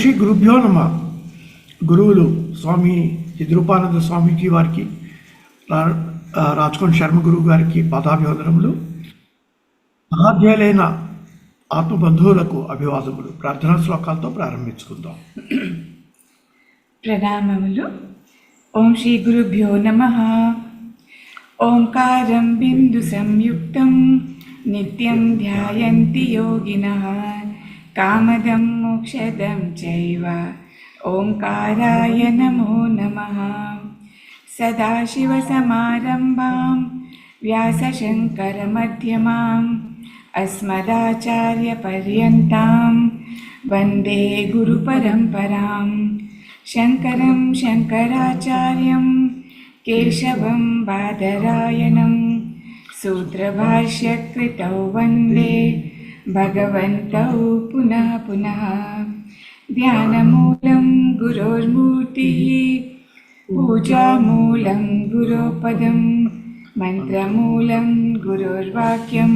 శ్రీ గురుభ్యో నమ. గురువులు స్వామి యదురూపానంద స్వామీజీ వారికి, రాజ్కోట్ శర్మ గురువు గారికి పాదాభివందనములు. మహాధ్యాయులైన ఆత్మబంధువులకు అభివాదములు. ప్రార్థనా శ్లోకాలతో ప్రారంభించుకుందాం. ప్రణామములు. ఓం శ్రీ గురుభ్యో నమః. ఓంకారం బిందు సంయుక్తం నిత్యం ధ్యాయంతి యోగినః కామదం మోక్షదం చైవ ఓంకారాయ నమో నమః. సదాశివసమారంభాం వ్యాసశంకరమధ్యమాం అస్మదాచార్యపర్యంతాం వందే గురుపరంపరాం. శంకరం శంకరాచార్యం కేశవం బాదరాయణం సూత్రభాష్యకృతౌ వందే భగవంతౌ పునః పునః. ధ్యానమూలం గురోర్మూర్తిః పూజామూలం గురోపదం మంత్రమూలం గురోర్వాక్యం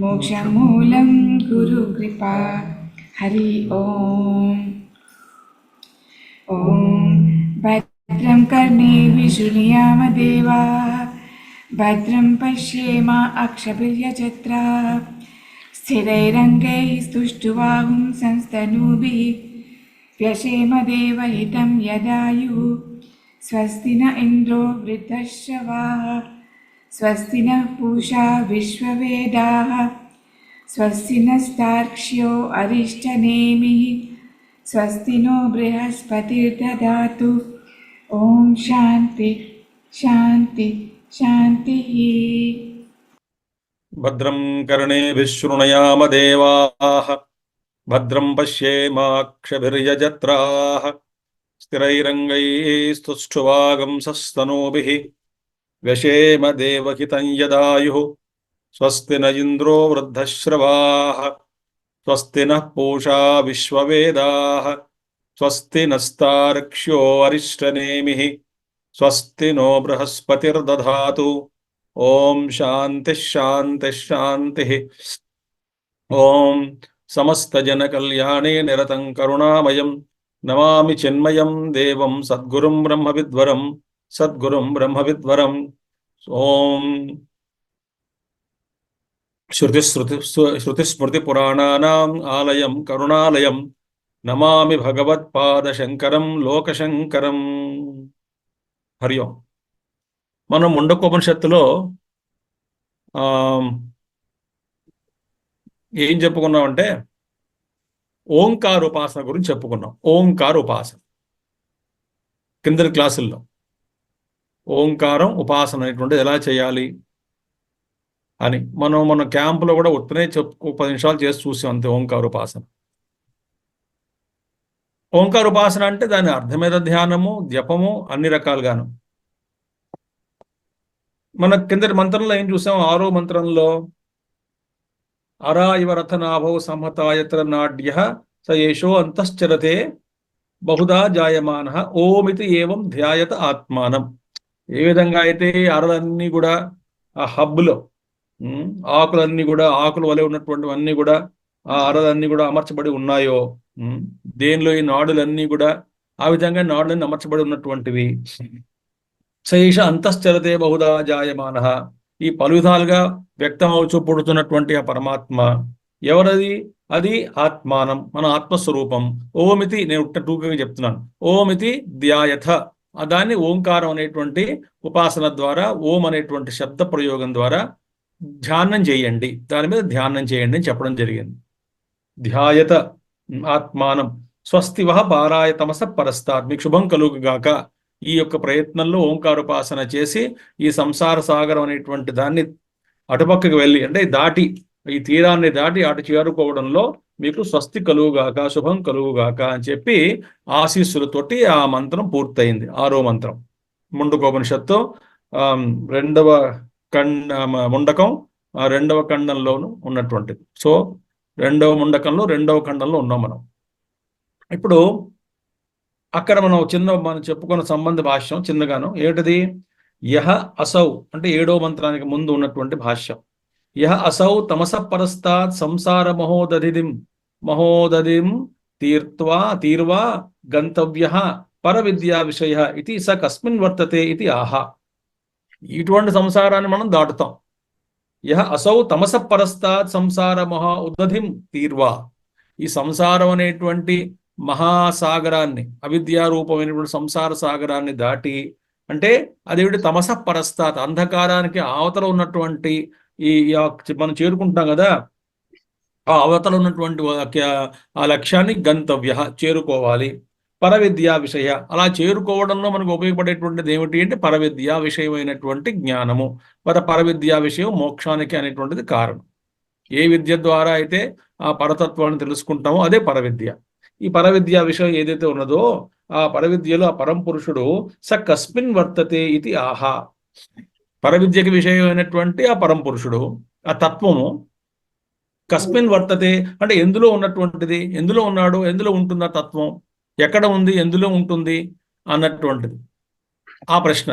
మోక్షమూలం గురుకృపా. హరి ఓం. ఓం భద్రం కర్ణేభిः శృణుయామ దేవాः భద్రం పశ్యేమ అక్షభిర్యజత్రాः స్థిరైరంగైः స్తుష్టువాగుం సంస్తనూభిः వ్యశేమ దేవహితం యదాయుः. స్వస్తి న ఇంద్రో వృద్ధశ్రవాः స్వస్తి నః పూషా విశ్వవేదాः స్వస్తి నస్తార్క్ష్యో అరిష్టనేమిः స్వస్తి నో బృహస్పతిర్దదాతు. ఓం శాంతి శాంతి శాంతి. భద్రం కర్ణేభిः శృణుయామ దేవాః భద్రం పశ్యేమాక్షభిర్యజత్రాः స్థిరైరంగైः స్తుష్టువాగుంసస్తనూభిः వ్యశేమ దేవహితం యదాయుः. స్వస్తి న ఇంద్రో వృద్ధశ్రవాः స్వస్తి నః పూషా విశ్వవేదాः స్వస్తి నస్తార్క్ష్యో అరిష్టనేమిः స్వస్తి నో బృహస్పతిర్దధాతు. ఓం శాంతి శాంతి శాంతి. ఓం సమస్తజన కళ్యాణే నిరతం కరుణామయం నమామి చిన్మయం దేవం సద్గురుం బ్రహ్మవిద్వరం సద్గురుం బ్రహ్మవిద్వరం. ఓం శృతిస్మృతిపురాణానాం ఆలయం కరుణాలయం నమామి భగవత్పాదశంకరం లోకశంకరం. హరి ఓం. మనం ముండకోపనిషత్తులో ఏం చెప్పుకున్నామంటే ఓంకార ఉపాసన గురించి చెప్పుకున్నాం. ఓంకార ఉపాసన కిందటి క్లాసుల్లో ఓంకారం ఉపాసన అనేటువంటిది ఎలా చేయాలి అని మన క్యాంపులో కూడా ఉత్తనే 10 నిమిషాలు చేసి చూసాం అంతే. ఓంకార ఉపాసన. ఓంకార ఉపాసన అంటే దాని అర్థమేద ధ్యానము, జపము, అన్ని రకాలుగాను. మన కిందటి మంత్రంలో ఏం చూసాం? 6వ మంత్రంలో అరా ఇవ రథనాభౌ సంహతాయత్ర నాడ్యః స ఏషో అంతశ్చరతే బహుదా జాయమానః ఓమితి ఏవం ధ్యాయత ఆత్మానం. ఏ విధంగా అయితే అరలన్నీ కూడా ఆ హబ్లో ఆకులన్నీ కూడా ఆకుల వలె ఉన్నటువంటివన్నీ కూడా ఆ అరలన్నీ కూడా అమర్చబడి ఉన్నాయో, దేనిలో ఈ నాడులన్నీ కూడా ఆ విధంగా నాడులన్నీ అమర్చబడి ఉన్నటువంటివి. సైష అంతశ్చరతే బహుదా జాయమానః. ఈ పలు విధాలుగా వ్యక్తమవుచూ పుడుతున్నటువంటి ఆ పరమాత్మ ఎవరది? అది ఆత్మానం, మన ఆత్మస్వరూపం. ఓమితి, నేను టూకగా చెప్తున్నాను, ఓమితి ధ్యాయథ. దాన్ని ఓంకారం అనేటువంటి ఉపాసన ద్వారా, ఓం అనేటువంటి శబ్ద ప్రయోగం ద్వారా ధ్యానం చేయండి, దాని మీద ధ్యానం చేయండి అని చెప్పడం జరిగింది. ధ్యాయత ఆత్మానం. స్వస్తివః పారాయ తమస పరస్తాత్. మీకు శుభం కలుగుగాక. ఈ యొక్క ప్రయత్నంలో ఓంకారోపాసన చేసి ఈ సంసార సాగరం అనేటువంటి దాన్ని అటుపక్కకి వెళ్ళి, అంటే దాటి, ఈ తీరాన్ని దాటి అటు చేరుకోవడంలో మీకు స్వస్తి కలుగుగాక, శుభం కలుగుగాక అని చెప్పి ఆశీస్సులతోటి ఆ మంత్రం పూర్తయింది. 6వ మంత్రం ముండకోపనిషత్తు 2వ ముండకం 2వ ఖండంలోను ఉన్నటువంటిది. సో 2వ ముండకంలో 2వ ఖండంలో ఉన్నాం మనం. ఇప్పుడు అక్కడ మనం చెప్పుకున్న సంబంధ భాష్యం చిన్నగాను ఏమిటది? యహ అసౌ అంటే 7వ మంత్రానికి ముందు ఉన్నటువంటి భాష్యం. యహ అసౌ తమస పరస్తాత్ సంసార మహోదధిం తీర్వా గంతవ్య పరవిద్యా విషయ ఇది స కస్మిన్ వర్తతే ఇది ఆహా. ఇటువంటి సంసారాన్ని మనం దాటుతాం. యహ అసౌ తమస పరస్తాత్ సంసార మహా ఉదధిం తీర్వా. ఈ సంసారం అనేటువంటి మహాసాగరాన్ని, అవిద్యారూపమైనటువంటి సంసార సాగరాన్ని దాటి, అంటే అదేమిటి, తమస పరస్తాత్ అంధకారానికి అవతల ఉన్నటువంటి మనం చేరుకుంటాం కదా, ఆ అవతల ఉన్నటువంటి ఆ లక్ష్యాన్ని గంతవ్య చేరుకోవాలి. పరవిద్యా విషయ, అలా చేరుకోవడంలో మనకు ఉపయోగపడేటువంటిది ఏమిటి అంటే పరవిద్యా విషయమైనటువంటి జ్ఞానము. పరవిద్యా విషయం మోక్షానికి అనేటువంటిది కారణం. ఏ విద్య ద్వారా అయితే ఆ పరతత్వాన్ని తెలుసుకుంటామో అదే పరవిద్య. ఈ పరవిద్యా విషయం ఏదైతే ఉన్నదో ఆ పరవిద్యలో ఆ పరంపురుషుడు స కస్మిన్ వర్తతే ఇది ఆహా. పరవిద్యకి విషయమైనటువంటి ఆ పరంపురుషుడు, ఆ తత్వము కస్మిన్ వర్తతే అంటే ఎందులో ఉన్నటువంటిది, ఎందులో ఉన్నాడు, ఎందులో ఉంటుంది ఆ తత్వం, ఎక్కడ ఉంది, ఎందులో ఉంటుంది అన్నటువంటిది ఆ ప్రశ్న.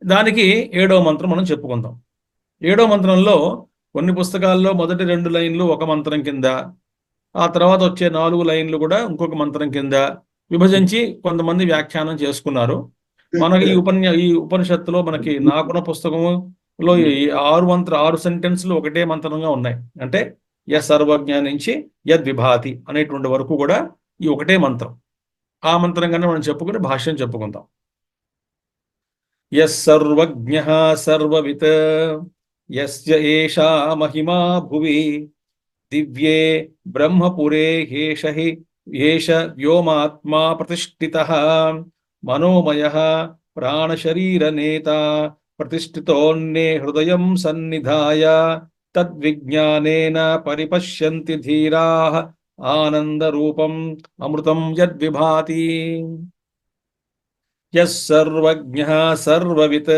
దానికి 7వ మంత్రం మనం చెప్పుకుందాం. 7వ మంత్రంలో కొన్ని పుస్తకాల్లో మొదటి 2 లైన్లు ఒక మంత్రం కింద, ఆ తర్వాత వచ్చే 4 లైన్లు కూడా ఇంకొక మంత్రం కింద విభజించి కొంతమంది వ్యాఖ్యానం చేసుకున్నారు. మనకి ఈ ఉపనిషత్తులో మనకి నాకున్న పుస్తకంలో ఈ 6 సెంటెన్స్లు ఒకటే మంత్రంగా ఉన్నాయి. అంటే సర్వజ్ఞ నుంచి యద్విభాతి అనేటువంటి వరకు కూడా ఈ ఒకటే మంత్రం. ఆ మంత్రం కన్నా మనం చెప్పుకుని భాష్యం చెప్పుకుందాం. సర్వజ్ఞః సర్వవిత్ యస్య ఏషా మహిమా భువి దివ్యే బ్రహ్మపురే ఏష వ్యోమాత్మా ప్రతిష్ఠితః మనోమయః ప్రాణశరీరనేత ప్రతిష్ఠితోన్నే హృదయం సన్నిధాయ తద్విజ్ఞానేన పరిపశ్యంతి ధీరాః ఆనందరూపం అమృతం యద్విభాతి. సర్వజ్ఞః సర్వవిత్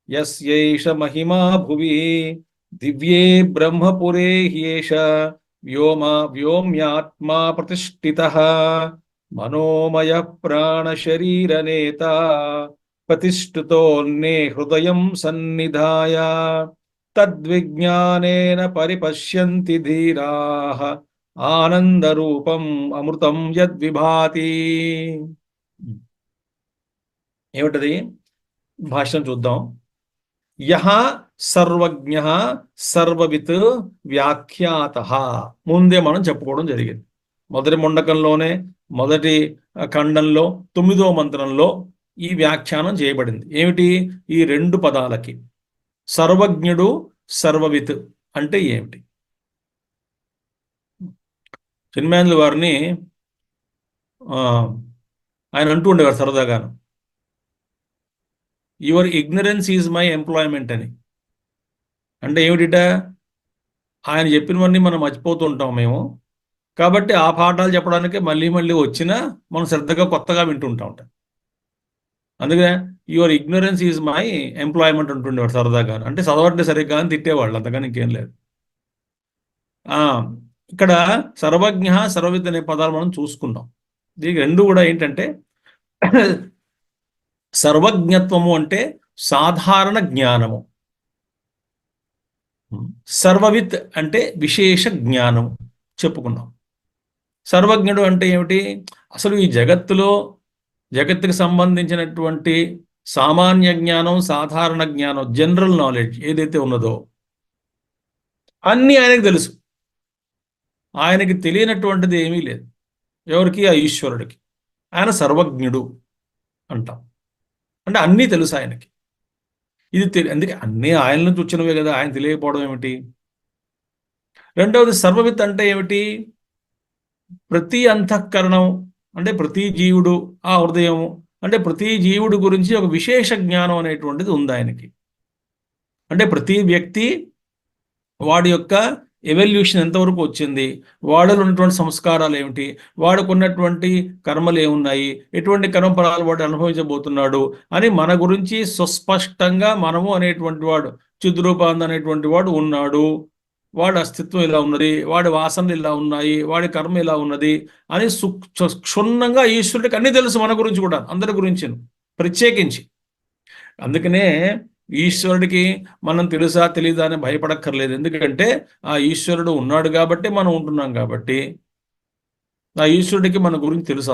యస్యైష మహిమా భువి దివ్యే బ్రహ్మపురే హ్యేష వ్యోమ్యాత్మా ప్రతిష్ఠితః మనోమయ ప్రాణశరీరనేత ప్రతిష్ఠితోన్నే హృదయం సన్నిధాయ తద్విజ్ఞానేన పరిపశ్యంతి ధీరాః ఆనందరూపం అమృతం యద్విభాతి. ఏమిటది? భాష్యం చూద్దాం. యహ సర్వజ్ఞ సర్వవిత్ వ్యాఖ్యాతః. ముందే మనం చెప్పుకోవడం జరిగింది. మొదటి ముండకంలోనే మొదటి ఖండంలో 9వ మంత్రంలో ఈ వ్యాఖ్యానం చేయబడింది. ఏమిటి? ఈ 2 పదాలకి సర్వజ్ఞుడు సర్వవిత్ అంటే ఏమిటి? చిన్మేంద్ర వారిని ఆయన అంటూ ఉండేవారు సరదాగాను, your ignorance is my employment అని. అంటే ఏమిటిట? ఆయన చెప్పినవన్నీ మనం మర్చిపోతూ ఉంటాం మేము, కాబట్టి ఆ పాఠాలు చెప్పడానికి మళ్ళీ మళ్ళీ వచ్చినా మనం శ్రద్ధగా కొత్తగా వింటుంటా ఉంటాం. అందుకే your ignorance is my employment అంటుండేవాడు సరదాగా. అంటే చదవట్లే సరిగ్గా అని తిట్టేవాళ్ళు, అంతగాని ఇంకేం లేదు. ఇక్కడ సర్వజ్ఞ సర్వవిత్ అనే పదాలు మనం చూసుకుందాం. దీనికి 2 కూడా ఏంటంటే సర్వజ్ఞత్వము అంటే సాధారణ జ్ఞానము, సర్వవిత్ అంటే విశేష జ్ఞానం చెప్పుకున్నాం. సర్వజ్ఞుడు అంటే ఏమిటి? అసలు ఈ జగత్తుకి సంబంధించినటువంటి సామాన్య జ్ఞానం, సాధారణ జ్ఞానం, జనరల్ నాలెడ్జ్ ఏదైతే ఉన్నదో అన్నీ ఆయనకు తెలుసు. ఆయనకి తెలియనటువంటిది ఏమీ లేదు. ఎవరికి? ఆ ఈశ్వరుడికి. ఆయన సర్వజ్ఞుడు అంటాం. అంటే అన్నీ తెలుసు ఆయనకి. అందుకే అన్నీ ఆయన నుంచి వచ్చినవే కదా, ఆయన తెలియకపోవడం ఏమిటి? రెండవది సర్వవిత్ అంటే ఏమిటి? ప్రతి అంతఃకరణం అంటే ప్రతి జీవుడు, ఆ హృదయం అంటే ప్రతి జీవుడు గురించి ఒక విశేష జ్ఞానం అనేటువంటిది ఉంది ఆయనకి. అంటే ప్రతి వ్యక్తి వాడి యొక్క ఎవల్యూషన్ ఎంతవరకు వచ్చింది, వాడిలో ఉన్నటువంటి సంస్కారాలు ఏమిటి, వాడికి ఉన్నటువంటి కర్మలు ఏమున్నాయి, ఎటువంటి కర్మఫలాలు వాడు అనుభవించబోతున్నాడు అని మన గురించి సుస్పష్టంగా మనము అనేటువంటి వాడు, చిద్రూపానంద అనేటువంటి వాడు ఉన్నాడు, వాడి అస్తిత్వం ఇలా ఉన్నది, వాడి వాసనలు ఇలా ఉన్నాయి, వాడి కర్మ ఇలా ఉన్నది అని క్షుణ్ణంగా ఈశ్వరుడికి అన్నీ తెలుసు. మన గురించి కూడా, అందరి గురించి ప్రత్యేకించి. అందుకనే ఈశ్వరుడికి మనం తెలుసా తెలీదా అని భయపడక్కర్లేదు. ఎందుకంటే ఆ ఈశ్వరుడు ఉన్నాడు కాబట్టి మనం ఉంటున్నాం కాబట్టి. ఆ ఈశ్వరుడికి మన గురించి తెలుసు,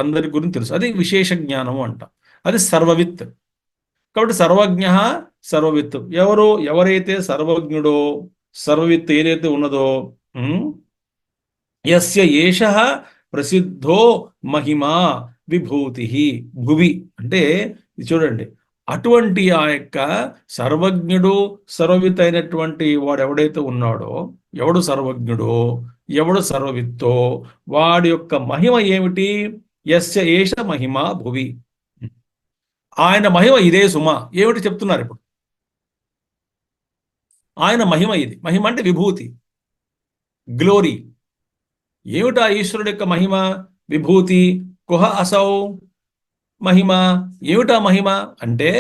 అందరి గురించి తెలుసు. అది విశేష జ్ఞానము అంట. అది సర్వవిత్. కాబట్టి సర్వజ్ఞ సర్వవిత్. ఎవరైతే సర్వజ్ఞుడో, సర్వవిత్ ఏదైతే ఉన్నదో, యస్య ఏషః ప్రసిద్ధో మహిమా విభూతి భువి అంటే ఇది చూడండి, అటువంటి ఆ యొక్క సర్వజ్ఞుడు సర్వవిత్ అయినటువంటి వాడు ఎవడైతే ఉన్నాడో, ఎవడు సర్వజ్ఞుడో, ఎవడు సర్వవిత్తో, వాడి యొక్క మహిమ ఏమిటి? యస్య ఏష మహిమా భువి. ఆయన మహిమ ఇదే సుమా. ఏమిటి చెప్తున్నారు ఇప్పుడు? ఆయన మహిమ ఇది. మహిమ అంటే విభూతి, గ్లోరీ. ఏమిటా ఈశ్వరుడు యొక్క మహిమ, విభూతి? కుహ అసౌ మహిమ. ఏమిటా మహిమ అంటే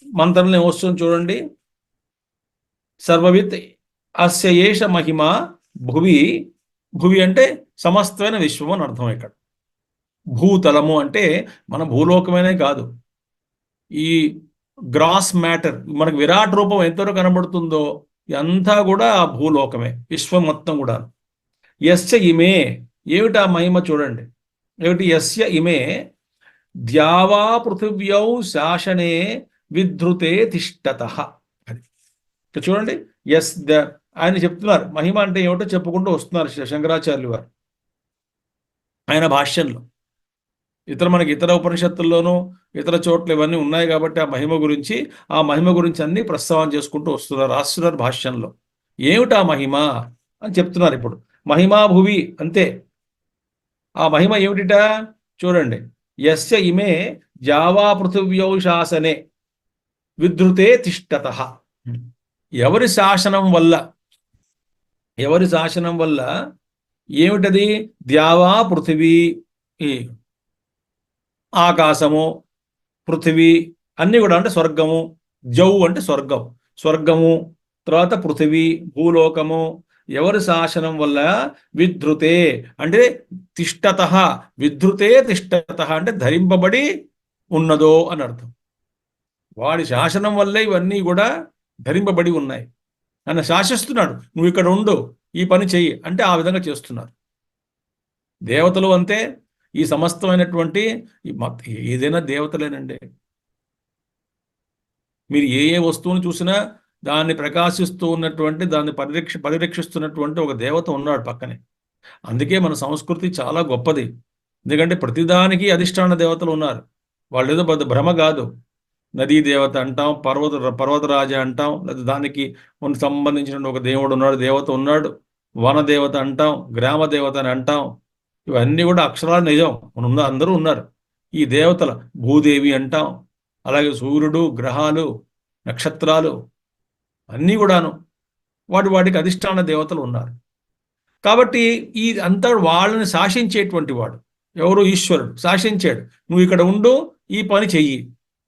మంత్రంలో వస్తుంది చూడండి, సర్వవిత్ అస్య ఏష మహిమ భువి. భువి అంటే సమస్తమైన విశ్వం అని అర్థం. ఇక్కడ భూతలము అంటే మన భూలోకమేనే కాదు, ఈ గ్రాస్ మ్యాటర్, మనకు విరాట్ రూపం ఎంతవరకు కనబడుతుందో అంతా కూడా ఆ భూలోకమే, విశ్వం మొత్తం కూడా. యస్య ఇమే, ఏమిటా మహిమ చూడండి, ఏమిటి? యస్య ఇమే ద్యావా పృథివ్యౌ శాసనే విధృతే తిష్టతః. అది చూడండి, ఆయన చెప్తున్నారు మహిమ అంటే ఏమిటో చెప్పుకుంటూ వస్తున్నారు శంకరాచార్యులు వారు ఆయన భాష్యంలో. మనకి ఇతర ఉపనిషత్తుల్లోనూ ఇతర చోట్ల ఇవన్నీ ఉన్నాయి కాబట్టి ఆ మహిమ గురించి అన్ని ప్రస్తావన చేసుకుంటూ వస్తున్నారు, రాస్తున్నారు భాష్యంలో. ఏమిటా మహిమ అని చెప్తున్నారు ఇప్పుడు. మహిమా భువి అంతే. ఆ మహిమ ఏమిటిట చూడండి, యస్య ఇమే జావా పృథివ్యౌ శాసనే విధృతే తిష్టతః. ఎవరి శాసనం వల్ల ఏమిటది? ద్యావా పృథివీ, ఆకాశము, పృథివీ అన్నీ కూడా అంటే స్వర్గము. జౌ అంటే స్వర్గము, తర్వాత పృథివీ భూలోకము. ఎవరి శాసనం వల్ల? విధృతే అంటే తిష్టతః. విధృతే తిష్టతః అంటే ధరింపబడి ఉన్నదో అని అర్థం. వాడి శాసనం వల్లే ఇవన్నీ కూడా ధరింపబడి ఉన్నాయి. ఆయన శాసిస్తున్నాడు, నువ్వు ఇక్కడ ఉండు, ఈ పని చెయ్యి అంటే ఆ విధంగా చేస్తున్నారు. దేవతలు అంతే. ఈ సమస్తమైనటువంటి ఏదైనా దేవతలేనండి. మీరు ఏ వస్తువును చూసినా దాన్ని ప్రకాశిస్తూ ఉన్నటువంటి, దాన్ని పరిరక్షిస్తున్నటువంటి ఒక దేవత ఉన్నాడు పక్కనే. అందుకే మన సంస్కృతి చాలా గొప్పది. ఎందుకంటే ప్రతిదానికి అధిష్టాన దేవతలు ఉన్నారు. వాళ్ళు ఏదో పెద్ద భ్రమ కాదు. నదీ దేవత అంటాం, పర్వతరాజ అంటాం, లేదా దానికి సంబంధించిన ఒక దేవుడు ఉన్నాడు, దేవత ఉన్నాడు. వన దేవత అంటాం, గ్రామ దేవత అని అంటాం. ఇవన్నీ కూడా అక్షరాలు నిజం, అందరూ ఉన్నారు. ఈ దేవతల భూదేవి అంటాం, అలాగే సూర్యుడు, గ్రహాలు, నక్షత్రాలు అన్నీ కూడాను వాటికి అధిష్టాన దేవతలు ఉన్నారు. కాబట్టి ఈ అంతా వాళ్ళని శాసించేటువంటి వాడు ఎవరు? ఈశ్వరుడు శాసించాడు. నువ్వు ఇక్కడ ఉండు, ఈ పని చెయ్యి,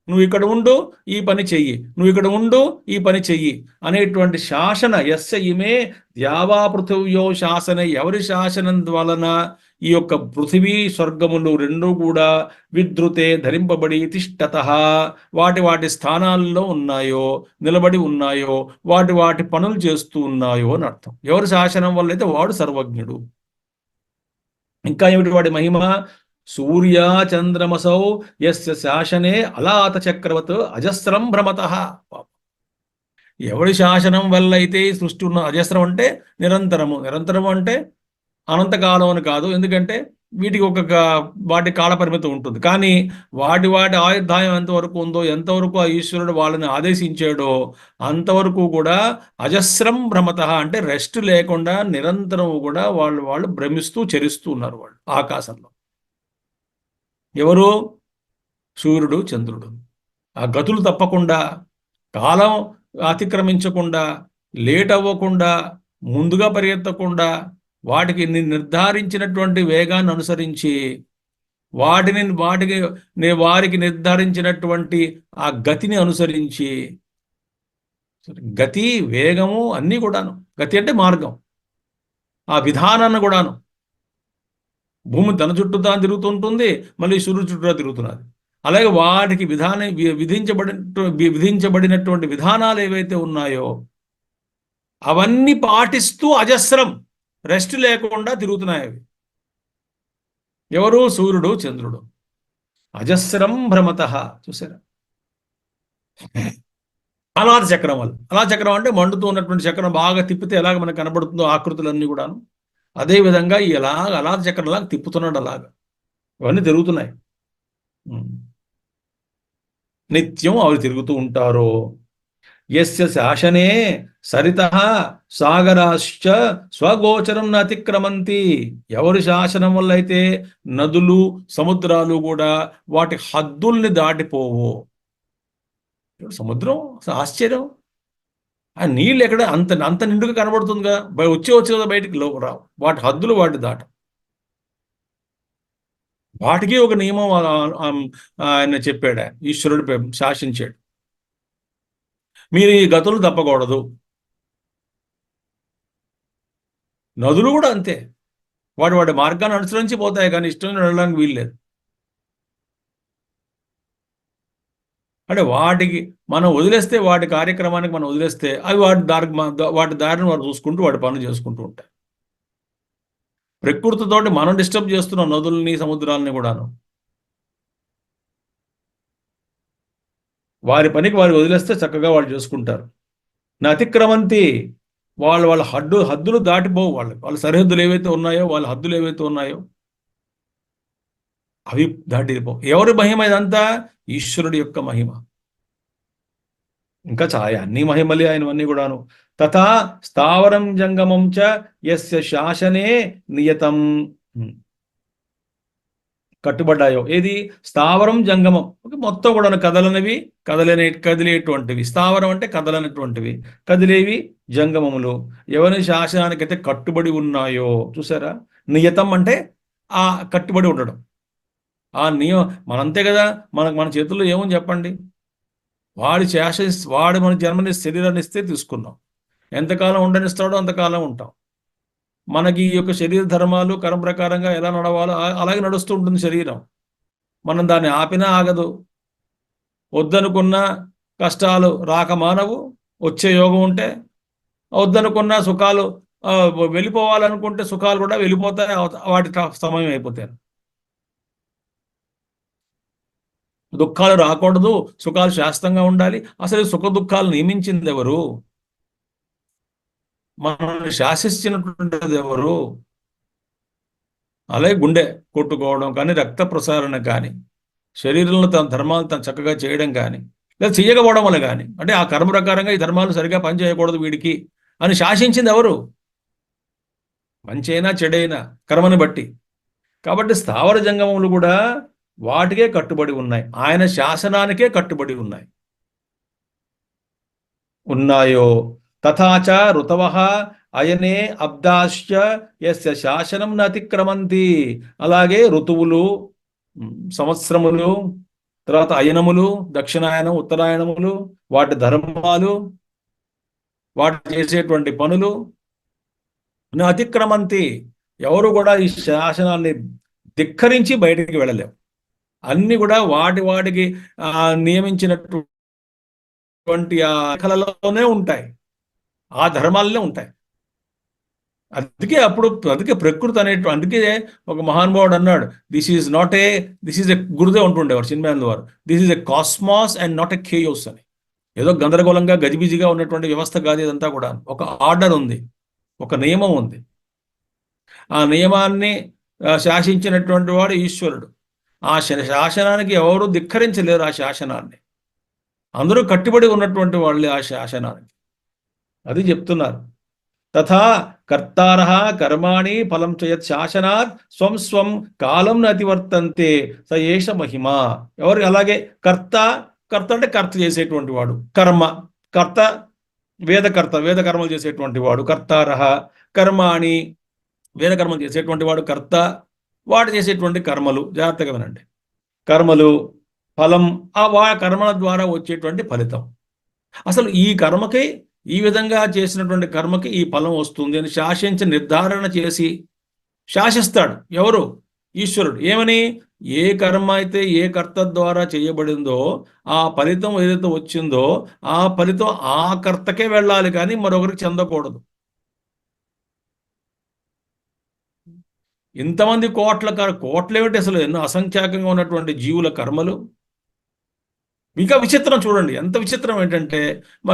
నువ్వు ఇక్కడ ఉండు, ఈ పని చెయ్యి, నువ్వు ఇక్కడ ఉండు, ఈ పని చెయ్యి అనేటువంటి శాసన. యస్య ఇమే ద్యావా పృథివ్యో శాసన. ఎవరి శాసనం వలన ఈ యొక్క పృథివీ స్వర్గములు రెండూ కూడా విధృతే ధరింపబడి తిష్టతః వాటి స్థానాల్లో ఉన్నాయో, నిలబడి ఉన్నాయో, వాటి పనులు చేస్తూ ఉన్నాయో అని అర్థం. ఎవరి శాసనం వల్ల అయితే వాడు సర్వజ్ఞుడు. ఇంకా ఏమిటి వాడి మహిమ? సూర్య చంద్రమసౌ యస్య శాసనే అలాత చక్రవత్ అజస్రం భ్రమతః. ఎవడి శాసనం వల్ల అయితే సృష్టి ఉన్న, అజస్రం అంటే నిరంతరము అంటే అనంతకాలం అని కాదు. ఎందుకంటే వీటికి వాటి కాల పరిమితి ఉంటుంది. కానీ వాటి ఆయుర్దాయం ఎంతవరకు ఉందో, ఎంతవరకు ఆ ఈశ్వరుడు వాళ్ళని ఆదేశించాడో అంతవరకు కూడా అజస్రం భ్రమతః అంటే రెస్ట్ లేకుండా నిరంతరం కూడా వాళ్ళు భ్రమిస్తూ చరిస్తూ ఉన్నారు వాళ్ళు ఆకాశంలో. ఎవరు? సూర్యుడు, చంద్రుడు. ఆ గతులు తప్పకుండా, కాలం అతిక్రమించకుండా, లేట్ అవ్వకుండా, ముందుగా పరిగెత్తకుండా, వాటికి నిర్ధారించినటువంటి వేగాన్ని అనుసరించి, వారికి నిర్ధారించినటువంటి ఆ గతిని అనుసరించి, గతి వేగము అన్నీ కూడాను. గతి అంటే మార్గం, ఆ విధానాన్ని కూడాను. భూమి తన చుట్టూ తాను తిరుగుతుంటుంది, మళ్ళీ సూర్యుడు చుట్టూ తిరుగుతున్నది. అలాగే వాటికి విధించబడినటువంటి విధానాలు ఏవైతే ఉన్నాయో అవన్నీ పాటిస్తూ అజస్రం రెస్ట్ లేకుండా తిరుగుతున్నాయి అవి. ఎవరు? సూర్యుడు, చంద్రుడు. అజస్రం భ్రమత. చూసారా? అనాథ చక్రం వల్ల. అనాథ చక్రం అంటే మండుతూ ఉన్నటువంటి చక్రం బాగా తిప్పితే ఎలాగ మనకు కనబడుతుందో ఆకృతులన్నీ కూడాను, అదే విధంగా ఇలాగ అనాథ చక్రంలాగా తిప్పుతున్నాడు అలాగా. ఇవన్నీ తిరుగుతున్నాయి. నిత్యం అవి తిరుగుతూ ఉంటారు. యస్య శాసనే సరితః సాగరాశ్చ స్వగోచరం న అతిక్రమంతి. ఎవరి శాసనం వల్ల అయితే నదులు, సముద్రాలు కూడా వాటి హద్దుల్ని దాటిపోవు. సముద్రం ఆశ్చర్యం, ఆ నీళ్ళు ఎక్కడ అంత అంత నిండుగా కనబడుతుందిగా, వచ్చి కదా బయటికి రావు. వాటి హద్దులు వాటి దాట. వాటికి ఒక నియమం ఆయన చెప్పాడు, ఈశ్వరుడు శాసించాడు. మీరు ఈ గతులు తప్పకూడదు. నదులు కూడా అంతే, వాటి మార్గాన్ని అనుసరించి పోతాయి, కానీ ఇష్టం వెళ్ళడానికి వీల్లేదు. అంటే వాటికి మనం వదిలేస్తే, వాటి కార్యక్రమానికి మనం వదిలేస్తే, అవి వాటి దారిని వారు చూసుకుంటూ వాటి పనులు చేసుకుంటూ ఉంటాయి. ప్రకృతితోటి మనం డిస్టర్బ్ చేస్తున్నాం నదుల్ని, సముద్రాలని కూడాను. వారి పనికి వారు వదిలేస్తే చక్కగా వాళ్ళు చేసుకుంటారు. నా అతిక్రమంతి. వాళ్ళ హద్దులు దాటిపోవు. వాళ్ళ సరిహద్దులు ఏవైతే ఉన్నాయో, వాళ్ళ హద్దులు ఏవైతే ఉన్నాయో అవి దాటిపోవు. ఎవరి మహిమ ఇదంతా? ఈశ్వరుడి యొక్క మహిమ. ఇంకా అన్ని మహిమలే ఆయనవన్నీ కూడాను. తథా స్థావరం జంగమం చ యస్య శాసనే నియతం. కట్టుబడ్డాయో ఏది? స్థావరం జంగమం. మొత్తం కూడా కదలనివి, కదిలేటువంటివి. స్థావరం అంటే కదలనటువంటివి, కదిలేవి జంగమములు. ఎవరి శాసనానికైతే కట్టుబడి ఉన్నాయో. చూసారా? నియతం అంటే ఆ కట్టుబడి ఉండడం. ఆ మనంతే కదా, మన చేతుల్లో ఏముంది చెప్పండి? వాడు మన జన్మని, శరీరాన్ని ఇస్తే తీసుకున్నాం. ఎంతకాలం ఉండనిస్తాడో అంతకాలం ఉంటాం. మనకి ఈ యొక్క శరీర ధర్మాలు కర్మ ప్రకారంగా ఎలా నడవాలో అలాగే నడుస్తూ ఉంటుంది శరీరం. మనం దాన్ని ఆపినా ఆగదు. వద్దనుకున్న కష్టాలు రాక మానవు. వచ్చే యోగం ఉంటే, వద్దనుకున్న సుఖాలు వెళ్ళిపోవాలనుకుంటే సుఖాలు కూడా వెళ్ళిపోతాయి, వాటి సమయం అయిపోతాయి. దుఃఖాలు రాకూడదు, సుఖాలు శాశ్వతంగా ఉండాలి. అసలు సుఖ దుఃఖాలు నియమించింది ఎవరు? మనల్ని శాసిస్తున్నటువంటిది ఎవరు? అలాగే గుండె కొట్టుకోవడం కానీ, రక్త ప్రసారణ కానీ, శరీరంలో తన ధర్మాలు తను చక్కగా చేయడం కానీ, లేదా చేయకపోవడం వల్ల కానీ, అంటే ఆ కర్మ ప్రకారంగా ఈ ధర్మాలు సరిగా పనిచేయకూడదు వీడికి అని శాసించింది ఎవరు? మంచైనా చెడైనా కర్మని బట్టి. కాబట్టి స్థావర జంగమములు కూడా వాటికే కట్టుబడి ఉన్నాయి, ఆయన శాసనానికే కట్టుబడి ఉన్నాయో. తథాచ ఋతవః అయనే అబ్దాశ్చ యస్య శాసనం న అతిక్రమంతి. అలాగే ఋతువులు, సంవత్సరములు, తర్వాత అయనములు, దక్షిణాయనం, ఉత్తరాయణములు, వాటి ధర్మాలు, వాటి చేసేటువంటి పనులు న అతిక్రమంతి. ఎవరు కూడా ఈ శాసనాన్ని ధిక్కరించి బయటికి వెళ్ళలేవు. అన్ని కూడా వాటికి నియమించినటువంటి ఆ కళలోనే ఉంటాయి, ఆ ధర్మాలనే ఉంటాయి. అందుకే ప్రకృతి అందుకే ఒక మహానుభావుడు అన్నాడు, దిస్ ఈజ్ ఎ గురుదేవ్ అంటుండేవారు చిన్మయానంద వారు, this is a cosmos and not a chaos అని. ఏదో గందరగోళంగా గజిబిజిగా ఉన్నటువంటి వ్యవస్థ కాదు ఇదంతా కూడా. ఒక ఆర్డర్ ఉంది, ఒక నియమం ఉంది. ఆ నియమాన్ని శాసించినటువంటి వాడు ఈశ్వరుడు. ఆ శాసనానికి ఎవరు ధిక్కరించలేరు. ఆ శాసనాన్ని అందరూ కట్టుబడి ఉన్నటువంటి వాళ్ళే ఆ శాసనానికి. అది చెప్తున్నారు. తథా కర్తారః కర్మాణి ఫలం చయత్ శాసనాత్ స్వం కాలం నతివర్తంతే స ఏష మహిమ. ఎవరు? అలాగే కర్త అంటే కర్త చేసేటువంటి వాడు. కర్త వేద కర్మలు చేసేటువంటి వాడు. కర్తారః కర్మాణి, వేద కర్మలు చేసేటువంటి వాడు కర్త. వాడు చేసేటువంటి కర్మలు, జాగ్రత్తగా వినండి, కర్మలు ఫలం, ఆ కర్మల ద్వారా వచ్చేటువంటి ఫలితం. అసలు ఈ కర్మకి, ఈ విధంగా చేసినటువంటి కర్మకి ఈ ఫలం వస్తుంది అని శాసించి నిర్ధారణ చేసి శాసిస్తాడు ఎవరు? ఈశ్వరుడు. ఏమని? ఏ కర్మ అయితే ఏ కర్త ద్వారా చేయబడిందో ఆ ఫలితం ఏదైతే వచ్చిందో ఆ ఫలితం ఆ కర్తకే వెళ్ళాలి, కానీ మరొకరికి చెందకూడదు. ఇంతమంది కోట్ల ఏమిటి అసలు, ఎన్నో అసంఖ్యాకంగా ఉన్నటువంటి జీవుల కర్మలు. ఇంకా విచిత్రం చూడండి, ఎంత విచిత్రం ఏంటంటే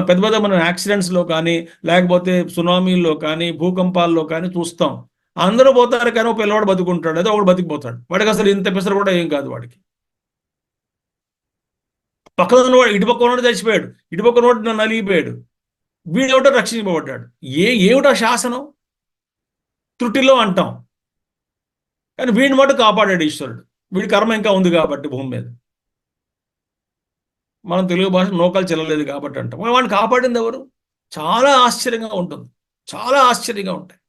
పెద్ద పెద్ద మనం యాక్సిడెంట్స్లో కానీ, లేకపోతే సునామీల్లో కానీ, భూకంపాల్లో కానీ చూస్తాం. అందరూ పోతారు కానీ ఒక పిల్లవాడు బతుకుంటాడు, ఏదో ఒకడు బతికిపోతాడు. వాడికి అసలు ఇంత పెసరు కూడా ఏం కాదు వాడికి. పక్కన ఉన్నవాడు, ఇటుపక్క ఉన్నవాడు చచ్చిపోయాడు, ఇటుపక్క ఉన్నవాడు నలిగిపోయాడు, వీడేమిటో రక్షించబడ్డాడు. ఏమిటో శాసనం, త్రుటిలో అంటాం. కానీ వీడిని మటు కాపాడాడు ఈశ్వరుడు. వీడి కర్మ ఇంకా ఉంది కాబట్టి భూమి మీద. మనం తెలుగు భాష నోకలు చెల్లలేదు కాబట్టి అంటాం. వాడిని కాపాడింది ఎవరు? చాలా ఆశ్చర్యంగా ఉంటుంది, చాలా ఆశ్చర్యంగా ఉంటాయి.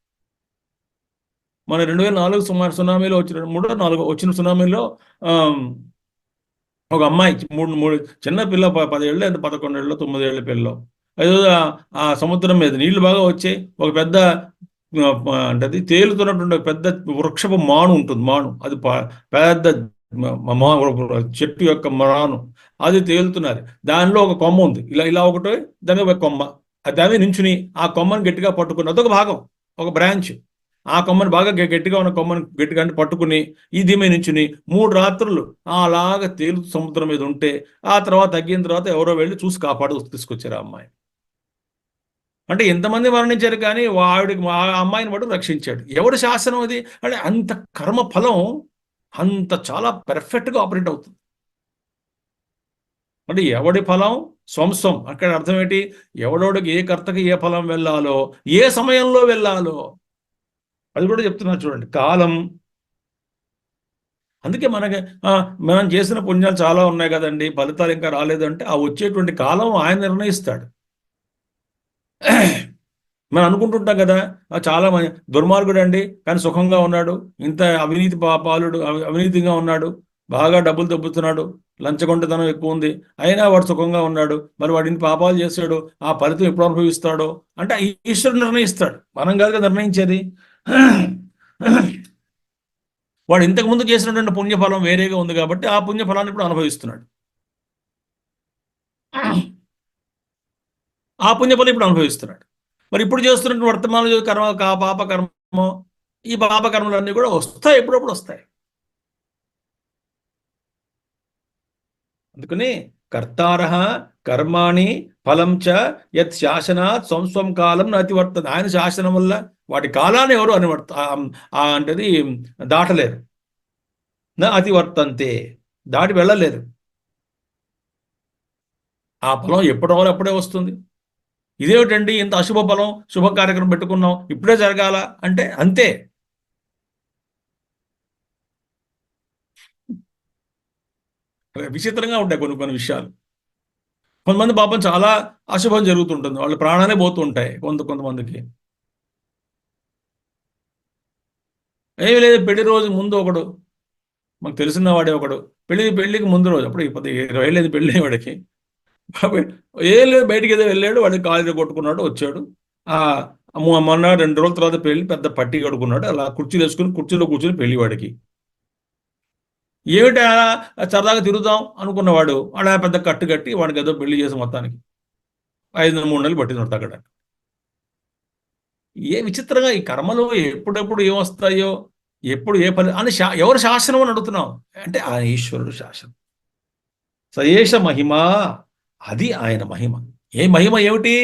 మన 2004 సునామీలో వచ్చిన 3-4 వచ్చిన సునామీలో ఒక అమ్మాయి మూడు చిన్న పిల్ల, 10 ఏళ్ళు 11 ఏళ్ళు 9 ఏళ్ళ పిల్ల, ఏదో ఆ సముద్రం మీద నీళ్లు బాగా వచ్చాయి. ఒక పెద్ద అంటే అది తేలుతున్నటువంటి పెద్ద వృక్షపు మాను ఉంటుంది. మాను అది పెద్ద చెట్టు యొక్క మాను, అది తేలుతున్నది. దానిలో ఒక కొమ్మ ఉంది, ఇలా ఒకటి, దాని ఒక కొమ్మ, దాని నించుని ఆ కొమ్మను గట్టిగా పట్టుకుని, అదొక భాగం, ఒక బ్రాంచ్. ఆ కొమ్మని బాగా గట్టిగా ఉన్న కొమ్మని గట్టిగా పట్టుకుని ఇది మీద నించుని 3 రాత్రులు అలాగా తేలుతూ సముద్రం మీద ఉంటే, ఆ తర్వాత తగ్గిన తర్వాత ఎవరో వెళ్ళి చూసి కాపాడు తీసుకొచ్చారు ఆ అమ్మాయి. అంటే ఎంతమంది మరణించారు కానీ వాడికి ఆ అమ్మాయిని మటు రక్షించాడు. ఎవరి శాసనం అది? అంటే అంత కర్మ ఫలం అంత చాలా పెర్ఫెక్ట్గా ఆపరేట్ అవుతుంది. అంటే ఎవడి ఫలం స్వంసం. అక్కడ అర్థం ఏంటి? ఎవడోడికి ఏ కర్తకి ఏ ఫలం వెళ్ళాలో, ఏ సమయంలో వెళ్ళాలో అది కూడా చెప్తున్నారు చూడండి. కాలం. అందుకే మనం చేసిన పుణ్యాలు చాలా ఉన్నాయి కదండి, ఫలితాలు ఇంకా రాలేదంటే ఆ వచ్చేటువంటి కాలం ఆయన నిర్ణయిస్తాడు. మనం అనుకుంటుంటాం కదా, చాలా దుర్మార్గుడు అండి కానీ సుఖంగా ఉన్నాడు, ఇంత అవినీతిగా ఉన్నాడు, బాగా డబ్బులు దొబ్బుతున్నాడు, లంచగొండతనం ఎక్కువ ఉంది, అయినా వాడు సుఖంగా ఉన్నాడు, మరి వాడిని పాపాలు చేశాడు, ఆ ఫలితం ఎప్పుడు అనుభవిస్తాడో అంటే ఈశ్వరుడు నిర్ణయిస్తాడు, మనం కాదుగా నిర్ణయించేది. వాడు ఇంతకుముందు చేసినటువంటి పుణ్యఫలం వేరేగా ఉంది కాబట్టి ఆ పుణ్యఫలాన్ని ఇప్పుడు అనుభవిస్తున్నాడు. ఆ పుణ్యఫలం ఇప్పుడు అనుభవిస్తున్నాడు. మరి ఇప్పుడు చేస్తున్నటువంటి వర్తమాన కర్మ, పాపకర్మ, ఈ పాపకర్మలన్నీ కూడా వస్తాయి, ఎప్పుడప్పుడు వస్తాయి. అందుకని కర్తారః కర్మాణి ఫలం చ యత్ శాసనాత్ స్వం కాలం అతివర్తన. ఆయన శాసనం వల్ల వాటి కాలాన్ని ఎవరు అంటేది దాటలేరు. నా అతివర్తంతే, దాటి వెళ్ళలేరు. ఆ ఫలం ఎప్పటి వల్ల అప్పుడే వస్తుంది. ఇదేమిటండి ఇంత అశుభ ఫలం, శుభ కార్యక్రమం పెట్టుకున్నాం ఇప్పుడే జరగాల అంటే అంతే. విచిత్రంగా ఉంటాయి కొన్ని విషయాలు. కొంతమంది పాపం చాలా అశుభం జరుగుతుంటుంది, వాళ్ళ ప్రాణాలే పోతుంటాయి కొంతమందికి. ఏమి లేదు, పెళ్లి రోజు ముందు ఒకడు, మాకు తెలిసిన వాడే ఒకడు, పెళ్లికి ముందు రోజు, అప్పుడు 20 ఏళ్ళది పెళ్ళి వాడికి, ఏం లేదు బయటికి ఏదో వెళ్ళాడు, వాడికి కాలు కొట్టుకున్నాడు, వచ్చాడు. మొన్న 2 రోజుల తర్వాత పెళ్లి, పెద్ద పట్టి కడుకున్నాడు, అలా కుర్చీలో కూర్చుని పెళ్లి వాడికి. ఏమిటా సరదాగా తిరుగుదాం అనుకున్నవాడు వాడు పెద్ద కట్టు కట్టి వాడికి ఏదో పెళ్లి చేసి మొత్తానికి 3 నెలలు పట్టింది తగ్గడ. ఏ విచిత్రంగా ఈ కర్మలు ఎప్పుడెప్పుడు ఏమొస్తాయో, ఎప్పుడు ఏ పని అని ఎవరు శాసనం అని అడుగుతున్నాం అంటే ఆ ఈశ్వరుడు శాసనం. సయేష మహిమ, అది ఆయన మహిమ. ఏ మహిమ ఏమిటి?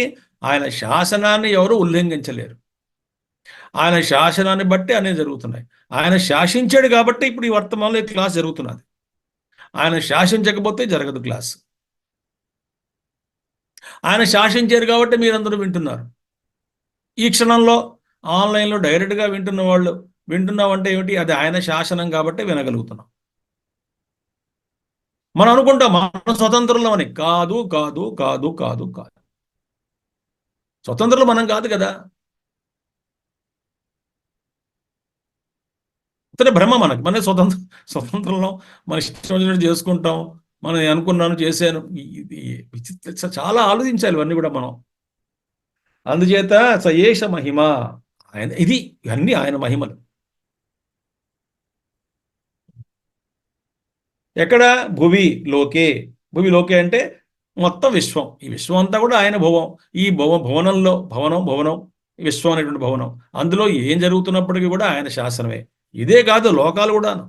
ఆయన శాసనాన్ని ఎవరు ఉల్లంఘించలేరు. ఆయన శాసనాన్ని బట్టి అనేవి జరుగుతున్నాయి. ఆయన శాసించాడు కాబట్టి ఇప్పుడు ఈ వర్తమానంలో ఈ క్లాస్ జరుగుతున్నది. ఆయన శాసించకపోతే జరగదు క్లాస్. ఆయన శాసించారు కాబట్టి మీరందరూ వింటున్నారు. ఈ క్షణంలో ఆన్లైన్లో డైరెక్ట్గా వింటున్నామంటే ఏమిటి? అది ఆయన శాసనం కాబట్టి వినగలుగుతున్నాం. మనం అనుకుంటాం మనం స్వతంత్రులం అని. కాదు కాదు కాదు కాదు కాదు స్వతంత్రులు మనం కాదు కదా. అతనే భ్రమ మనకి. మన స్వతంత్రంలో మన ఇష్టం చేసుకుంటాం, మనం అనుకున్నాను చేశాను. చాలా ఆలోచించాలి ఇవన్నీ కూడా మనం. అందుచేత సయేష మహిమ, ఆయన ఇవన్నీ ఆయన మహిమలు. ఎక్కడ? భువి లోకే అంటే మొత్తం విశ్వం. ఈ విశ్వం అంతా కూడా ఆయన భువం. ఈ భువనంలో భవనం విశ్వం అనేటువంటి భవనం, అందులో ఏం జరుగుతున్నప్పటికీ కూడా ఆయన శాసనమే. ఇదే కాదు, లోకాలు కూడాను.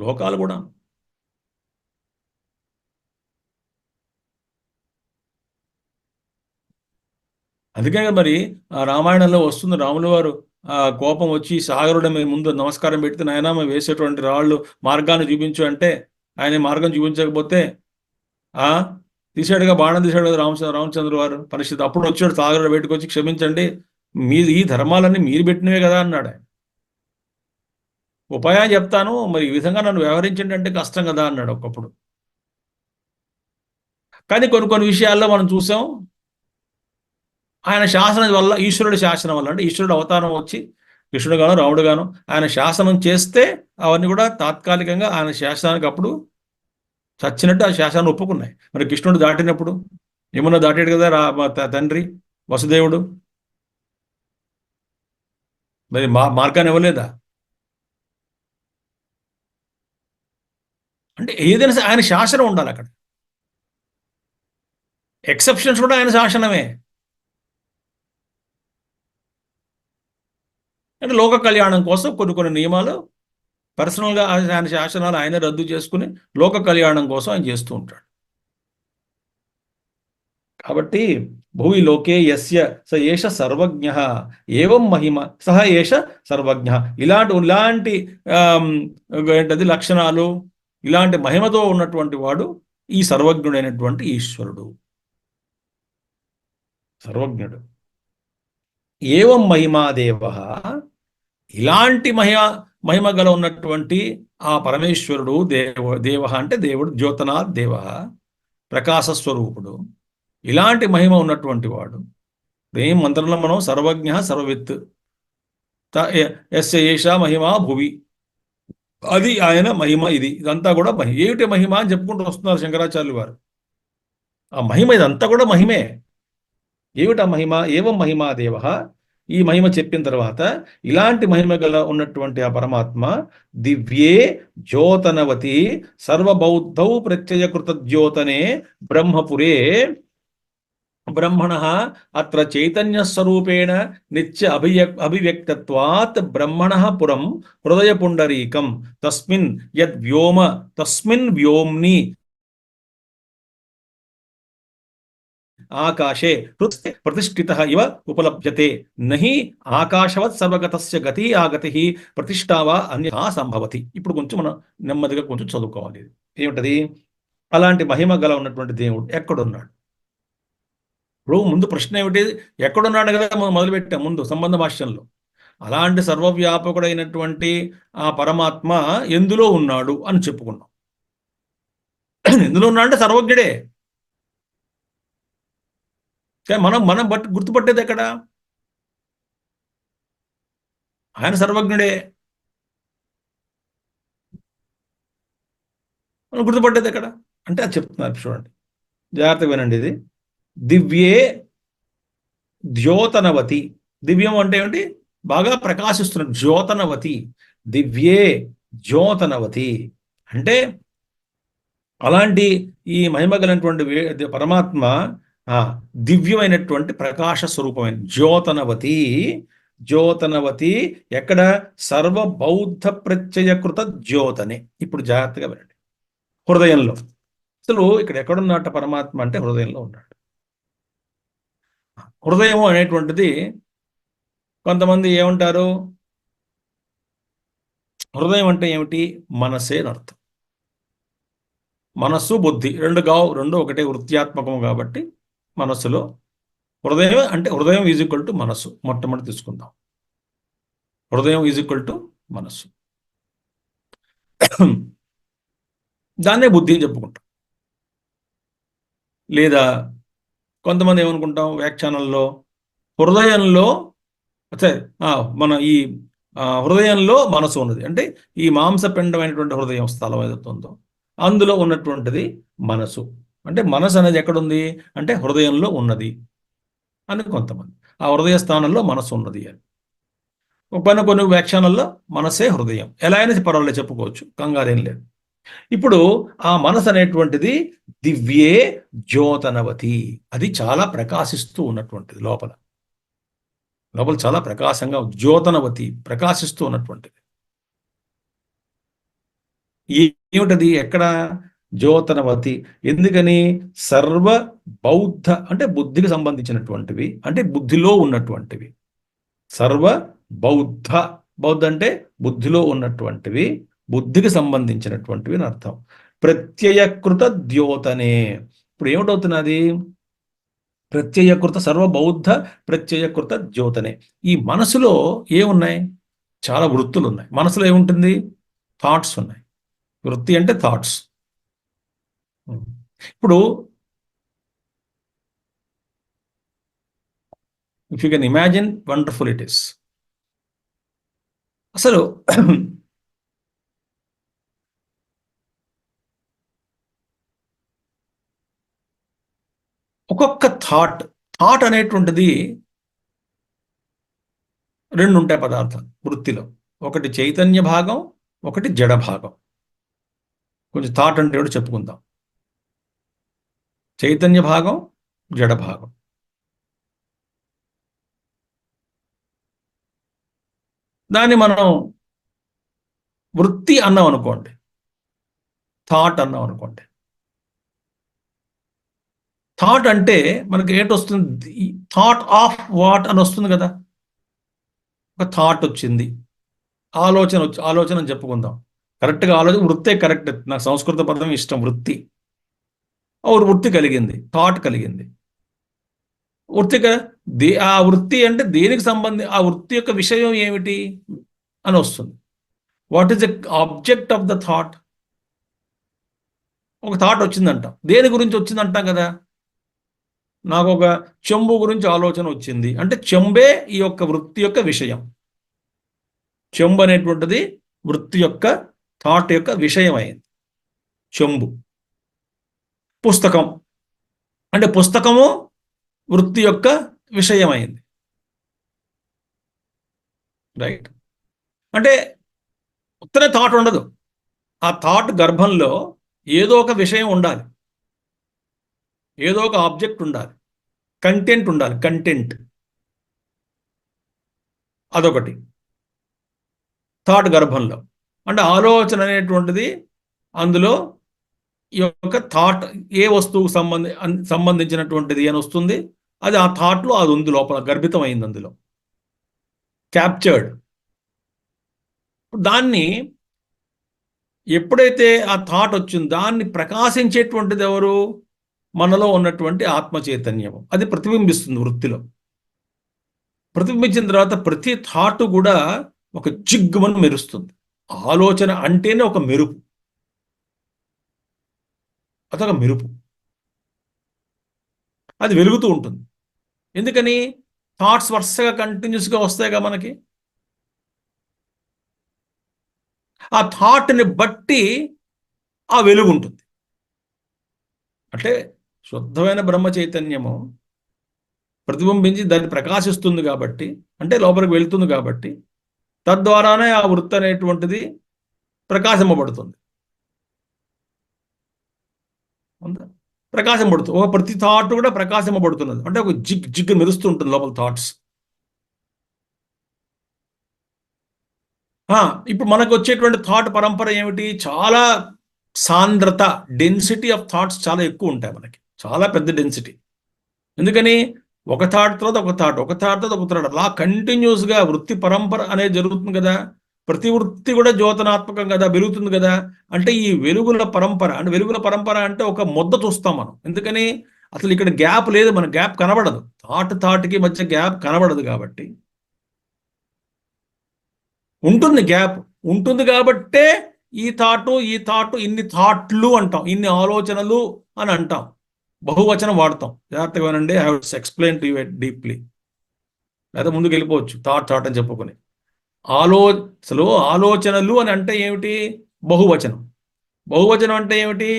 లోకాలు కూడా అందుకే కదా మరి ఆ రామాయణంలో వస్తుంది, రాముల వారు ఆ కోపం వచ్చి సాగరుడు మీ ముందు నమస్కారం పెడితే, నాయనా మేము వేసేటువంటి రాళ్ళు మార్గాన్ని చూపించు అంటే, ఆయన మార్గం చూపించకపోతే ఆ తీసాడుగా, బాణం తీశాడు కదా రామచంద్ర వారు పరిస్థితి. అప్పుడు వచ్చాడు సాగరుడు బయటకు వచ్చి, క్షమించండి మీది ఈ ధర్మాలన్నీ మీరు పెట్టినవే కదా అన్నాడు ఆయన. ఉపాయం చెప్తాను, మరి ఈ విధంగా నన్ను వ్యవహరించండి అంటే కష్టం కదా అన్నాడు ఒకప్పుడు. కానీ కొన్ని కొన్ని విషయాల్లో మనం చూసాం, ఆయన శాసనం వల్ల, ఈశ్వరుడి శాసనం వల్ల, అంటే ఈశ్వరుడు అవతారం వచ్చి కృష్ణుడు గాను రాముడు గాను ఆయన శాసనం చేస్తే అవన్నీ కూడా తాత్కాలికంగా ఆయన శాసనానికి అప్పుడు చచ్చినట్టు ఆ శాసనాన్ని ఒప్పుకున్నాయి. మరి కృష్ణుడు దాటినప్పుడు యమున దాటాడు కదా తండ్రి వసుదేవుడు, మరి మార్గాన్ని ఇవ్వలేదా? అంటే ఏదైనా ఆయన శాసనం ఉండాలి అక్కడ. ఎక్సెప్షన్స్ కూడా ఆయన శాసనమే. అంటే లోక కళ్యాణం కోసం కొన్ని కొన్ని నియమాలు పర్సనల్గా ఆయన శాసనాలు ఆయన రద్దు చేసుకుని లోక కళ్యాణం కోసం ఆయన చేస్తూ ఉంటాడు. కాబట్టి భూమి లోకే యస్య స ఏష సర్వజ్ఞ ఏవం మహిమ సహ ఏష సర్వజ్ఞ. ఇలాంటి ఏంటది లక్షణాలు, ఇలాంటి మహిమతో ఉన్నటువంటి వాడు ఈ సర్వజ్ఞుడైనటువంటి ఈశ్వరుడు, సర్వజ్ఞుడు. ఏవం మహిమాదేవ, ఇలాంటి మహిమ గల ఉన్నటువంటి ఆ పరమేశ్వరుడు, దేవ అంటే దేవుడు, జ్యోతనాథ్ దేవ ప్రకాశ స్వరూపుడు, ఇలాంటి మహిమ ఉన్నటువంటి వాడు. ఏం మంత్రంలో మనం సర్వజ్ఞ సర్వవిత్ ఎస్ ఏషా మహిమ భువి, అది ఆయన మహిమ. ఇదంతా కూడా ఏమిటి మహిమ అని చెప్పుకుంటూ వస్తున్నారు శంకరాచార్యులు వారు. ఆ మహిమ ఇదంతా కూడా మహిమే. ఏమిటా మహిమ? ఏవం మహిమా దేవ. ఈ మహిమ చెప్పిన తర్వాత ఇలాంటి మహిమ గల ఉన్నటువంటి ఆ పరమాత్మ దివ్యే జ్యోతనవతి సర్వబౌద్ధౌ ప్రత్యయకృత జ్యోతనే బ్రహ్మపురే బ్రహ్మణ అత్ర చైతన్య స్వరూపేణ నిత్య అభివ్యక్తత్వాత్ బ్రహ్మణ పురం హృదయ పుండరీకం తస్మిన్ యద్వ్యోమ తస్మిన్ వ్యోమ్ని ఆకాశే ప్రతిష్ఠిత ఇవ ఉపలభ్యతే నహి ఆకాశవత్ సర్వగతస్య గతి ఆగతి ప్రతిష్టావా అన్యథా సంభవతి. ఇప్పుడు కొంచెం మనం నెమ్మదిగా కొంచెం చదువుకోవాలి. ఏమిటది? అలాంటి మహిమ గల ఉన్నటువంటి దేవుడు ఎక్కడున్నాడు? ఇప్పుడు ముందు ప్రశ్న ఏమిటి? ఎక్కడున్నాడు కదా మనం మొదలుపెట్టాం ముందు సంబంధ భాష్యంలో. అలాంటి సర్వవ్యాపకుడైనటువంటి ఆ పరమాత్మ ఎందులో ఉన్నాడు అని చెప్పుకున్నాం. ఎందులో ఉన్నాడు అంటే సర్వజ్ఞుడే. కానీ మనం గుర్తుపట్టేది ఎక్కడ? ఆయన సర్వజ్ఞుడే, మనం గుర్తుపట్టేది ఎక్కడ అంటే అది చెప్తున్నారు. చూడండి, జాగ్రత్తగా వినండి. ఇది దివ్యే ద్యోతనవతి. దివ్యం అంటే ఏమిటి? బాగా ప్రకాశిస్తున్న జ్యోతనవతి. దివ్యే జ్యోతనవతి అంటే అలాంటి ఈ మహిమగలైనటువంటి పరమాత్మ దివ్యమైనటువంటి ప్రకాశ స్వరూపమైన జ్యోతనవతి. జ్యోతనవతి ఎక్కడ? సర్వబౌద్ధ ప్రత్యయకృత జ్యోతనే. ఇప్పుడు జాగ్రత్తగా వినండి. హృదయంలో. అసలు ఇక్కడ ఎక్కడున్నట్ట పరమాత్మ అంటే హృదయంలో ఉన్నాడు. హృదయం అనేటువంటిది కొంతమంది ఏమంటారు, హృదయం అంటే ఏమిటి? మనసే అర్థం. మనస్సు బుద్ధి రెండు ఒకటే వృత్యాత్మకం కాబట్టి మనస్సులో హృదయం అంటే హృదయం ఈజ్ ఈక్వల్ టు మనస్సు. మొట్టమొదటి తీసుకుందాం, హృదయం ఈజ్ ఈక్వల్ టు మనస్సు. దాన్నే బుద్ధి అని చెప్పుకుంటాం. లేదా కొంతమంది ఏమనుకుంటాం వ్యాఖ్యానంలో, హృదయంలో మన ఈ హృదయంలో మనసు ఉన్నది అంటే ఈ మాంసపిండమైనటువంటి హృదయం స్థలం ఏదైతే ఉందో అందులో ఉన్నటువంటిది మనసు. అంటే మనసు అనేది ఎక్కడుంది అంటే హృదయంలో ఉన్నది అని కొంతమంది. ఆ హృదయ స్థానంలో మనసు ఉన్నది అని. కొన్ని వ్యాఖ్యానాల్లో మనసే హృదయం. ఎలా అయినా పర్వాలేదు చెప్పుకోవచ్చు, కంగారేం లేదు. ఇప్పుడు ఆ మనసు అనేటువంటిది దివ్యే జ్యోతనవతి, అది చాలా ప్రకాశిస్తూ ఉన్నటువంటిది లోపల. లోపల చాలా ప్రకాశంగా జ్యోతనవతి, ప్రకాశిస్తూ ఉన్నటువంటిది. ఏమిటది? ఎక్కడ? జ్యోతనవతి. ఎందుకని? సర్వ బౌద్ధ అంటే బుద్ధికి సంబంధించినటువంటివి, అంటే బుద్ధిలో ఉన్నటువంటివి. సర్వ బౌద్ధ, బౌద్ధ అంటే బుద్ధిలో ఉన్నటువంటివి, బుద్ధికి సంబంధించినటువంటివి అని అర్థం. ప్రత్యయకృత ద్యోతనే. ఇప్పుడు ఏమిటవుతున్నది? ప్రత్యయకృత సర్వబౌద్ధ ప్రత్యయకృత ద్యోతనే. ఈ మనసులో ఏమున్నాయి? చాలా వృత్తులు ఉన్నాయి. మనసులో ఏముంటుంది? థాట్స్ ఉన్నాయి. వృత్తి అంటే థాట్స్. ఇప్పుడు if you can imagine wonderful it is. అసలు ఒక్కొక్క థాట్ అనేటువంటిది రెండు ఉంటాయి పదార్థాలు వృత్తిలో. ఒకటి చైతన్య భాగం, ఒకటి జడ భాగం. కొంచెం థాట్ అంటే ఏమిటో చెప్పుకుందాం. చైతన్య భాగం, జడ భాగం. దాన్ని మనం వృత్తి అన్నాం అనుకోండి, థాట్ అన్నాం అనుకోండి. థాట్ అంటే మనకి ఏంటొస్తుంది? థాట్ ఆఫ్ వాట్ అని వస్తుంది కదా. ఒక థాట్ వచ్చింది, ఆలోచన అని చెప్పుకుందాం. కరెక్ట్గా వృత్తే కరెక్ట్. నాకు సంస్కృత పదం ఇష్టం, వృత్తి. వృత్తి కలిగింది, థాట్ కలిగింది. ఆ వృత్తి అంటే దేనికి ఆ వృత్తి యొక్క విషయం ఏమిటి అని వస్తుంది. What is the object of the thought? ఒక థాట్ వచ్చిందంటాం. దేని గురించి వచ్చిందంటాం కదా. నాకు ఒక చెంబు గురించి ఆలోచన వచ్చింది అంటే చెంబే ఈ యొక్క వృత్తి యొక్క విషయం. చెంబు అనేటువంటిది వృత్తి యొక్క, థాట్ యొక్క విషయం అయింది. చెంబు. పుస్తకం అంటే పుస్తకము వృత్తి యొక్క విషయం అయింది. రైట్. అంటే ఉత్తరే థాట్ ఉండదు. ఆ థాట్ గర్భంలో ఏదో ఒక విషయం ఉండాలి, ఏదో ఒక ఆబ్జెక్ట్ ఉండాలి, కంటెంట్ ఉండాలి. కంటెంట్ అదొకటి థాట్ గర్భంలో. అంటే ఆలోచన అనేటువంటిది అందులో ఈ యొక్క థాట్ ఏ వస్తువుకు సంబంధించినటువంటిది అని వస్తుంది. అది ఆ థాట్లో అది ఉంది, లోపల గర్భితం అయింది, అందులో క్యాప్చర్డ్. దాన్ని ఎప్పుడైతే ఆ థాట్ వచ్చిందో దాన్ని ప్రకాశించేటువంటిది ఎవరు? మనలో ఉన్నటువంటి ఆత్మ చైతన్యం. అది ప్రతిబింబిస్తుంది వృత్తిలో. ప్రతిబింబించిన తర్వాత ప్రతి థాట్ కూడా ఒక జిగ్గుమని మెరుస్తుంది. ఆలోచన అంటేనే ఒక మెరుపు, అదొక మెరుపు. అది వెలుగుతూ ఉంటుంది. ఎందుకని? థాట్స్ వరుసగా కంటిన్యూస్గా వస్తాయిగా మనకి. ఆ థాట్ని బట్టి ఆ వెలుగు ఉంటుంది. అంటే శుద్ధమైన బ్రహ్మ చైతన్యము ప్రతిబింబించి దాన్ని ప్రకాశిస్తుంది కాబట్టి, అంటే లోపలికి వెళ్తుంది కాబట్టి, తద్వారానే ఆ వృత్తి అనేటువంటిది ప్రకాశింపబడుతుంది. ప్రకాశింపబడుతుంది. ఒక ప్రతి థాట్ కూడా ప్రకాశింపబడుతున్నది. అంటే ఒక జిగ్ మెరుస్తూ ఉంటుంది లోపల థాట్స్. ఇప్పుడు మనకు వచ్చేటువంటి థాట్ పరంపర ఏమిటి? చాలా సాంద్రత, డెన్సిటీ ఆఫ్ థాట్స్ చాలా ఎక్కువ ఉంటాయి మనకి, చాలా పెద్ద డెన్సిటీ. ఎందుకని? ఒక థాట్ తర్వాత ఒక థాట్, ఒక థాట్ తర్వాత ఒక థాట్, అలా కంటిన్యూస్గా వృత్తి పరంపర అనేది జరుగుతుంది కదా. ప్రతి వృత్తి కూడా జ్యోతనాత్మకం కదా, వెలుగుతుంది కదా. అంటే ఈ వెలుగుల పరంపర అంటే ఒక ముద్ద చూస్తాం మనం. ఎందుకని? అసలు ఇక్కడ గ్యాప్ లేదు, మన గ్యాప్ కనబడదు. థాట్కి మధ్య గ్యాప్ కనబడదు కాబట్టి ఉంటుంది గ్యాప్. ఉంటుంది కాబట్టే ఈ థాట్ ఇన్ని థాట్లు అంటాం, ఇన్ని ఆలోచనలు అని అంటాం. బహువచనం వాడతాం. జాగ్రత్తగా వినండి. I have explain to you deeply. లేదా ముందుకు వెళ్ళిపోవచ్చు థాట్ అని చెప్పుకొని. ఆలోచనలు అని అంటే ఏమిటి? బహువచనం. బహువచనం అంటే ఏమిటి?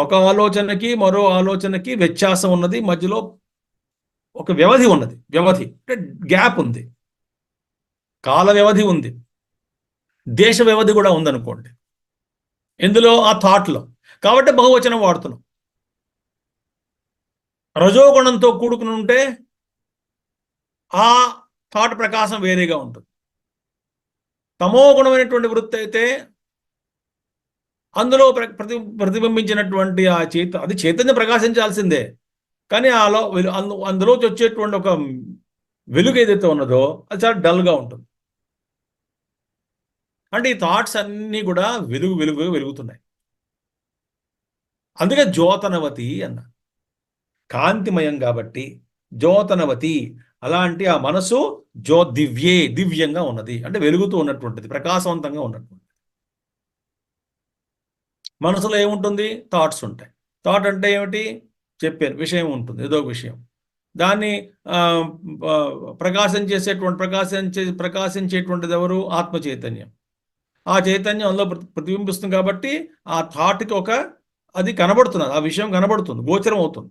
ఒక ఆలోచనకి మరో ఆలోచనకి వ్యత్యాసం ఉన్నది, మధ్యలో ఒక వ్యవధి ఉన్నది. వ్యవధి అంటే గ్యాప్ ఉంది, కాల వ్యవధి ఉంది, దేశ వ్యవధి కూడా ఉందనుకోండి ఎందులో? ఆ థాట్లో. కాబట్టి బహువచనం వాడుతున్నాం. రజోగుణంతో కూడుకుని ఉంటే ఆ థాట్ ప్రకాశం వేరేగా ఉంటుంది. తమో గుణమైనటువంటి వృత్తి అయితే అందులో ప్రతిబింబించినటువంటి అది చైతన్యం ప్రకాశించాల్సిందే, కానీ అందులోకి వచ్చేటువంటి ఒక వెలుగు ఏదైతే ఉన్నదో అది చాలా డల్గా ఉంటుంది. అంటే ఈ థాట్స్ అన్నీ కూడా వెలుగుతున్నాయి. అందుకే జ్యోతనవతి అన్న, కాంతిమయం కాబట్టి జ్యోతనవతి. అలాంటి ఆ మనసు దివ్యంగా ఉన్నది, అంటే వెలుగుతూ ఉన్నటువంటిది, ప్రకాశవంతంగా ఉన్నటువంటిది. మనసులో ఏముంటుంది? థాట్స్ ఉంటాయి. థాట్ అంటే ఏమిటి? చెప్పాను, విషయం ఉంటుంది, ఏదో ఒక విషయం. దాన్ని ప్రకాశించేటువంటిది ఎవరు? ఆత్మ చైతన్యం. ఆ చైతన్యం అందులో ప్రతిబింబిస్తుంది కాబట్టి ఆ థాట్కి అది కనబడుతున్నది, ఆ విషయం కనబడుతుంది, గోచరం అవుతుంది.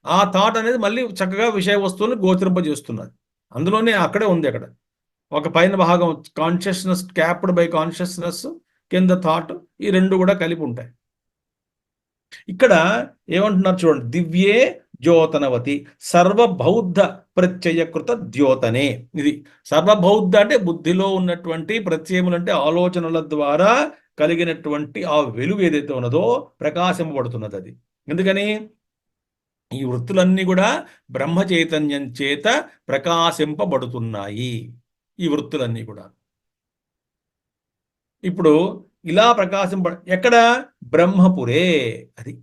ఆ థాట్ అనేది మళ్ళీ చక్కగా విషయ వస్తువుని గోచరింపజేస్తున్నది. అందులోనే అక్కడే ఉంది. అక్కడ ఒక పైన భాగం కాన్షియస్నెస్, క్యాప్డ్ బై కాన్షియస్నెస్, కింద థాట్, ఈ రెండు కూడా కలిపి ఉంటాయి. ఇక్కడ ఏమంటున్నారు చూడండి, దివ్యే జ్యోతనవతి సర్వబౌద్ధ ప్రత్యయకృత ద్యోతనే. ఇది సర్వబౌద్ధ అంటే బుద్ధిలో ఉన్నటువంటి ప్రత్యయములు, అంటే ఆలోచనల ద్వారా కలిగినటువంటి ఆ వెలుగు ఏదైతే ఉన్నదో ప్రకాశింపబడుతున్నది. అది ఎందుకని? ఈ వృత్తులన్నీ కూడా బ్రహ్మ చైతన్యం చేత ప్రకాశింపబడుతున్నాయి. ఈ వృత్తులన్నీ కూడా ఇప్పుడు ఇలా ఎక్కడ? బ్రహ్మపురే. అది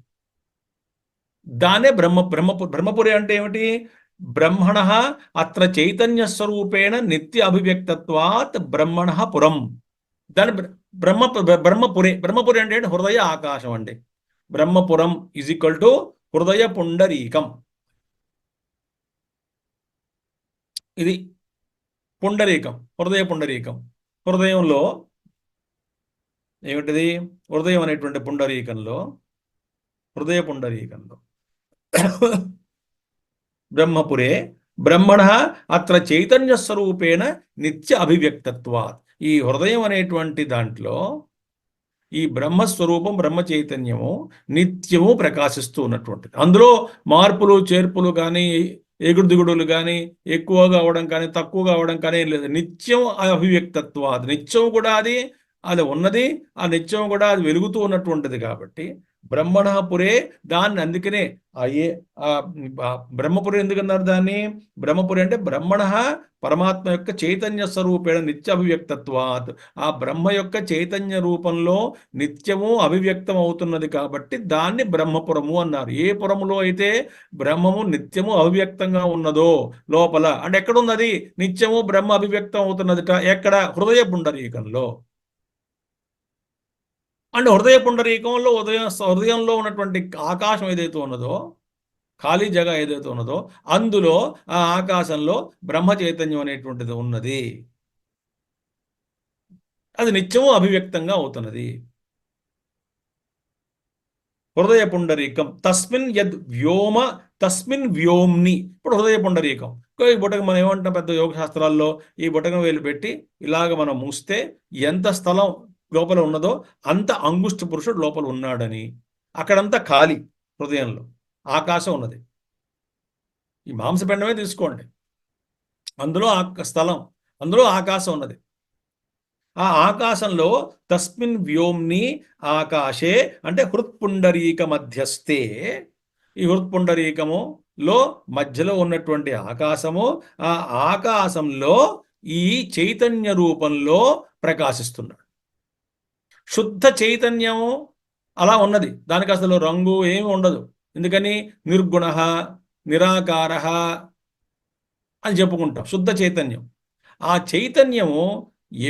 దానే బ్రహ్మపురి అంటే ఏమిటి? బ్రహ్మణ అత్ర చైతన్య స్వరూపేణ నిత్య అభివ్యక్తత్వాత్ బ్రహ్మణ పురం. దాని బ్రహ్మపురి అంటే హృదయ ఆకాశం అండి. బ్రహ్మపురం ఈజ్ ఈక్వల్ టు హృదయ పుండరీకం. ఇది పుండరీకం, హృదయ పుండరీకం. హృదయంలో ఏమిటిది? హృదయం అనేటువంటి పుండరీకంలో, హృదయ పుండరీకంలో బ్రహ్మపురే బ్రహ్మణ అత్ర చైతన్య స్వరూపేణ నిత్య అభివ్యక్తత్వాత్. ఈ హృదయం అనేటువంటి దాంట్లో ఈ బ్రహ్మస్వరూపం, బ్రహ్మ చైతన్యము నిత్యము ప్రకాశిస్తూ ఉన్నటువంటిది. అందులో మార్పులు చేర్పులు కానీ, ఎగుడు దిగుడులు కానీ, ఎక్కువగా అవడం కానీ, తక్కువగా అవడం కానీ ఏం లేదు. నిత్యం అభివ్యక్తత్వాత్, నిత్యం కూడా అది ఉన్నది, ఆ నిత్యం కూడా అది వెలుగుతూ ఉన్నటువంటిది. కాబట్టి బ్రహ్మణపురే, దాన్ని అందుకనే బ్రహ్మపురి ఎందుకన్నారు దాన్ని? బ్రహ్మపురి అంటే బ్రహ్మణ పరమాత్మ యొక్క చైతన్య స్వరూపేణ నిత్య అభివ్యక్తత్వాత్. ఆ బ్రహ్మ యొక్క చైతన్య రూపంలో నిత్యము అభివ్యక్తం అవుతున్నది కాబట్టి దాన్ని బ్రహ్మపురము అన్నారు. ఏ పురములో అయితే బ్రహ్మము నిత్యము అభివ్యక్తంగా ఉన్నదో లోపల, అంటే ఎక్కడున్నది? నిత్యము బ్రహ్మ అభివ్యక్తం అవుతున్నదిట. ఎక్కడ? హృదయ పుండరీకంలో. అంటే హృదయ పుండరీకంలో హృదయంలో ఉన్నటువంటి ఆకాశం ఏదైతే ఉన్నదో, ఖాళీ జగ ఏదైతే ఉన్నదో, అందులో ఆ ఆకాశంలో బ్రహ్మ చైతన్యం అనేటువంటిది ఉన్నది. అది నిత్యము అభివ్యక్తంగా అవుతున్నది. హృదయ పుండరీకం తస్మిన్ యద్ వ్యోమ తస్మిన్ వ్యోమ్ని. ఇప్పుడు హృదయ పుండరీకం, ఈ బుటకం మనం ఏమంటాం పెద్ద యోగ శాస్త్రాల్లో, ఈ బుటకం వేలు పెట్టి ఇలాగ మనం మూస్తే ఎంత స్థలం లోపల ఉన్నదో అంత అంగుష్ట పురుషుడు లోపల ఉన్నాడని. అక్కడంతా ఖాళీ, హృదయంలో ఆకాశం ఉన్నది. ఈ మాంసపిండమే తీసుకోండి, అందులో స్థలం, అందులో ఆకాశం ఉన్నది. ఆ ఆకాశంలో తస్మిన్ వ్యోమ్ని ఆకాశే అంటే హృత్పుండరీక మధ్యస్థే. ఈ హృత్పుండరీకములో మధ్యలో ఉన్నటువంటి ఆకాశము, ఆ ఆకాశంలో ఈ చైతన్య రూపంలో ప్రకాశిస్తున్నాడు. శుద్ధ చైతన్యము అలా ఉన్నది, దానికి అసలు రంగు ఏమి ఉండదు. ఎందుకని? నిర్గుణ, నిరాకార అని చెప్పుకుంటాం. శుద్ధ చైతన్యం. ఆ చైతన్యము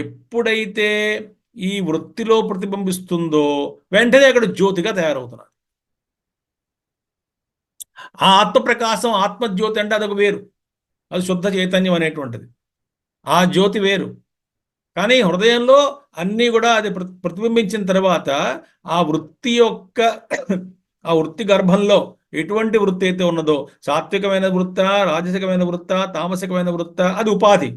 ఎప్పుడైతే ఈ వృత్తిలో ప్రతిబింబిస్తుందో వెంటనే అక్కడ జ్యోతిగా తయారవుతున్నారు. ఆ ఆత్మప్రకాశం, ఆత్మజ్యోతి అంటే అదొక వేరు, అది శుద్ధ చైతన్యం అనేటువంటిది. ఆ జ్యోతి వేరు. కానీ హృదయంలో అన్నీ కూడా అది ప్రతిబింబించిన తర్వాత ఆ వృత్తి యొక్క ఆ వృత్తి గర్భంలో ఎటువంటి వృత్తి అయితే ఉన్నదో, సాత్వికమైన వృత్త, రాజసికమైన వృత్త, తామసికమైన వృత్త, అది ఉపాధి.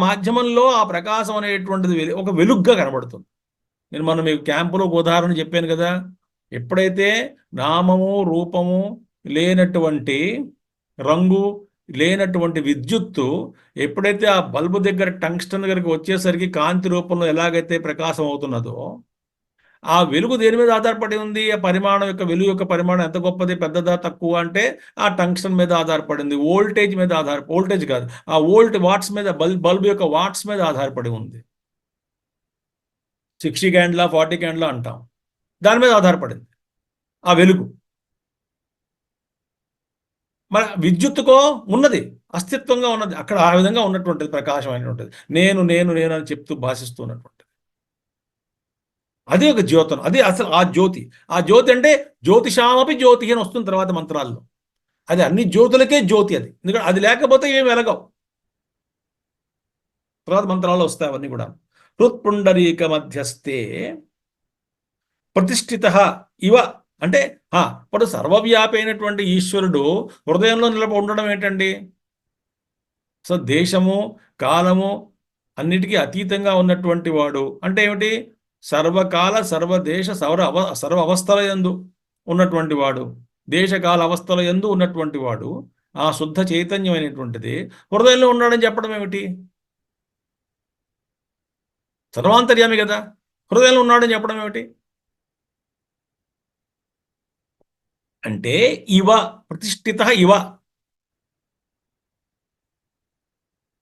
మాధ్యమంలో ఆ ప్రకాశం అనేటువంటిది ఒక వెలుగ్గా కనబడుతుంది. నేను మొన్న మీకు క్యాంపులో ఒక ఉదాహరణ చెప్పాను కదా. ఎప్పుడైతే నామము రూపము లేనటువంటి, రంగు లేనటువంటి విద్యుత్తు ఎప్పుడైతే ఆ బల్బు దగ్గర టంగ్స్టన్ దగ్గరికి వచ్చేసరికి కాంతి రూపంలో ఎలాగైతే ప్రకాశం అవుతున్నదో, ఆ వెలుగు దేని మీద ఆధారపడి ఉంది? ఆ పరిమాణం యొక్క వెలుగు యొక్క పరిమాణం ఎంత గొప్పది, పెద్దదా, తక్కువ అంటే ఆ టంగ్స్టన్ మీద ఆధారపడింది. వోల్టేజ్ మీద వోల్టేజ్ కాదు, ఆ వాట్స్ మీద, బల్బ్ యొక్క వాట్స్ మీద ఆధారపడి ఉంది. 60 క్యాండిలా 40 క్యాండిలా అంటాం, దాని మీద ఆధారపడింది ఆ వెలుగు. మన విద్యుత్తుకో ఉన్నది, అస్తిత్వంగా ఉన్నది, అక్కడ ఆ విధంగా ఉన్నటువంటిది, ప్రకాశమైనటువంటిది, నేను నేను నేను అని చెప్తూ భాషిస్తున్నటువంటిది. అది ఒక జ్యోతనం, అది అసలు ఆ జ్యోతి. ఆ జ్యోతి అంటే జ్యోతిషామపి జ్యోతి అని వస్తుంది తర్వాత మంత్రాల్లో. అది అన్ని జ్యోతులకే జ్యోతి అది, ఎందుకంటే అది లేకపోతే ఏమి వెలగవు. తర్వాత మంత్రాల్లో వస్తాయి అవన్నీ కూడా. హృత్పుండరీక మధ్యస్థే ప్రతిష్ఠిత ఇవ అంటే ఇప్పుడు సర్వవ్యాపి అయినటువంటి ఈశ్వరుడు హృదయంలో ఉండడం ఏంటండి? సో దేశము కాలము అన్నిటికీ అతీతంగా ఉన్నటువంటి వాడు అంటే ఏమిటి? సర్వకాల సర్వదేశ సర్వ అవస్థల యందు ఉన్నటువంటి వాడు, దేశకాల అవస్థల యందు ఉన్నటువంటి వాడు, ఆ శుద్ధ చైతన్యం అనేటువంటిది హృదయంలో ఉన్నాడని చెప్పడం ఏమిటి? సర్వాంతర్యామి కదా, హృదయంలో ఉన్నాడని చెప్పడం ఏమిటి? అంటే ఇవ ప్రతిష్ఠిత, ఇవ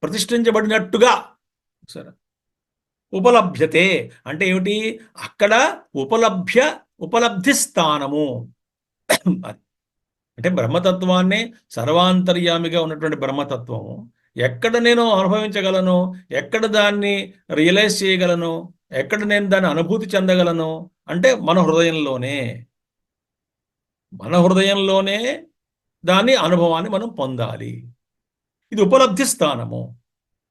ప్రతిష్ఠించబడినట్టుగా. సరే, ఉపలభ్యతే అంటే ఏమిటి? అక్కడ ఉపలబ్ధి స్థానము. అంటే బ్రహ్మతత్వాన్ని, సర్వాంతర్యామిగా ఉన్నటువంటి బ్రహ్మతత్వము ఎక్కడ నేను అనుభవించగలను, ఎక్కడ దాన్ని రియలైజ్ చేయగలను, ఎక్కడ నేను దాన్ని అనుభూతి చెందగలను అంటే మన హృదయంలోనే. మన హృదయంలోనే దాని అనుభవాన్ని మనం పొందాలి. ఇది ఉపలబ్ధి స్థానము.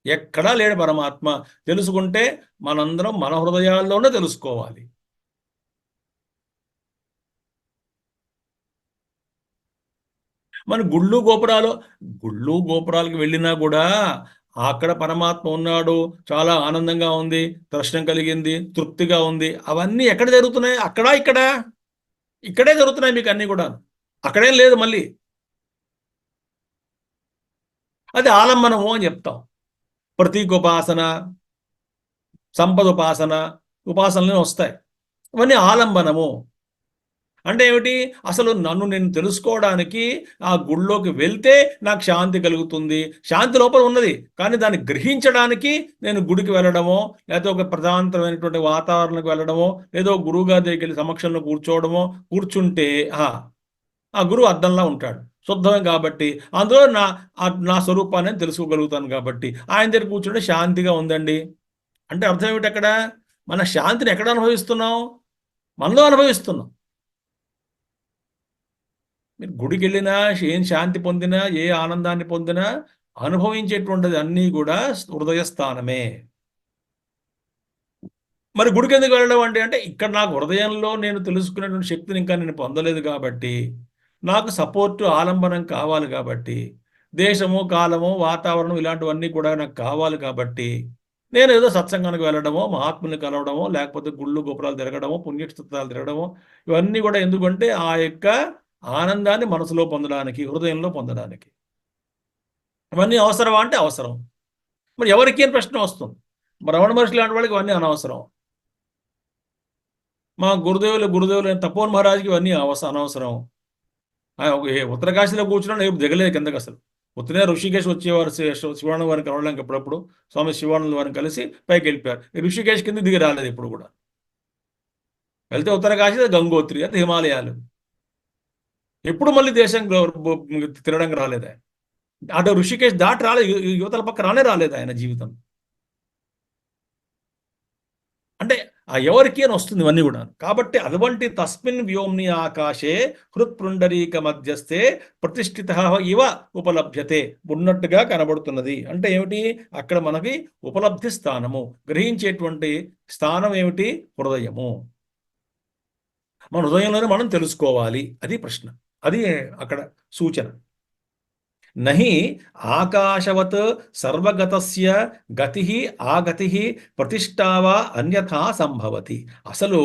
ఎక్కడా లేడు పరమాత్మ. తెలుసుకుంటే మనందరం మన హృదయాల్లోనే తెలుసుకోవాలి. మన గుళ్ళు గోపురాలకు వెళ్ళినా కూడా అక్కడ పరమాత్మ ఉన్నాడు, చాలా ఆనందంగా ఉంది, దర్శనం కలిగింది, తృప్తిగా ఉంది. అవన్నీ ఎక్కడ జరుగుతున్నాయి? ఇక్కడే జరుగుతున్నాయి మీకు అన్నీ కూడా. అక్కడేం లేదు మళ్ళీ. అది ఆలంబనము అని చెప్తాం. ప్రతీకోపాసన, సంపద ఉపాసనలు వస్తాయి. ఇవన్నీ ఆలంబనము. అంటే ఏమిటి? అసలు నన్ను నేను తెలుసుకోవడానికి ఆ గుళ్ళోకి వెళ్తే నాకు శాంతి కలుగుతుంది. శాంతి లోపల ఉన్నది, కానీ దాన్ని గ్రహించడానికి నేను గుడికి వెళ్ళడమో, లేకపోతే ఒక ప్రశాంతమైనటువంటి వాతావరణానికి వెళ్ళడమో, లేదో గురువుగారి దగ్గరికి వెళ్ళి సమక్షంలో కూర్చుంటే ఆ గురువు అద్దంలా ఉంటాడు, శుద్ధమే కాబట్టి, అందులో నా స్వరూపాన్ని తెలుసుకోగలుగుతాను కాబట్టి ఆయన దగ్గర కూర్చుంటే శాంతిగా ఉందండి అంటే అర్థం ఏమిటి? అక్కడ మన శాంతిని ఎక్కడ అనుభవిస్తున్నాం? మనలో అనుభవిస్తున్నాం. మీరు గుడికి వెళ్ళినా, ఏం శాంతి పొందినా, ఏ ఆనందాన్ని పొందినా అనుభవించేటువంటిది అన్నీ కూడా హృదయ స్థానమే. మరి గుడికి ఎందుకు వెళ్ళడం అంటే ఇక్కడ నాకు హృదయంలో నేను తెలుసుకునేటువంటి శక్తిని ఇంకా నేను పొందలేదు కాబట్టి, నాకు సపోర్టు, ఆలంబనం కావాలి కాబట్టి, దేశము కాలము వాతావరణం ఇలాంటివన్నీ కూడా నాకు కావాలి కాబట్టి, నేను ఏదో సత్సంగానికి వెళ్ళడమో, మహాత్ముని కలవడమో, లేకపోతే గుళ్ళు గోపురాలు తిరగడమో, పుణ్యక్షేత్రాలు తిరగడమో, ఇవన్నీ కూడా ఎందుకంటే ఆ యొక్క ఆనందాన్ని మనసులో పొందడానికి, హృదయంలో పొందడానికి. ఇవన్నీ అవసరమా అంటే అవసరం. మరి ఎవరికి అని ప్రశ్న వస్తుంది. రమణ మహర్షి లాంటి వాళ్ళకి ఇవన్నీ అనవసరం. మా గురుదేవులు తపోవన్ మహారాజ్కి ఇవన్నీ అనవసరం. ఉత్తరకాశీలో కూర్చున్నా దిగలేదు కిందకి అసలు. ఉత్తరే ఋషికేశ్ వచ్చేవారు, శివానంద వారిని కలవడానికి ఎప్పుడప్పుడు స్వామి శివానంద వారిని కలిసి పైకి వెళ్ళిపోయారు. ఋషికేశ్ కింద దిగి రాలేదు ఇప్పుడు కూడా. వెళ్తే ఉత్తరకాశీ, గంగోత్రి, అది హిమాలయాలు. ఎప్పుడు మళ్ళీ దేశం తిరగడానికి రాలేదు ఆయన. అటు ఋషికేశ్ దాటి రాలేదు, యువతల పక్క రాలేదు ఆయన జీవితం. అంటే ఎవరికి అని వస్తుంది ఇవన్నీ కూడా. కాబట్టి అటువంటి తస్మిన్ వ్యోమ్ని ఆకాశే హృత్పుండరీక మధ్యస్థే ప్రతిష్ఠిత ఇవ ఉపలభ్యతే, ఉన్నట్టుగా కనబడుతున్నది. అంటే ఏమిటి? అక్కడ మనకి ఉపలబ్ధి స్థానము, గ్రహించేటువంటి స్థానం ఏమిటి? హృదయము. మన హృదయంలోనే మనం తెలుసుకోవాలి. అది ప్రశ్న, అది అక్కడ సూచన. నహి ఆకాశవత్ సర్వగతస్య గతి ఆగతి ప్రతిష్టావా అన్యథా సంభవతి. అసలు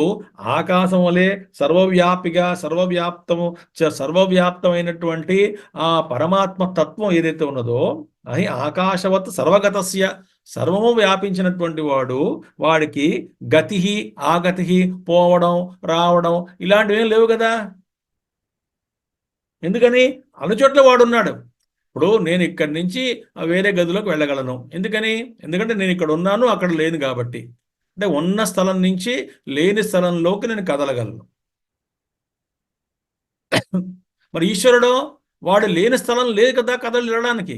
ఆకాశం వలె సర్వవ్యాపిగా సర్వవ్యాప్తమైనటువంటి ఆ పరమాత్మ తత్వం ఏదైతే ఉన్నదో, అది ఆకాశవత్ సర్వగతస్య సర్వము వ్యాపించినటువంటి వాడు, వాడికి గతి ఆగతి పోవడం రావడం ఇలాంటివి ఏం లేవు కదా. ఎందుకని? అనుచోట్ల వాడున్నాడు. ఇప్పుడు నేను ఇక్కడి నుంచి వేరే గదిలోకి వెళ్ళగలను. ఎందుకని? ఎందుకంటే నేను ఇక్కడ ఉన్నాను, అక్కడ లేను కాబట్టి. అంటే ఉన్న స్థలం నుంచి లేని స్థలంలోకి నేను కదలగలను. మరి ఈశ్వరుడు వాడు లేని స్థలం లేదు కదా కదలడానికి.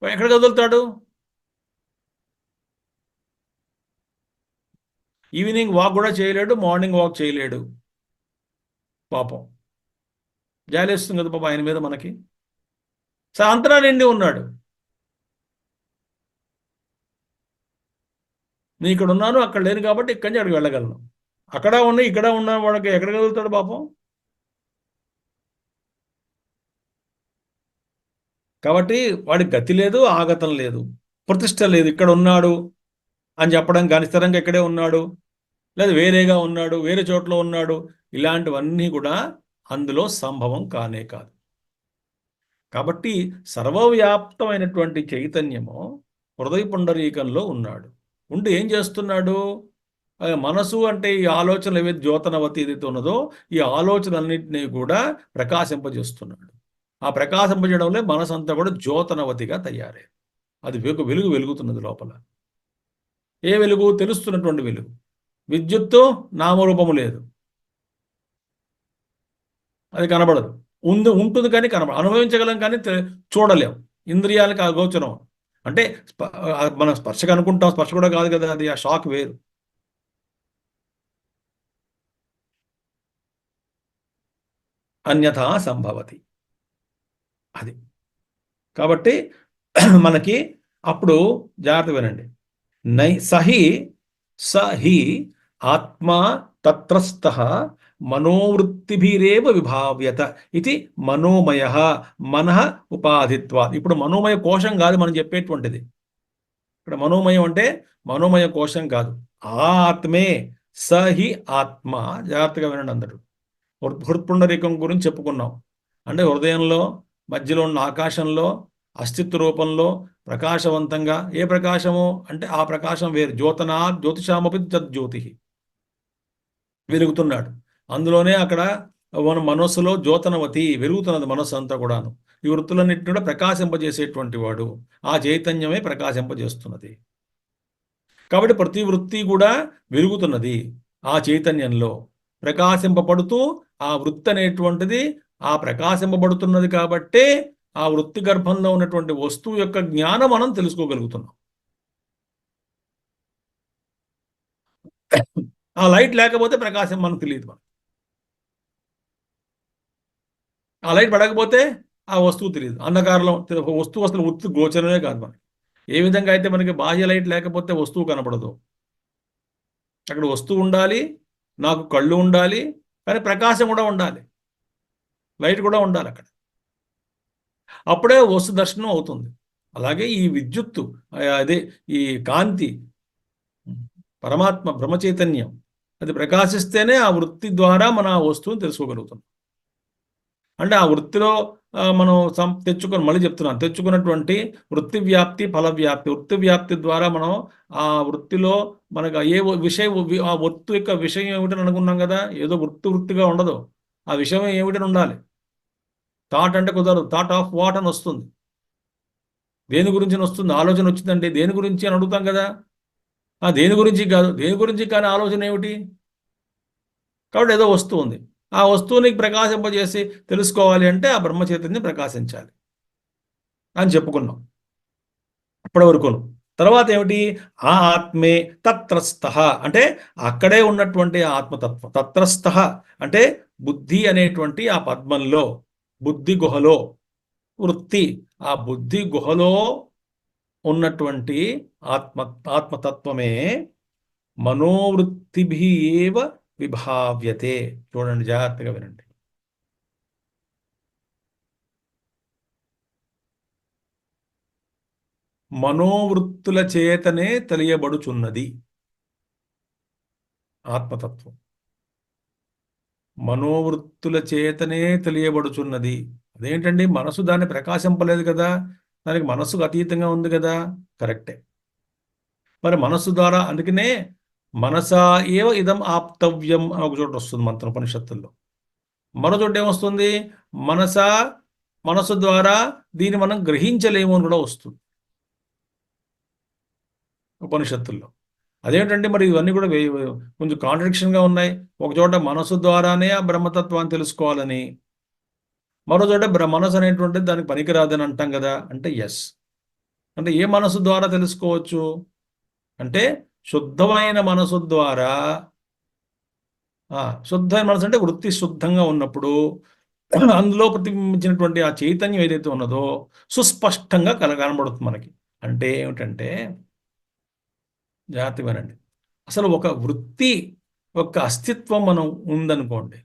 ఎక్కడ కదులుతాడు? ఈవినింగ్ వాక్ కూడా చేయలేడు, మార్నింగ్ వాక్ చేయలేడు. పాపం జాలేస్తుంది కదా పాపం ఆయన మీద మనకి. అంతటా నిండి ఉన్నాడు. నేను ఇక్కడ ఉన్నాను, అక్కడ లేను కాబట్టి ఇక్కడి నుంచి అక్కడికి వెళ్ళగలను. అక్కడ ఉన్న ఇక్కడ ఉన్న వాడికి ఎక్కడ కదులుతాడు పాపం? కాబట్టి వాడికి గతి లేదు, ఆగతం లేదు, ప్రతిష్ట లేదు. ఇక్కడ ఉన్నాడు అని చెప్పడం కానీ, స్థిరంగా ఇక్కడే ఉన్నాడు, లేదా వేరేగా ఉన్నాడు, వేరే చోట్ల ఉన్నాడు, ఇలాంటివన్నీ కూడా అందులో సంభవం కానే కాదు. కాబట్టి సర్వవ్యాప్తమైనటువంటి చైతన్యము హృదయ పుండరీకంలో ఉన్నాడు. ఉండి ఏం చేస్తున్నాడు? మనసు అంటే ఈ ఆలోచనలు ఏవైతే జ్యోతనవతి ఏదైతే ఉన్నదో, ఈ ఆలోచనలన్నింటినీ కూడా ప్రకాశింపజేస్తున్నాడు. ఆ ప్రకాశింపజేయడంలో మనసు అంతా కూడా జ్యోతనవతిగా తయారై అది వెలుగు వెలుగుతున్నది లోపల. ఏ వెలుగు? తెలుస్తున్నటువంటి వెలుగు. విద్యుత్తు నామరూపము లేదు, అది కనబడదు. ఉంటుంది కానీ అనుభవించగలం కానీ చూడలేం. ఇంద్రియాలకు అగోచరం. అంటే మనం స్పర్శగా అనుకుంటాం, స్పర్శ కూడా కాదు కదా అది. ఆ షాక్ వేరు. అన్యథా సంభవతి అది. కాబట్టి మనకి అప్పుడు జాగ్రత్త వినండి. సహి ఆత్మా తత్రస్థః మనోవృత్తిభిరేవ విభావ్యత ఇది మనోమయ మనః ఉపాధిత్వాత్. ఇప్పుడు మనోమయ కోశం కాదు మనం చెప్పేటువంటిది. ఇక్కడ మనోమయం అంటే మనోమయ కోశం కాదు, ఆత్మే. సహి ఆత్మ. జాగ్రత్తగా వినండి అందరూ. హృత్పుండరీకం గురించి చెప్పుకున్నాం. అంటే హృదయంలో మధ్యలో ఉన్న ఆకాశంలో అస్తిత్వ రూపంలో ప్రకాశవంతంగా, ఏ ప్రకాశము అంటే ఆ ప్రకాశం వేరు. జ్యోతిషామపి తజ్జ్యోతి, వెలుగుతున్నాడు. అందులోనే అక్కడ మన మనస్సులో జ్యోతనవతి వెలుగుతున్నది. మనస్సు అంతా కూడాను ఈ వృత్తులన్నింటినీ కూడా ప్రకాశింపజేసేటువంటి వాడు. ఆ చైతన్యమే ప్రకాశింపజేస్తున్నది. కాబట్టి ప్రతి వృత్తి కూడా వెలుగుతున్నది ఆ చైతన్యంలో, ప్రకాశింపబడుతూ. ఆ వృత్తి అనేటువంటిది ఆ ప్రకాశింపబడుతున్నది కాబట్టే ఆ వృత్తి గర్భంలో ఉన్నటువంటి వస్తువు యొక్క జ్ఞానం మనం తెలుసుకోగలుగుతున్నాం. ఆ లైట్ లేకపోతే ప్రకాశం మనకు తెలియదు. ఆ లైట్ పడకపోతే ఆ వస్తువు తెలియదు. అంధకారంలో వస్తువు అసలు వృత్తి గోచరమే కాదు మనకి. ఏ విధంగా అయితే మనకి బాహ్య లైట్ లేకపోతే వస్తువు కనపడదు. అక్కడ వస్తువు ఉండాలి, నాకు కళ్ళు ఉండాలి, కానీ ప్రకాశం కూడా ఉండాలి, లైట్ కూడా ఉండాలి అక్కడ. అప్పుడే వస్తు దర్శనం అవుతుంది. అలాగే ఈ విద్యుత్తు, అదే ఈ కాంతి, పరమాత్మ బ్రహ్మ చైతన్యం అది ప్రకాశిస్తేనే ఆ వృత్తి ద్వారా మన ఆ వస్తువుని తెలుసుకోగలుగుతాం. అంటే ఆ వృత్తిలో మనం మళ్ళీ చెప్తున్నాను, తెచ్చుకున్నటువంటి వృత్తి వ్యాప్తి, ఫల వ్యాప్తి. వృత్తి వ్యాప్తి ద్వారా మనం ఆ వృత్తిలో మనకు ఏ విషయం, ఆ వృత్తి యొక్క విషయం ఏమిటని అనుకున్నాం కదా. ఏదో వృత్తిగా ఉండదు, ఆ విషయం ఏమిటని ఉండాలి. థాట్ అంటే కుదరదు. థాట్ ఆఫ్ వాట్ అని వస్తుంది. దేని గురించి వస్తుంది? ఆలోచన వచ్చిందంటే దేని గురించి అని అడుగుతాం కదా. దేని గురించి కాదు, దేని గురించి కానీ ఆలోచన ఏమిటి? కాబట్టి ఏదో వస్తువు ఉంది, ఆ వస్తువుని ప్రకాశింపజేసి తెలుసుకోవాలి అంటే ఆ బ్రహ్మ చైతన్యం ప్రకాశించాలి అని చెప్పుకున్నాం అప్పటి వరకు. తర్వాత ఏమిటి? ఆ ఆత్మే తత్రస్థ అంటే అక్కడే ఉన్నటువంటి ఆత్మతత్వం. తత్రస్థ అంటే బుద్ధి అనేటువంటి ఆ పద్మంలో, బుద్ధి గుహలో వృత్తి, ఆ బుద్ధి గుహలో ఉన్నటువంటి ఆత్మతత్వమే మనోవృత్తిభి ఏవ విభావ్యతే. చూడండి, జాగ్రత్తగా వినండి. మనోవృత్తుల చేతనే తెలియబడుచున్నది. ఆత్మతత్వం మనోవృత్తుల చేతనే తెలియబడుచున్నది. అదేంటండి, మనసు దాన్ని ప్రకాశింపలేదు కదా, దానికి మనస్సుకు అతీతంగా ఉంది కదా. కరెక్టే. మరి మనస్సు ద్వారా, అందుకనే మనసా ఏవ ఇదం ఆప్తవ్యం అని ఒక చోట వస్తుంది మంత్రం ఉపనిషత్తుల్లో. మరో చోట ఏమొస్తుంది, మనసు ద్వారా దీన్ని మనం గ్రహించలేము అని కూడా వస్తుంది ఉపనిషత్తుల్లో. అదేంటంటే మరి ఇవన్నీ కూడా కొంచెం కాంట్రడిక్షన్గా ఉన్నాయి. ఒక చోట మనసు ద్వారానే ఆ బ్రహ్మతత్వాన్ని తెలుసుకోవాలని, మరో చోట మనసు అనేటువంటిది దానికి పనికిరాదని అంటాం కదా. అంటే ఎస్, అంటే ఏ మనసు ద్వారా తెలుసుకోవచ్చు అంటే శుద్ధమైన మనసు ద్వారా. శుద్ధమైన మనసు అంటే వృత్తి శుద్ధంగా ఉన్నప్పుడు అందులో ప్రతిబింబించినటువంటి ఆ చైతన్యం ఏదైతే ఉన్నదో సుస్పష్టంగా కనబడుతుంది మనకి. అంటే ఏమిటంటే, జాగ్రత్త వినండి, అసలు ఒక వృత్తి యొక్క అస్తిత్వం మనం ఉందనుకోండి.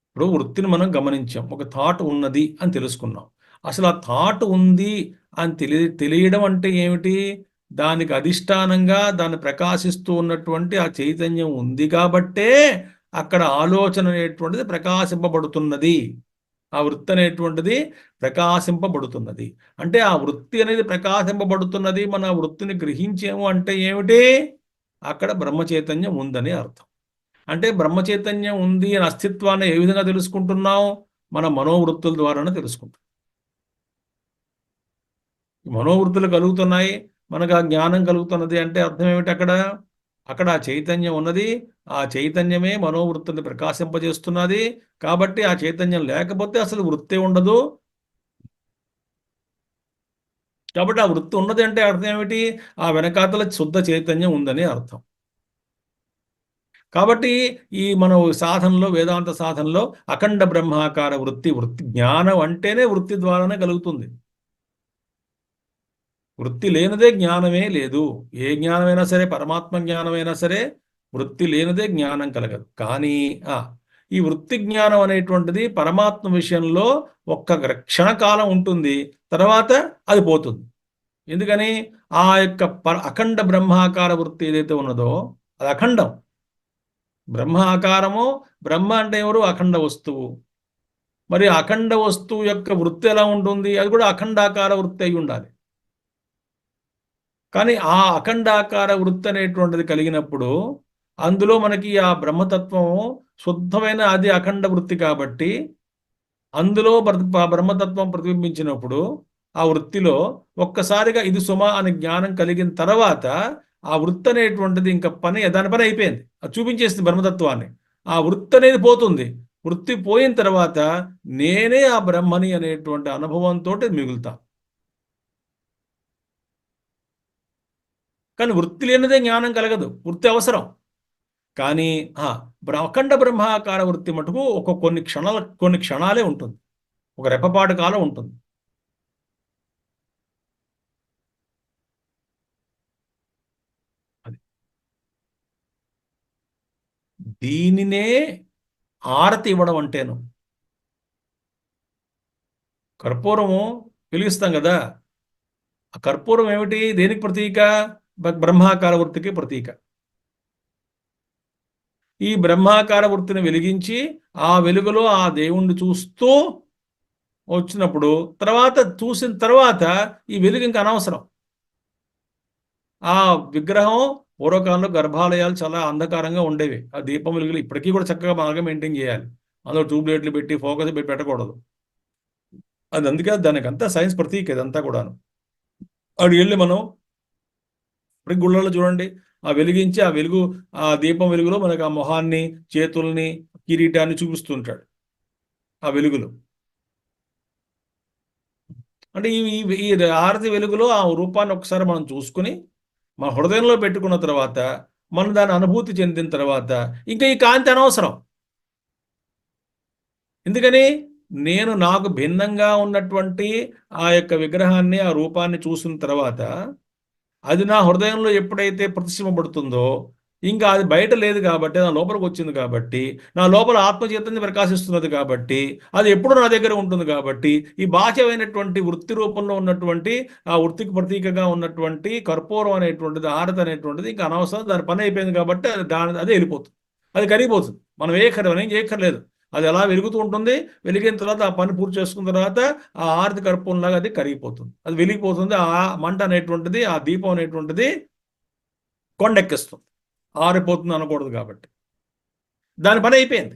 ఇప్పుడు వృత్తిని మనం గమనించాం, ఒక థాట్ ఉన్నది అని తెలుసుకున్నాం. అసలు ఆ థాట్ ఉంది అని తెలియడం అంటే ఏమిటి, దానికి అధిష్టానంగా దాన్ని ప్రకాశిస్తూ ఉన్నటువంటి ఆ చైతన్యం ఉంది కాబట్టే అక్కడ ఆలోచన అనేటువంటిది ప్రకాశింపబడుతున్నది. ఆ వృత్తి అనేటువంటిది ప్రకాశింపబడుతున్నది. అంటే ఆ వృత్తి అనేది ప్రకాశింపబడుతున్నది, మన వృత్తిని గ్రహించాము అంటే ఏమిటి, అక్కడ బ్రహ్మ చైతన్యం ఉందని అర్థం. అంటే బ్రహ్మ చైతన్యం ఉంది అని అస్తిత్వాన్ని ఏ విధంగా తెలుసుకుంటున్నాం, మన మనోవృత్తుల ద్వారానే తెలుసుకుంటాం. మనోవృత్తులు కలుగుతున్నాయి, మనకు ఆ జ్ఞానం కలుగుతున్నది అంటే అర్థం ఏమిటి, అక్కడ ఆ చైతన్యం ఉన్నది, ఆ చైతన్యమే మనోవృత్తుల్ని ప్రకాశింపజేస్తున్నది. కాబట్టి ఆ చైతన్యం లేకపోతే అసలు వృత్తే ఉండదు. కాబట్టి ఆ వృత్తి ఉన్నది అంటే అర్థం ఏమిటి, ఆ వెనకాతల శుద్ధ చైతన్యం ఉందని అర్థం. కాబట్టి ఈ మన సాధనలో, వేదాంత సాధనలో అఖండ బ్రహ్మాకార వృత్తి జ్ఞానం అంటేనే వృత్తి ద్వారానే కలుగుతుంది. వృత్తి లేనిదే జ్ఞానమే లేదు. ఏ జ్ఞానమైనా సరే, పరమాత్మ జ్ఞానమైనా సరే, వృత్తి లేనిదే జ్ఞానం కలగదు. కానీ ఈ వృత్తి జ్ఞానం అనేటువంటిది పరమాత్మ విషయంలో ఒక్క క్షణకాలం ఉంటుంది, తర్వాత అది పోతుంది. ఎందుకని, ఆ యొక్క అఖండ బ్రహ్మాకార వృత్తి ఏదైతే ఉన్నదో అది అఖండం. బ్రహ్మ ఆకారము, బ్రహ్మ అంటే ఎవరు, అఖండ వస్తువు. మరి అఖండ వస్తువు యొక్క వృత్తి ఎలా ఉంటుంది, అది కూడా అఖండాకార వృత్తి అయి ఉండాలి. కానీ ఆ అఖండాకార వృత్తి అనేటువంటిది కలిగినప్పుడు అందులో మనకి ఆ బ్రహ్మతత్వం శుద్ధమైన అది అఖండ వృత్తి కాబట్టి అందులో బ్రహ్మతత్వం ప్రతిబింబించినప్పుడు ఆ వృత్తిలో ఒక్కసారిగా ఇది సుమ అనే జ్ఞానం కలిగిన తర్వాత ఆ వృత్తి అనేటువంటిది ఇంకా దాని పని అయిపోయింది, అది చూపించేస్తుంది బ్రహ్మతత్వాన్ని. ఆ వృత్తి అనేది పోతుంది. వృత్తి పోయిన తర్వాత నేనే ఆ బ్రహ్మని అనేటువంటి అనుభవంతో మిగులుతా. కానీ వృత్తి లేనిదే జ్ఞానం కలగదు, వృత్తి అవసరం. కానీ అఖండ బ్రహ్మాకార వృత్తి మటుకు కొన్ని క్షణాలే ఉంటుంది, ఒక రెప్పపాటు కాలం ఉంటుంది. అది దీనినే ఆరతి ఇవ్వడం అంటేను. కర్పూరము వెలిగిస్తాం కదా, ఆ కర్పూరం ఏమిటి, దేనికి ప్రతీక, బ్రహ్మాకార వృత్తికి ప్రతీక. ఈ బ్రహ్మాకార వృత్తిని వెలిగించి ఆ వెలుగులో ఆ దేవుణ్ణి చూస్తూ వచ్చినప్పుడు చూసిన తర్వాత ఈ వెలుగు ఇంకా అనవసరం. ఆ విగ్రహం పూర్వకాలంలో గర్భాలయాలు చాలా అంధకారంగా ఉండేవి, ఆ దీపం వెలుగులు ఇప్పటికీ కూడా చక్కగా బాగా మెయింటైన్ చేయాలి. అందులో ట్యూబ్లైట్లు పెట్టి ఫోకస్ పెట్టి పెట్టకూడదు. అది అందుకే దానికి అంతా సైన్స్ ప్రతీక ఇదంతా కూడాను. అక్కడికి వెళ్ళి మనం ఇప్పుడు గుళ్ళలో చూడండి, ఆ వెలిగించి ఆ దీపం వెలుగులో మనకు ఆ మొహాన్ని, చేతుల్ని, కిరీటాన్ని చూపిస్తుంటాడు ఆ వెలుగులో. అంటే ఈ హారతి వెలుగులో ఆ రూపాన్ని ఒకసారి మనం చూసుకుని మన హృదయంలో పెట్టుకున్న తర్వాత, మనం దాని అనుభూతి చెందిన తర్వాత ఇంకా ఈ కాంతి అనవసరం. ఎందుకని, నేను నాకు భిన్నంగా ఉన్నటువంటి ఆ యొక్క విగ్రహాన్ని, ఆ రూపాన్ని చూసిన తర్వాత అది నా హృదయంలో ఎప్పుడైతే ప్రతిష్ఠింపబడుతుందో ఇంకా అది బయట లేదు కాబట్టి, నా లోపలికి వచ్చింది కాబట్టి, నా లోపల ఆత్మచైతన్యం ప్రకాశిస్తున్నది కాబట్టి, అది ఎప్పుడు నా దగ్గర ఉంటుంది కాబట్టి, ఈ బాహ్యమైనటువంటి వృత్తి రూపంలో ఉన్నటువంటి ఆ వృత్తికి ప్రతీకగా ఉన్నటువంటి కర్పూరం అనేటువంటిది, హారతి అనేటువంటిది ఇంకా అనవసరం, దాని పని అయిపోయింది కాబట్టి అదే వెళ్ళిపోతుంది, అది కరిగిపోతుంది. మనం మనం ఏం చేయక్కర్లేదు. అది ఎలా వెలుగుతూ ఉంటుంది, వెలిగిన తర్వాత ఆ పని పూర్తి చేసుకున్న తర్వాత ఆ హారతి కర్పూరంలాగా అది కరిగిపోతుంది, అది వెలిగిపోతుంది. ఆ మంట అనేటువంటిది, ఆ దీపం అనేటువంటిది కొండెక్కిస్తుంది, ఆరిపోతుంది అనకూడదు కాబట్టి, దాని పని అయిపోయింది.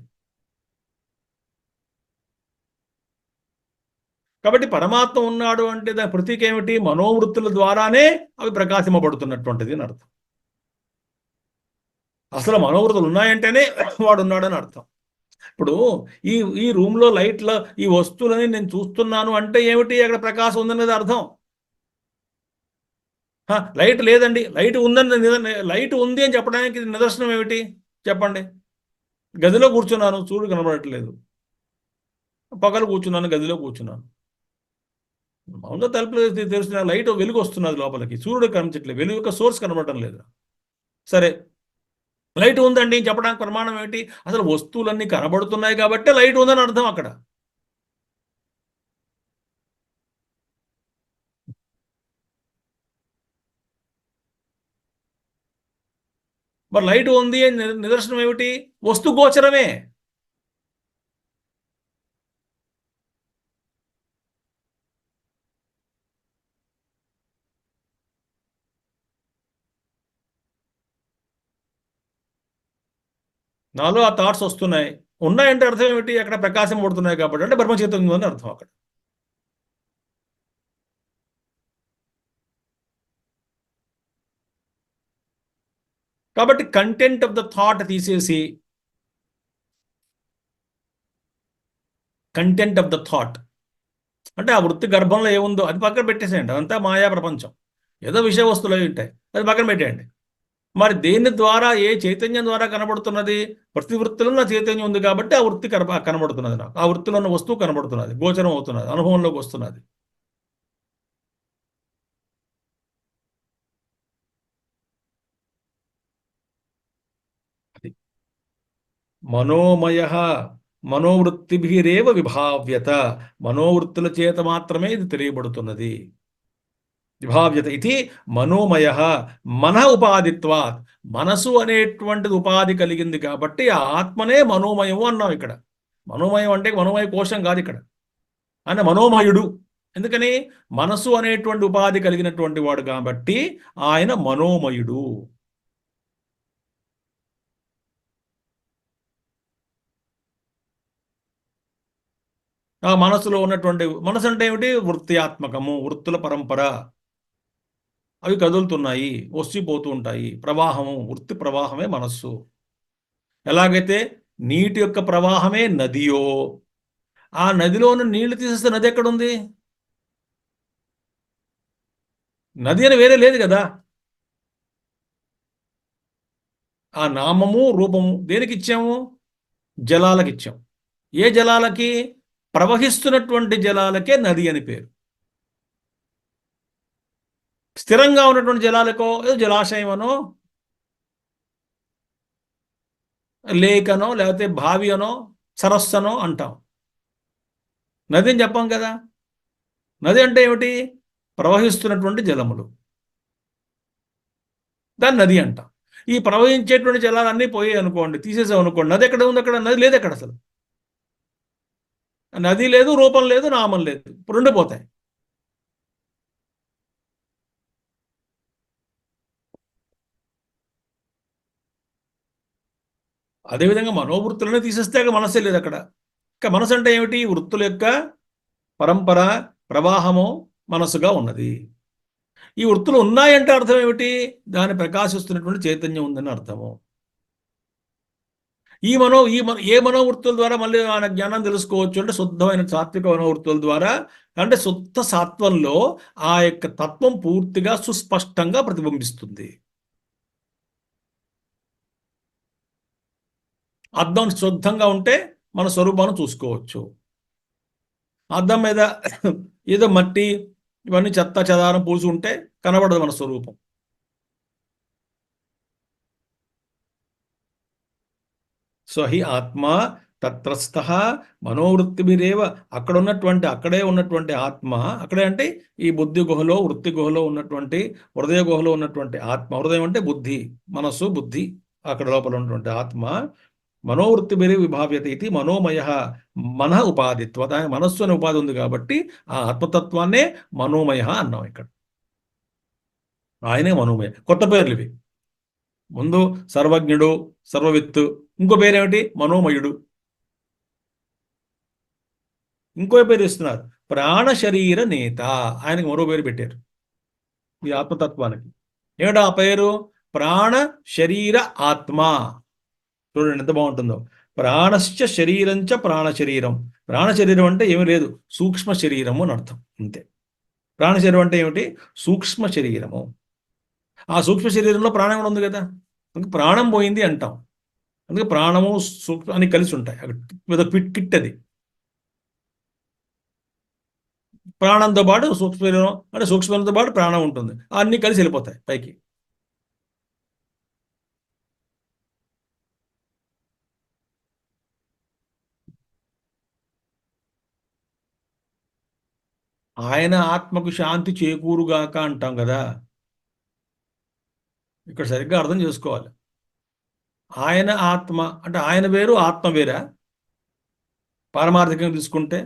కాబట్టి పరమాత్మ ఉన్నాడు అంటే దాని ప్రతీక ఏమిటి? మనోవృత్తుల ద్వారానే అవి ప్రకాశింపబడుతున్నటువంటిది అని అర్థం. అసలు మనోవృత్తులు ఉన్నాయంటేనే వాడు ఉన్నాడని అర్థం. ఇప్పుడు ఈ ఈ రూమ్లో లైట్ల ఈ వస్తువులని నేను చూస్తున్నాను అంటే ఏమిటి? అక్కడ ప్రకాశం ఉందనేది అర్థం. లైట్ లేదండి, లైట్ లైట్ ఉంది అని చెప్పడానికి నిదర్శనం ఏమిటి చెప్పండి? గదిలో కూర్చున్నాను, సూర్యుడు కనబడట్లేదు. పగలు కూర్చున్నాను, గదిలో కూర్చున్నాను. మామూలుగా తలుపులు తెరుస్తున్న లైట్ వెలుగు వస్తున్నది లోపలికి, సూర్యుడు కనిపించట్లేదు, వెలుగు యొక్క సోర్స్ కనబడటం లేదు. సరే, లైట్ ఉందండి చెప్పడానికి ప్రమాణం ఏమిటి? అసలు వస్తువులన్నీ కనబడుతున్నాయి కాబట్టి లైట్ ఉందని అర్థం అక్కడ. మరి లైట్ ఉంది అని నిదర్శనం ఏమిటి? వస్తు గోచరమే. నాలో ఆ థాట్స్ వస్తున్నాయి, ఉన్నాయంటే అర్థం ఏమిటి? అక్కడ ప్రకాశం పడుతున్నాయి కాబట్టి, అంటే బ్రహ్మచైతన్యం అని అర్థం అక్కడ. కాబట్టి కంటెంట్ ఆఫ్ ద థాట్ తీసేసి, కంటెంట్ ఆఫ్ ద థాట్ అంటే ఆ వృత్తి గర్భంలో ఏముందో అది పక్కన పెట్టేసేయండి, అదంతా మాయా ప్రపంచం, ఏదో విషయ వస్తువులు అవి ఉంటాయి, అది పక్కన పెట్టేయండి. మరి దేని ద్వారా, ఏ చైతన్యం ద్వారా కనబడుతున్నది? ప్రతి వృత్తిలో నా చైతన్యం ఉంది కాబట్టి ఆ వృత్తి కనబడుతున్నది, నాకు ఆ వృత్తిలో ఉన్న వస్తువు కనబడుతున్నది, గోచరం అవుతున్నది, అనుభవంలోకి వస్తున్నది. మనోమయ మనోవృత్తిభిరేవ విభావ్యత, మనోవృత్తుల చేత మాత్రమే ఇది తెలియబడుతున్నది. విభావ్యత ఇది మనోమయ, మన ఉపాధిత్వాత్, మనసు అనేటువంటిది ఉపాధి కలిగింది కాబట్టి ఆ ఆత్మనే మనోమయము అన్నాం ఇక్కడ. మనోమయం అంటే మనోమయ కోశం కాదు ఇక్కడ, ఆయన మనోమయుడు. ఎందుకని? మనసు అనేటువంటి ఉపాధి కలిగినటువంటి వాడు కాబట్టి ఆయన మనోమయుడు. ఆ మనసులో ఉన్నటువంటి, మనసు అంటే ఏమిటి? వృత్త్యాత్మకము, వృత్తుల పరంపర, అవి కదులుతున్నాయి, వస్తుపోతూ ఉంటాయి, ప్రవాహము, వృత్తి ప్రవాహమే మనస్సు. ఎలాగైతే నీటి యొక్క ప్రవాహమే నదియో, ఆ నదిలోని నీళ్లు తీసేస్తే నది ఎక్కడుంది? నది అని వేరే లేదు కదా. ఆ నామము రూపము దేనికి ఇచ్చాము? జలాలకు ఇచ్చాం. ఏ జలాలకి? ప్రవహిస్తున్నటువంటి జలాలకే నది అని పేరు. స్థిరంగా ఉన్నటువంటి జలాలకో ఏదో జలాశయమనో, లేకనో, లేకపోతే బావి అనో, సరస్సనో అంటాం. నది అని చెప్పాం కదా. నది అంటే ఏమిటి? ప్రవహిస్తున్నటువంటి జలములు, దాన్ని నది అంటాం. ఈ ప్రవహించేటువంటి జలాలన్నీ పోయాయి అనుకోండి, తీసేసాం అనుకోండి, నది ఎక్కడ ఉంది? అక్కడ నది లేదు అక్కడ అసలు. నది లేదు, రూపం లేదు, నామం లేదు, ఇప్పుడు రెండు పోతాయి. అదేవిధంగా మనోవృత్తులనే తీసేస్తే మనసే లేదు అక్కడ. ఇంకా మనసు అంటే ఏమిటి? వృత్తుల యొక్క పరంపర, ప్రవాహము మనసుగా ఉన్నది. ఈ వృత్తులు ఉన్నాయంటే అర్థం ఏమిటి? దాన్ని ప్రకాశిస్తున్నటువంటి చైతన్యం ఉందని అర్థము. ఏ మనోవృత్తుల ద్వారా మళ్ళీ ఆయన జ్ఞానం తెలుసుకోవచ్చు అంటే శుద్ధమైన సాత్విక మనోవృత్తుల ద్వారా, అంటే శుద్ధ సాత్వంలో ఆ యొక్క తత్వం పూర్తిగా సుస్పష్టంగా ప్రతిబింబిస్తుంది. అద్దం శుద్ధంగా ఉంటే మన స్వరూపాన్ని చూసుకోవచ్చు. అద్దం మీద ఏదో మట్టి, ఇవన్నీ చెత్త చెదారం పూసి ఉంటే కనబడదు మన స్వరూపం. స్వహి ఆత్మ తత్రస్థ మనోవృత్తిభిరేవ, అక్కడే ఉన్నటువంటి ఆత్మ, అక్కడే అంటే ఈ బుద్ధి గుహలో వృత్తి గుహలో ఉన్నటువంటి హృదయ గుహలో ఉన్నటువంటి ఆత్మ, హృదయం అంటే బుద్ధి, మనస్సు బుద్ధి, అక్కడ లోపల ఉన్నటువంటి ఆత్మ మనోవృత్తిభిరే విభావ్యత ఇది మనోమయ మన ఉపాధిత్వ, దాని మనస్సు అనే ఉపాధి ఉంది కాబట్టి ఆ ఆత్మతత్వాన్నే మనోమయ అన్నాం ఇక్కడ. ఆయనే మనోమయ. కొత్త పేర్లు ఇవి. ముందు సర్వజ్ఞుడు, సర్వవిత్తు, ఇంకో పేరేమిటి మనోమయుడు, ఇంకో పేరు ఇస్తున్నారు ప్రాణ శరీర నేత, ఆయనకి మరో పేరు పెట్టారు ఈ ఆత్మతత్వానికి. ఏమిటా ఆ పేరు? ప్రాణ శరీర ఆత్మ. చూడండి ఎంత బాగుంటుందో. ప్రాణశ్చ శరీరంచ ప్రాణ శరీరం. ప్రాణ శరీరం అంటే ఏమీ లేదు, సూక్ష్మ శరీరము అని అర్థం, అంతే. ప్రాణ శరీరం అంటే ఏమిటి? సూక్ష్మ శరీరము. ఆ సూక్ష్మ శరీరంలో ప్రాణం కూడా ఉంది కదా, అందుకే ప్రాణం పోయింది అంటాం. అందుకే ప్రాణము సూక్ష్మ అని కలిసి ఉంటాయి, అక్కడ కిట్ అది. ప్రాణంతో పాటు సూక్ష్మ శరీరం అంటే సూక్ష్మంతో పాటు ప్రాణం ఉంటుంది, అన్నీ కలిసి వెళ్ళిపోతాయి పైకి. ఆయన ఆత్మకు శాంతి చేకూరుగాక అంటాం కదా, ఇక్కడ సరిగ్గా అర్థం చేసుకోవాలి. ఆయన ఆత్మ అంటే ఆయన వేరు, ఆత్మ వేరా? పారమార్థికంగా తీసుకుంటే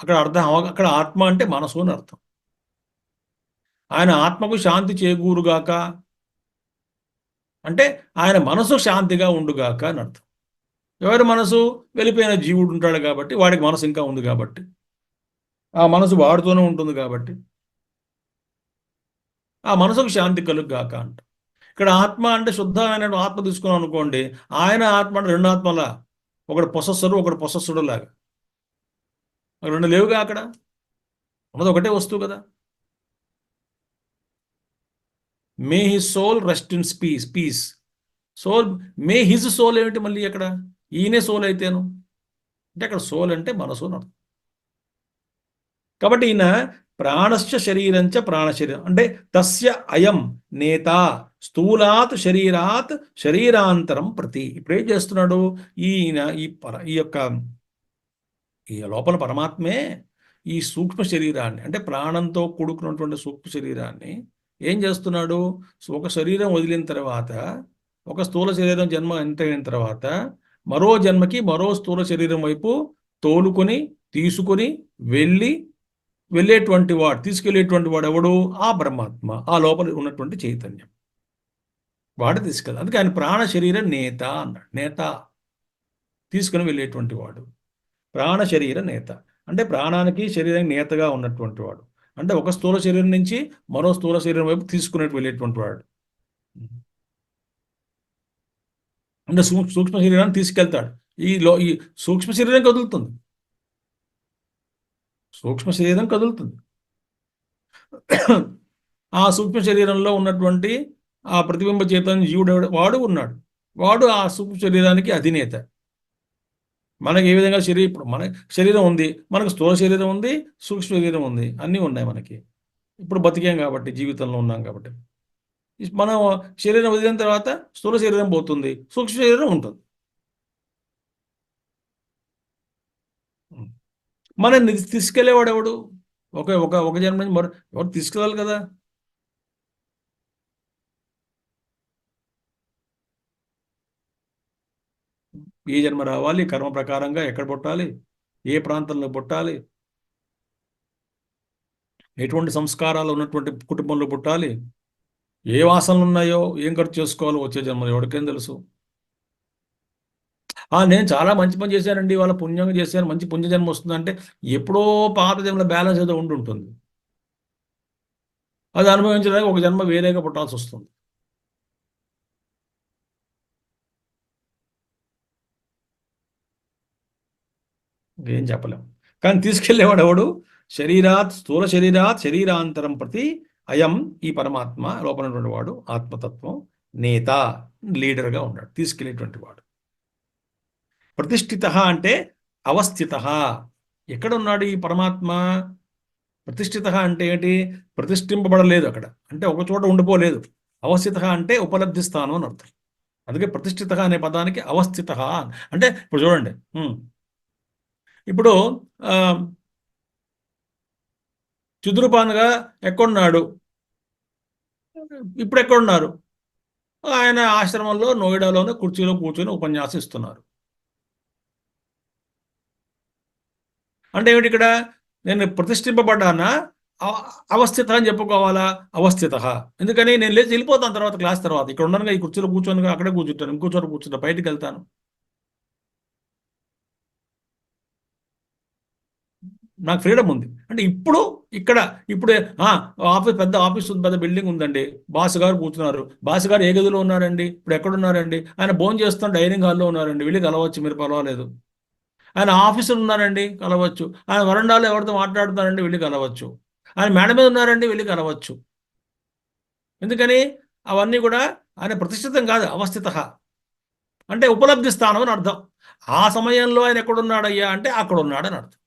అక్కడ అర్థం అక్కడ ఆత్మ అంటే మనసు అని అర్థం. ఆయన ఆత్మకు శాంతి చేకూరుగాక అంటే ఆయన మనసు శాంతిగా ఉండుగాక అని అర్థం. ఎవరి మనసు? వెళ్ళిపోయిన జీవుడు ఉంటాడు కాబట్టి, వాడికి మనసు ఇంకా ఉంది కాబట్టి, ఆ మనసు వాడుతూనే ఉంటుంది కాబట్టి ఆ మనసుకు శాంతి కలుగుగాక అంట. ఇక్కడ ఆత్మ అంటే శుద్ధమైన ఆత్మ తీసుకున్నాం అనుకోండి, ఆయన ఆత్మ అంటే రెండు ఆత్మలా, ఒకడు పొసస్సరు ఒకడు పొసస్సుడు లాగా, రెండు లేవుగా, అక్కడ ఉన్నది ఒకటే వస్తువు కదా. May his soul rest in peace. Soul, may his soul ఏమిటి మళ్ళీ అక్కడ? ఈయనే సోల్ అయితేను అంటే అక్కడ సోల్ అంటే మనసు అని అర్థం. కాబట్టి ఈయన ప్రాణశ్చ శరీరంచ ప్రాణ శరీరం అంటే తస్య అయం నేత స్థూలాత్ శరీరాత్ శరీరాంతరం ప్రతి. ఇప్పుడు ఏం చేస్తున్నాడు ఈయన? ఈ లోపల పరమాత్మే ఈ సూక్ష్మ శరీరాన్ని అంటే ప్రాణంతో కూడుకున్నటువంటి సూక్ష్మ శరీరాన్ని ఏం చేస్తున్నాడు? ఒక శరీరం వదిలిన తర్వాత, ఒక స్థూల శరీరం జన్మ ఎంటర్ అయిన తర్వాత, మరో జన్మకి మరో స్థూల శరీరం వైపు తోలుకొని తీసుకొని తీసుకెళ్లేటువంటి వాడు ఎవడు? ఆ పరమాత్మ, ఆ లోపల ఉన్నటువంటి చైతన్యం, వాడు తీసుకెళ్ళాలి. అందుకే ఆయన ప్రాణ శరీర నేత అన్నాడు. నేత తీసుకుని వెళ్ళేటువంటి వాడు, ప్రాణ శరీర నేత అంటే ప్రాణానికి శరీరానికి నేతగా ఉన్నటువంటి వాడు, అంటే ఒక స్థూల శరీరం నుంచి మరో స్థూల శరీరం వైపు తీసుకునేట్టు వెళ్ళేటువంటి వాడు. అంటే సూక్ష్మ శరీరాన్ని తీసుకెళ్తాడు. ఈ సూక్ష్మ శరీరం కదులుతుంది, సూక్ష్మ శరీరం కదులుతుంది. ఆ సూక్ష్మ శరీరంలో ఉన్నటువంటి ఆ ప్రతిబింబ చైతన్య జీవుడు వాడు ఉన్నాడు, వాడు ఆ సూక్ష్మ శరీరానికి అధినేత. మనకి ఏ విధంగా ఇప్పుడు మన శరీరం ఉంది, మనకు స్థూల శరీరం ఉంది, సూక్ష్మ శరీరం ఉంది, అన్నీ ఉన్నాయి మనకి. ఇప్పుడు బతికాం కాబట్టి, జీవితంలో ఉన్నాం కాబట్టి. మనం శరీరం వదిలిన తర్వాత స్థూల శరీరం పోతుంది, సూక్ష్మ శరీరం ఉంటుంది. మనం తీసుకెళ్లేవాడు ఎవడు? ఒక జన్మ నుంచి మరో ఎవరు తీసుకెళ్ళాలి కదా. ఏ జన్మ రావాలి, కర్మ ప్రకారంగా ఎక్కడ పుట్టాలి, ఏ ప్రాంతంలో పుట్టాలి, ఎటువంటి సంస్కారాలు ఉన్నటువంటి కుటుంబంలో పుట్టాలి, ఏ వాసనలు ఉన్నాయో, ఏం ఖర్చు చేసుకోవాలో వచ్చే జన్మలో ఎవరికేం తెలుసు. నేను చాలా మంచి పని చేశానండి, వాళ్ళ పుణ్యంగా చేశాను, మంచి పుణ్యజన్మ వస్తుందంటే ఎప్పుడో పాత జన్మల బ్యాలెన్స్ ఏదో ఉంటుంది. అది అనుభవించడానికి ఒక జన్మ వేరేగా పుట్టాల్సి వస్తుంది. ఏం చెప్పలేం. కానీ తీసుకెళ్లేవాడు ఎవడు? స్థూల శరీరాత్ శరీరాంతరం ప్రతి అయం, ఈ పరమాత్మ లోపల ఉన్నటువంటి వాడు ఆత్మతత్వం, నేత, లీడర్గా ఉన్నాడు, తీసుకెళ్లేటువంటి వాడు. ప్రతిష్ఠిత అంటే అవస్థిత. ఎక్కడ ఉన్నాడు ఈ పరమాత్మ? ప్రతిష్ఠిత అంటే ఏంటి? ప్రతిష్ఠింపబడలేదు అక్కడ, అంటే ఒక చోట ఉండిపోలేదు. అవస్థిత అంటే ఉపలబ్ధి స్థానం అని అర్థం. అందుకే ప్రతిష్ఠిత అనే పదానికి అవస్థిత అంటే ఇప్పుడు చూడండి. ఇప్పుడు ఆ, చుదురుపానుగా ఎక్కడున్నాడు, ఇప్పుడు ఎక్కడున్నారు? ఆయన ఆశ్రమంలో నోయిడాలోనే కుర్చీలో కూర్చొని ఉపన్యాసం ఇస్తున్నారు. అంటే ఏమిటి ఇక్కడ? నేను ప్రతిష్ఠింపబడ్డానా, అవ- అవస్థిత అని చెప్పుకోవాలా? అవస్థిత. ఎందుకని నేను లేచి వెళ్ళిపోతాను తర్వాత, క్లాస్ తర్వాత. ఇక్కడ ఉండనుగా, ఈ కుర్చీలో కూర్చొని అక్కడే కూర్చుంటాను, ఇంకో చోట కూర్చుంటా, బయటికి వెళ్తాను. నాకు ఫ్రీడమ్ ఉంది. అంటే ఇప్పుడు ఇక్కడ ఇప్పుడే ఆఫీస్, పెద్ద ఆఫీస్ ఉంది, పెద్ద బిల్డింగ్ ఉందండి, బాస్ గారు కూర్చున్నారు. బాస్ గారు ఏ గదిలో ఉన్నారండి? ఇప్పుడు ఎక్కడ ఉన్నారండి? ఆయన భోజనం చేస్తున్న డైనింగ్ హాల్లో ఉన్నారండి, వెళ్ళి కలవచ్చు మీరు, పర్వాలేదు. ఆయన ఆఫీసులో ఉన్నారండి, కలవచ్చు. ఆయన వరండాలో ఎవరితో మాట్లాడుతున్నారండి, వెళ్ళి కలవచ్చు. ఆయన మేడ మీద ఉన్నారండి, వెళ్ళి కలవచ్చు. ఎందుకని? అవన్నీ కూడా ఆయన ప్రతిష్ఠితం కాదు, అవస్థిత. అంటే ఉపలబ్ధి స్థానం అని అర్థం. ఆ సమయంలో ఆయన ఎక్కడున్నాడయ్యా అంటే అక్కడ ఉన్నాడని అర్థం.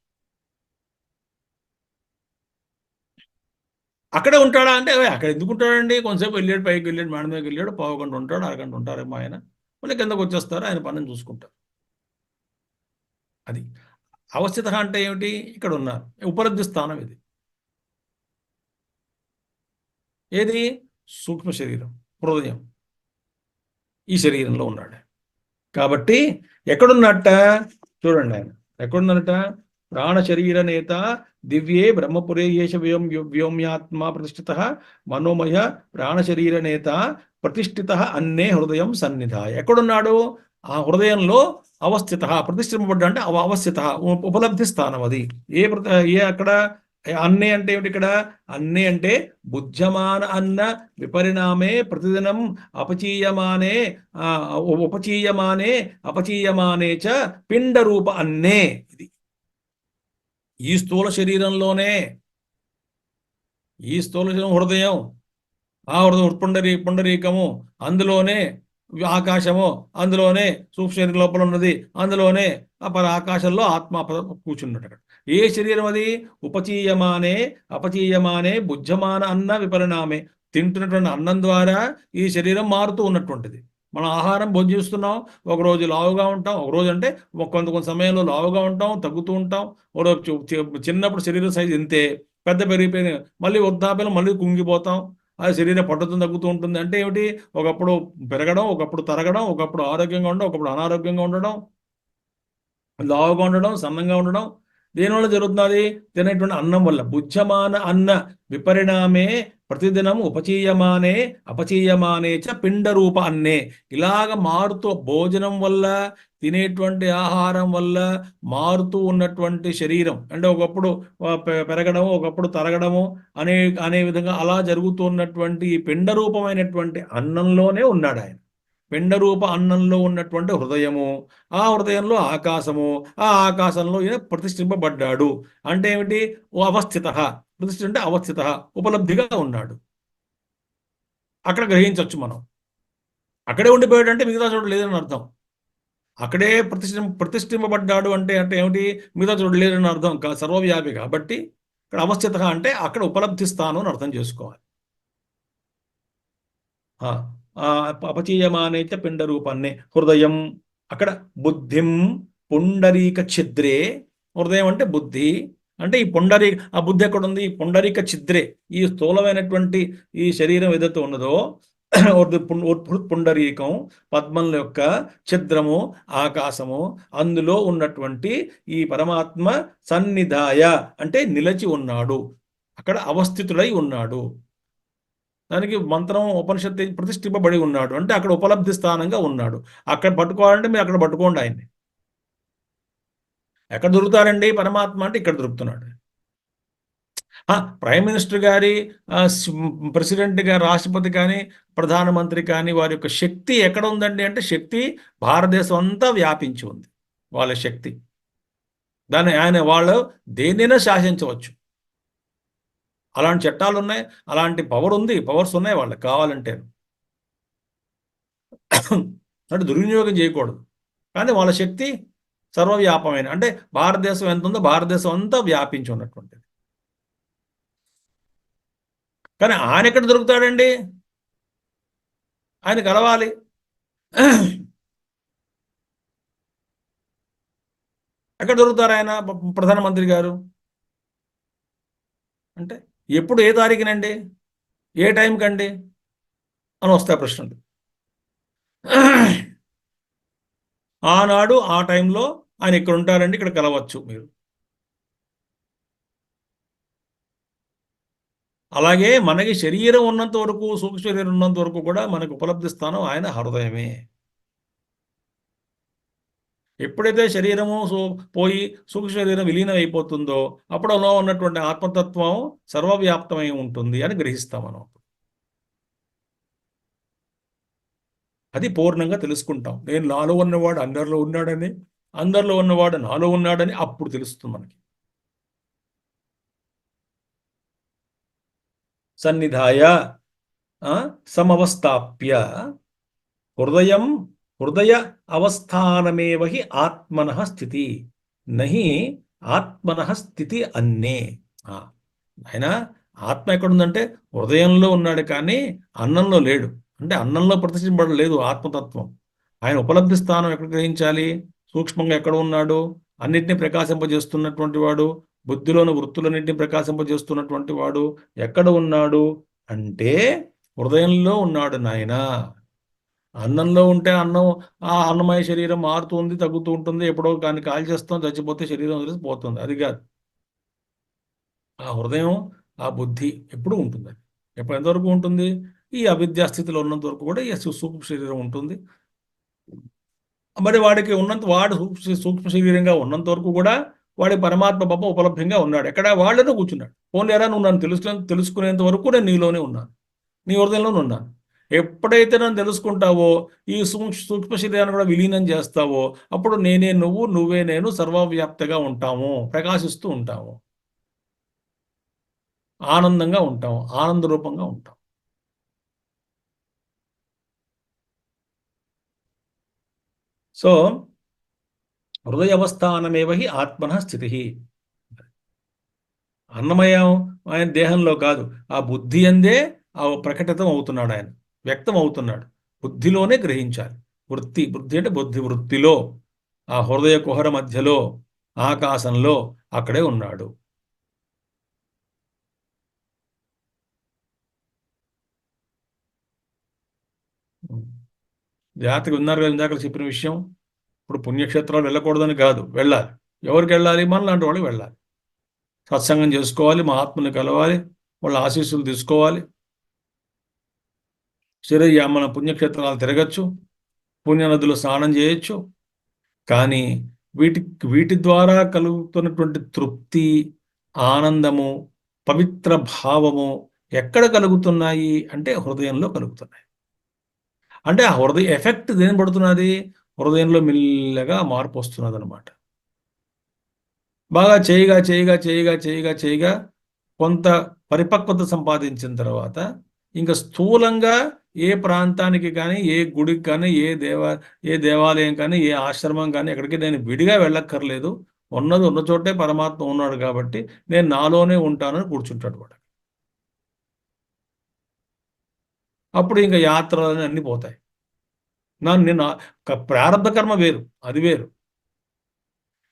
అక్కడే ఉంటాడా అంటే అక్కడ ఎందుకు ఉంటాడండి, కొంతసేపు వెళ్ళాడు, పైకి వెళ్ళాడు, మేడ మీదకి వెళ్ళాడు, పావుగంట ఉంటాడు, అరగంట ఉంటారేమో ఆయన, మళ్ళీ కిందకు వచ్చేస్తారు, ఆయన పనిని చూసుకుంటారు. అది అవస్థిత అంటే ఏమిటి? ఇక్కడ ఉన్నారు, ఉపలబ్ధి స్థానం ఇది. ఏది? సూక్ష్మ శరీరం, హృదయం, ఈ శరీరంలో ఉన్నాడు. కాబట్టి ఎక్కడున్నట్ట? చూడండి, ఆయన ఎక్కడున్నట? ప్రాణ శరీర నేత దివ్యే బ్రహ్మపురే యేష వ్యోమ్యాత్మ ప్రతిష్ఠిత మనోమయ ప్రాణ శరీర నేత ప్రతిష్ఠిత అన్నే హృదయం సన్నిధాయ. ఎక్కడున్నాడు? ఆ హృదయంలో అవస్థిత. ప్రతిష్ఠింపబడ్డా అంటే అవస్థిత, ఉపలబ్ధి స్థానం అది. అక్కడ అన్నే అంటే ఏమిటి ఇక్కడ? అన్నే అంటే బుజ్యమాన అన్న విపరిణామే ప్రతిదినం అపచీయమానే ఆ, ఉపచీయమానే అపచీయమానే చ పిండ రూప అన్నే. ఇది ఈ స్థూల శరీరంలోనే, ఈ స్థూల శరీరం హృదయం, ఆ హృదయం పుండరీకము, అందులోనే ఆకాశము, అందులోనే సూక్ష్మ శరీరం లోపల ఉన్నది, అందులోనే అపర ఆకాశంలో ఆత్మ కూర్చున్నట్టు అక్కడ. ఏ శరీరం అది? ఉపచీయమానే అపచీయమానే బుజ్జమాన అన్న విపరిణామే. తింటున్నటువంటి అన్నం ద్వారా ఈ శరీరం మారుతూ ఉన్నటువంటిది. మనం ఆహారం భోజిస్తున్నాం, ఒకరోజు లావుగా ఉంటాం, ఒకరోజు అంటే కొంత సమయంలో లావుగా ఉంటాం, తగ్గుతూ ఉంటాం. చిన్నప్పుడు శరీర సైజు ఇంతే, పెద్ద పెరిగిపోయింది, మళ్ళీ వృద్ధాప్యంలో మళ్ళీ కుంగిపోతాం, ఆ శరీరం పట్టుదల తగ్గుతూ ఉంటుంది. అంటే ఏమిటి? ఒకప్పుడు పెరగడం, ఒకప్పుడు తరగడం, ఒకప్పుడు ఆరోగ్యంగా ఉండడం, ఒకప్పుడు అనారోగ్యంగా ఉండడం, లావుగా ఉండడం, సన్నంగా ఉండడం. దేనివల్ల జరుగుతున్నది? తినేటువంటి అన్నం వల్ల. బుజ్జమాన అన్న విపరిణామే ప్రతిదినం ఉపచీయమానే అపచీయమానే చ పిండ రూప అన్నే. ఇలాగ మారుతూ భోజనం వల్ల, తినేటువంటి ఆహారం వల్ల మారుతూ ఉన్నటువంటి శరీరం. అంటే ఒకప్పుడు పెరగడము, ఒకప్పుడు తరగడము అనే అనే విధంగా అలా జరుగుతున్నటువంటి ఈ పిండ రూపమైనటువంటి అన్నంలోనే ఉన్నాడు ఆయన. పిండరూప అన్నంలో ఉన్నటువంటి హృదయము, ఆ హృదయంలో ఆకాశము, ఆ ఆకాశంలో ఈయన ప్రతిష్ఠింపబడ్డాడు. అంటే ఏమిటి? ఓ అవస్థిత. ప్రతిష్ఠ అంటే అవస్థిత, ఉపలబ్ధిగా ఉన్నాడు. అక్కడ గ్రహించవచ్చు మనం. అక్కడే ఉండిపోయాడు అంటే మిగతా చోట లేదని అర్థం. అక్కడే ప్రతిష్ఠింపబడ్డాడు అంటే అంటే ఏమిటి? మిగతా చోట లేదని అర్థం. సర్వవ్యాపి కాబట్టి ఇక్కడ అవస్థిత అంటే అక్కడ ఉపలబ్ధి స్థానం అని అర్థం చేసుకోవాలి. ఆ, అపచీయమానైతే పిండ రూపాన్నే హృదయం. అక్కడ బుద్ధిం పుండరీక ఛిద్రే. హృదయం అంటే బుద్ధి. అంటే ఈ ఆ బుద్ధి ఎక్కడ ఉంది? ఈ పుండరీక ఛిద్రే, ఈ స్థూలమైనటువంటి ఈ శరీరం ఏదైతే ఉన్నదో పుండరీకం, పద్మం యొక్క ఛిద్రము, ఆకాశము, అందులో ఉన్నటువంటి ఈ పరమాత్మ సన్నిధాయ అంటే నిలచి ఉన్నాడు, అక్కడ అవస్థితుడై ఉన్నాడు. దానికి మంత్రం ఉపనిషత్తు ప్రతిష్ఠింపబడి ఉన్నాడు అంటే అక్కడ ఉపలబ్ధి స్థానంగా ఉన్నాడు. అక్కడ పట్టుకోవాలంటే మీరు అక్కడ పట్టుకోండి ఆయన్ని. ఎక్కడ దొరుకుతారండి పరమాత్మ అంటే ఇక్కడ దొరుకుతున్నాడు. ప్రైమ్ మినిస్టర్ గారి, ప్రెసిడెంట్ గారి, రాష్ట్రపతి కానీ, ప్రధానమంత్రి కానీ వారి యొక్క శక్తి ఎక్కడ ఉందండి అంటే శక్తి భారతదేశం అంతా వ్యాపించి ఉంది వాళ్ళ శక్తి. దాన్ని వాళ్ళు దేన్నైనా శాసించవచ్చు. అలాంటి చట్టాలు ఉన్నాయి, అలాంటి పవర్ ఉంది, పవర్స్ ఉన్నాయి వాళ్ళకి కావాలంటే. అంటే దుర్వినియోగం చేయకూడదు. కానీ వాళ్ళ శక్తి సర్వవ్యాపమైన, అంటే భారతదేశం ఎంత ఉందో భారతదేశం అంతా వ్యాపించి ఉన్నటువంటిది. కానీ ఆయన ఎక్కడ దొరుకుతాడండి? ఆయన కలవాలి. ఎక్కడ దొరుకుతారు ఆయన ప్రధానమంత్రి గారు అంటే ఎప్పుడు ఏ తారీఖునండి, ఏ టైంకండి అని వస్తాయి ప్రశ్నలు. ఆనాడు ఆ టైంలో ఆయన ఇక్కడ ఉంటారండి, ఇక్కడ కలవచ్చు మీరు. అలాగే మనకి శరీరం ఉన్నంత వరకు, సూక్ష్మ శరీరం ఉన్నంత వరకు కూడా మనకు ఉపలబ్ధి స్థానం ఆయన హృదయమే. ఎప్పుడైతే శరీరము పోయి సూక్ష్మ శరీరం విలీనం అయిపోతుందో అప్పుడులో ఉన్నటువంటి ఆత్మతత్వం సర్వవ్యాప్తమై ఉంటుంది అని గ్రహిస్తాం మనం. అది పూర్ణంగా తెలుసుకుంటాం. నేను నాలో ఉన్నవాడు అందరిలో ఉన్నాడని, అందరిలో ఉన్నవాడు నాలో ఉన్నాడని అప్పుడు తెలుస్తుంది మనకి. సన్నిధాయ సమవస్థాప్య హృదయం హృదయ అవస్థానమేవ హి ఆత్మనః స్థితి నహి ఆత్మనః స్థితి అన్నే. ఆయన ఆత్మ ఎక్కడుందంటే హృదయంలో ఉన్నాడు కానీ అన్నంలో లేడు. అంటే అన్నంలో ప్రతిష్ఠింపబడలేదు ఆత్మతత్వం. ఆయన ఉపలబ్ధి స్థానం ఎక్కడ గ్రహించాలి? సూక్ష్మంగా ఎక్కడ ఉన్నాడు? అన్నిటినీ ప్రకాశింపజేస్తున్నటువంటి వాడు, బుద్ధిలోని వృత్తులన్నింటినీ ప్రకాశింపజేస్తున్నటువంటి వాడు ఎక్కడ ఉన్నాడు అంటే హృదయంలో ఉన్నాడు నాయనా. అన్నంలో ఉంటే ఆ అన్నమయ శరీరం మారుతుంది, తగ్గుతూ ఉంటుంది. ఎప్పుడో కానీ కాల్ చేస్తాం, చచ్చిపోతే శరీరం వదిలేసి పోతుంది. అది కాదు. ఆ హృదయం, ఆ బుద్ధి ఎప్పుడూ ఉంటుంది. అది ఎప్పుడు ఎంతవరకు ఉంటుంది? ఈ అవిద్యా స్థితిలో ఉన్నంత వరకు కూడా ఈ సూక్ష్మ శరీరం ఉంటుంది. మరి వాడికి వాడు సూక్ష్మ శరీరంగా ఉన్నంత వరకు కూడా వాడి పరమాత్మ పాప ఉపలబ్ధంగా ఉన్నాడు. ఎక్కడ? వాళ్ళను కూర్చున్నాడు. పోలేరా, నువ్వు నన్ను తెలుసుకునేంత వరకు నేను నీలోనే ఉన్నాను, నీ హృదయంలోనే ఉన్నాను. ఎప్పుడైతే నన్ను తెలుసుకుంటావో ఈ సూక్ష్మ శరీరాన్ని కూడా విలీనం చేస్తావో అప్పుడు నేనే నువ్వు, నువ్వే నేను సర్వవ్యాప్తగా ఉంటాము, ప్రకాశిస్తూ ఉంటాము, ఆనందంగా ఉంటాము, ఆనంద రూపంగా ఉంటాం. సో హృదయవస్థానమేవ హి ఆత్మనః స్థితి. అన్నమయం ఆయన దేహంలో కాదు, ఆ బుద్ధి అందే ఆ ప్రకటితం అవుతున్నాడు, ఆయన వ్యక్తం అవుతున్నాడు. బుద్ధిలోనే గ్రహించాలి. బుద్ధి అంటే బుద్ధి వృత్తిలో, ఆ హృదయ కుహర మధ్యలో, ఆకాశంలో అక్కడే ఉన్నాడు. జాతకు ఉన్నారు కదా ఇందాక చెప్పిన విషయం. ఇప్పుడు పుణ్యక్షేత్రాలు వెళ్ళకూడదని కాదు, వెళ్ళాలి. ఎవరికి వెళ్ళాలి? మనలాంటి వాళ్ళు వెళ్ళాలి. సత్సంగం చేసుకోవాలి, మహాత్ముని కలవాలి, వాళ్ళ ఆశీస్సులు తీసుకోవాలి. మన పుణ్యక్షేత్రాలు తిరగచ్చు, పుణ్యనదులు స్నానం చేయొచ్చు. కానీ వీటి ద్వారా కలుగుతున్నటువంటి తృప్తి, ఆనందము, పవిత్ర భావము ఎక్కడ కలుగుతున్నాయి అంటే హృదయంలో కలుగుతున్నాయి. అంటే ఆ హృదయ ఎఫెక్ట్ దేని పడుతున్నది? హృదయంలో మెల్లగా మార్పు వస్తున్నది అనమాట. బాగా చేయగా కొంత పరిపక్వత సంపాదించిన తర్వాత ఇంకా స్థూలంగా ఏ ప్రాంతానికి కానీ, ఏ గుడికి కానీ, ఏ దేవాలయం కానీ, ఏ ఆశ్రమం కానీ ఎక్కడికి నేను విడిగా వెళ్ళక్కర్లేదు. ఉన్న చోటే పరమాత్మ ఉన్నాడు కాబట్టి నేను నాలోనే ఉంటానని కూర్చుంటాడు వాడు. అప్పుడు ఇంకా యాత్రలని అన్నీ పోతాయి. నేను ప్రారంభ కర్మ వేరు, అది వేరు.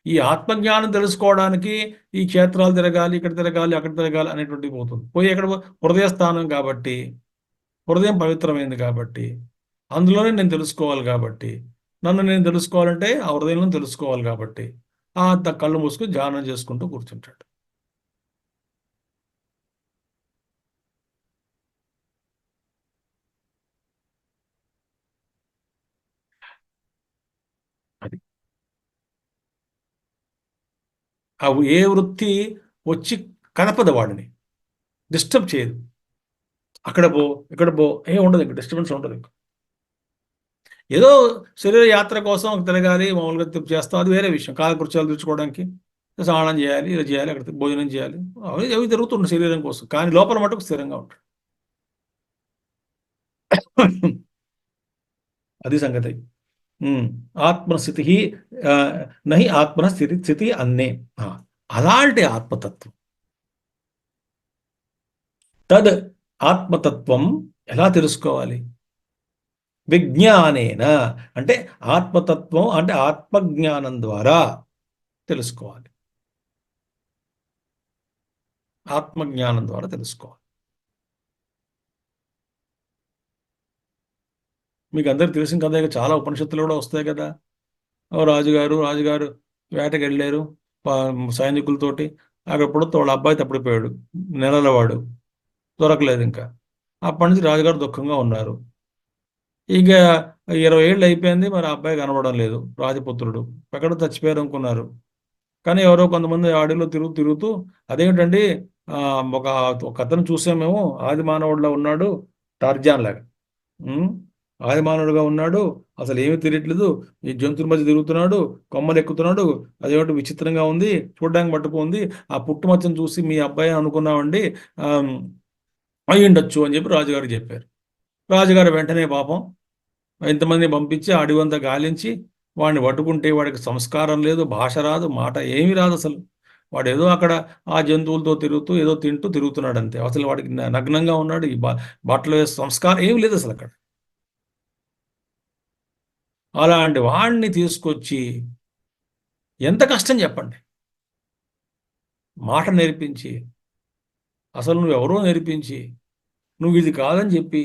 ఈ ఆత్మజ్ఞానం తెలుసుకోవడానికి ఈ క్షేత్రాలు తిరగాలి, ఇక్కడ తిరగాలి, అక్కడ తిరగాలి అనేటువంటిది పోతుంది. పోయి ఎక్కడ? హృదయ స్థానం కాబట్టి, హృదయం పవిత్రమైంది కాబట్టి, అందులోనే నేను తెలుసుకోవాలి కాబట్టి, నన్ను నేను తెలుసుకోవాలంటే ఆ హృదయంలో తెలుసుకోవాలి కాబట్టి ఆ కళ్ళు మూసుకుని ధ్యానం చేసుకుంటూ కూర్చుంటాడు. అది ఏ వృత్తి వచ్చి కదపదు వాడిని, డిస్టర్బ్ చేయదు. అక్కడ పో, ఇక్కడ పో, ఉండదు, ఇంకా డిస్టర్బెన్స్ ఉండదు. ఇంకా ఏదో శరీర యాత్ర కోసం తిరగాలి, మామూలుగా చేస్తాం, అది వేరే విషయం. కాలకృత్యాలు తెచ్చుకోవడానికి స్నానం చేయాలి, ఇలా చేయాలి, అక్కడ భోజనం చేయాలి, అవి జరుగుతుండే శరీరం కోసం. కానీ లోపల మటుకు స్థిరంగా ఉంటాడు. అది సంగతి. ఆత్మస్థితి నహి స్థితి అన్నే. అలాంటి ఆత్మతత్వం, తద్ ఆత్మతత్వం ఎలా తెలుసుకోవాలి? విజ్ఞానేన అంటే ఆత్మతత్వం అంటే ఆత్మజ్ఞానం ద్వారా తెలుసుకోవాలి. ఆత్మజ్ఞానం ద్వారా తెలుసుకోవాలి. మీకు అందరికి తెలిసిన కథ, చాలా ఉపనిషత్తులు కూడా వస్తాయి కదా. ఓ రాజుగారు వేటకి వెళ్ళారు సైనికులతోటి. అక్కడప్పుడు వాళ్ళ అబ్బాయి తప్పిపోయాడు, నెలలవాడు, దొరకలేదు ఇంకా. అప్పటి నుంచి రాజుగారు దుఃఖంగా ఉన్నారు. ఇక 20 ఏళ్ళు అయిపోయింది, మరి ఆ అబ్బాయి కనబడడం లేదు, రాజపుత్రుడు ఎక్కడ చచ్చిపోయారు అనుకున్నారు. కానీ ఎవరో కొంతమంది అడవిలో తిరుగుతూ అదేమిటండి, ఆ, ఒక ఒక అతను చూసాం మేము, ఆది మానవుడిలా ఉన్నాడు, టార్జాన్ లాగా. ఉమ్, ఆది మానవుడిగా ఉన్నాడు, అసలు ఏమీ తెలియట్లేదు, ఈ జంతువుల మధ్య తిరుగుతున్నాడు, కొమ్మలు ఎక్కుతున్నాడు, అదేమిటి విచిత్రంగా ఉంది, చూడడానికి పట్టుకుంది. ఆ పుట్టుమచ్చను చూసి మీ అబ్బాయి అనుకున్నామండి, ఆ, అయి ఉండొచ్చు అని చెప్పి రాజుగారు చెప్పారు. రాజుగారు వెంటనే పాపం ఇంతమంది పంపించి అడవంతా గాలించి వాడిని పట్టుకుంటే, వాడికి సంస్కారం లేదు, భాష రాదు, మాట ఏమీ రాదు అసలు. వాడు ఏదో అక్కడ ఆ జంతువులతో తిరుగుతూ ఏదో తింటూ తిరుగుతున్నాడు అంతే. అసలు వాడికి నగ్నంగా ఉన్నాడు, ఈ బట్టలు వేసే సంస్కారం ఏమి లేదు అసలు అక్కడ. అలాంటి వాడిని తీసుకొచ్చి ఎంత కష్టం చెప్పండి, మాట నేర్పించి, అసలు నువ్వు ఎవరో నేర్పించి, నువ్వు ఇది కాదని చెప్పి,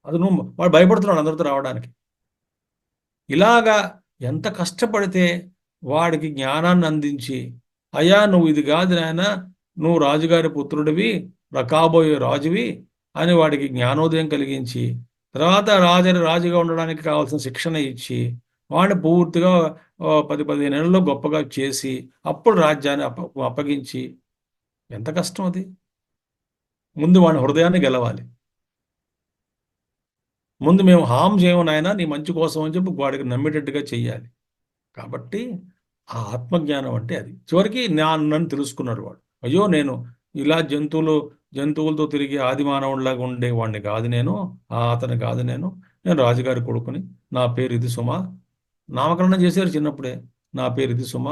అసలు వాడు భయపడుతున్నాడు అందరితో రావడానికి. ఇలాగా ఎంత కష్టపడితే వాడికి జ్ఞానాన్ని అందించి, అయ్యా నువ్వు ఇది కాదు నాయన, నువ్వు రాజుగారి పుత్రుడివి, కాబోయే రాజువి అని వాడికి జ్ఞానోదయం కలిగించి, తర్వాత రాజుగా ఉండడానికి కావాల్సిన శిక్షణ ఇచ్చి, వాడిని పూర్తిగా 10-15 నెలల్లో గొప్పగా చేసి, అప్పుడు రాజ్యాన్ని అప్పగించి, ఎంత కష్టం అది. ముందు వాడి హృదయాన్ని గెలవాలి. ముందు మేము హామ్ చేయము నాయన, నీ మంచి కోసం అని చెప్పి వాడికి నమ్మేటట్టుగా చెయ్యాలి. కాబట్టి ఆ ఆత్మజ్ఞానం అంటే అది. చివరికి నన్ను తెలుసుకున్నాడు వాడు. అయ్యో నేను ఇలా జంతువులతో తిరిగి ఆది మానవుడిలాగా ఉండేవాడిని కాదు నేను, అతను కాదు నేను, నేను రాజుగారి కొడుకుని, నా పేరు ఇది సుమ, నామకరణం చేశారు చిన్నప్పుడే, నా పేరు ఇది సుమ,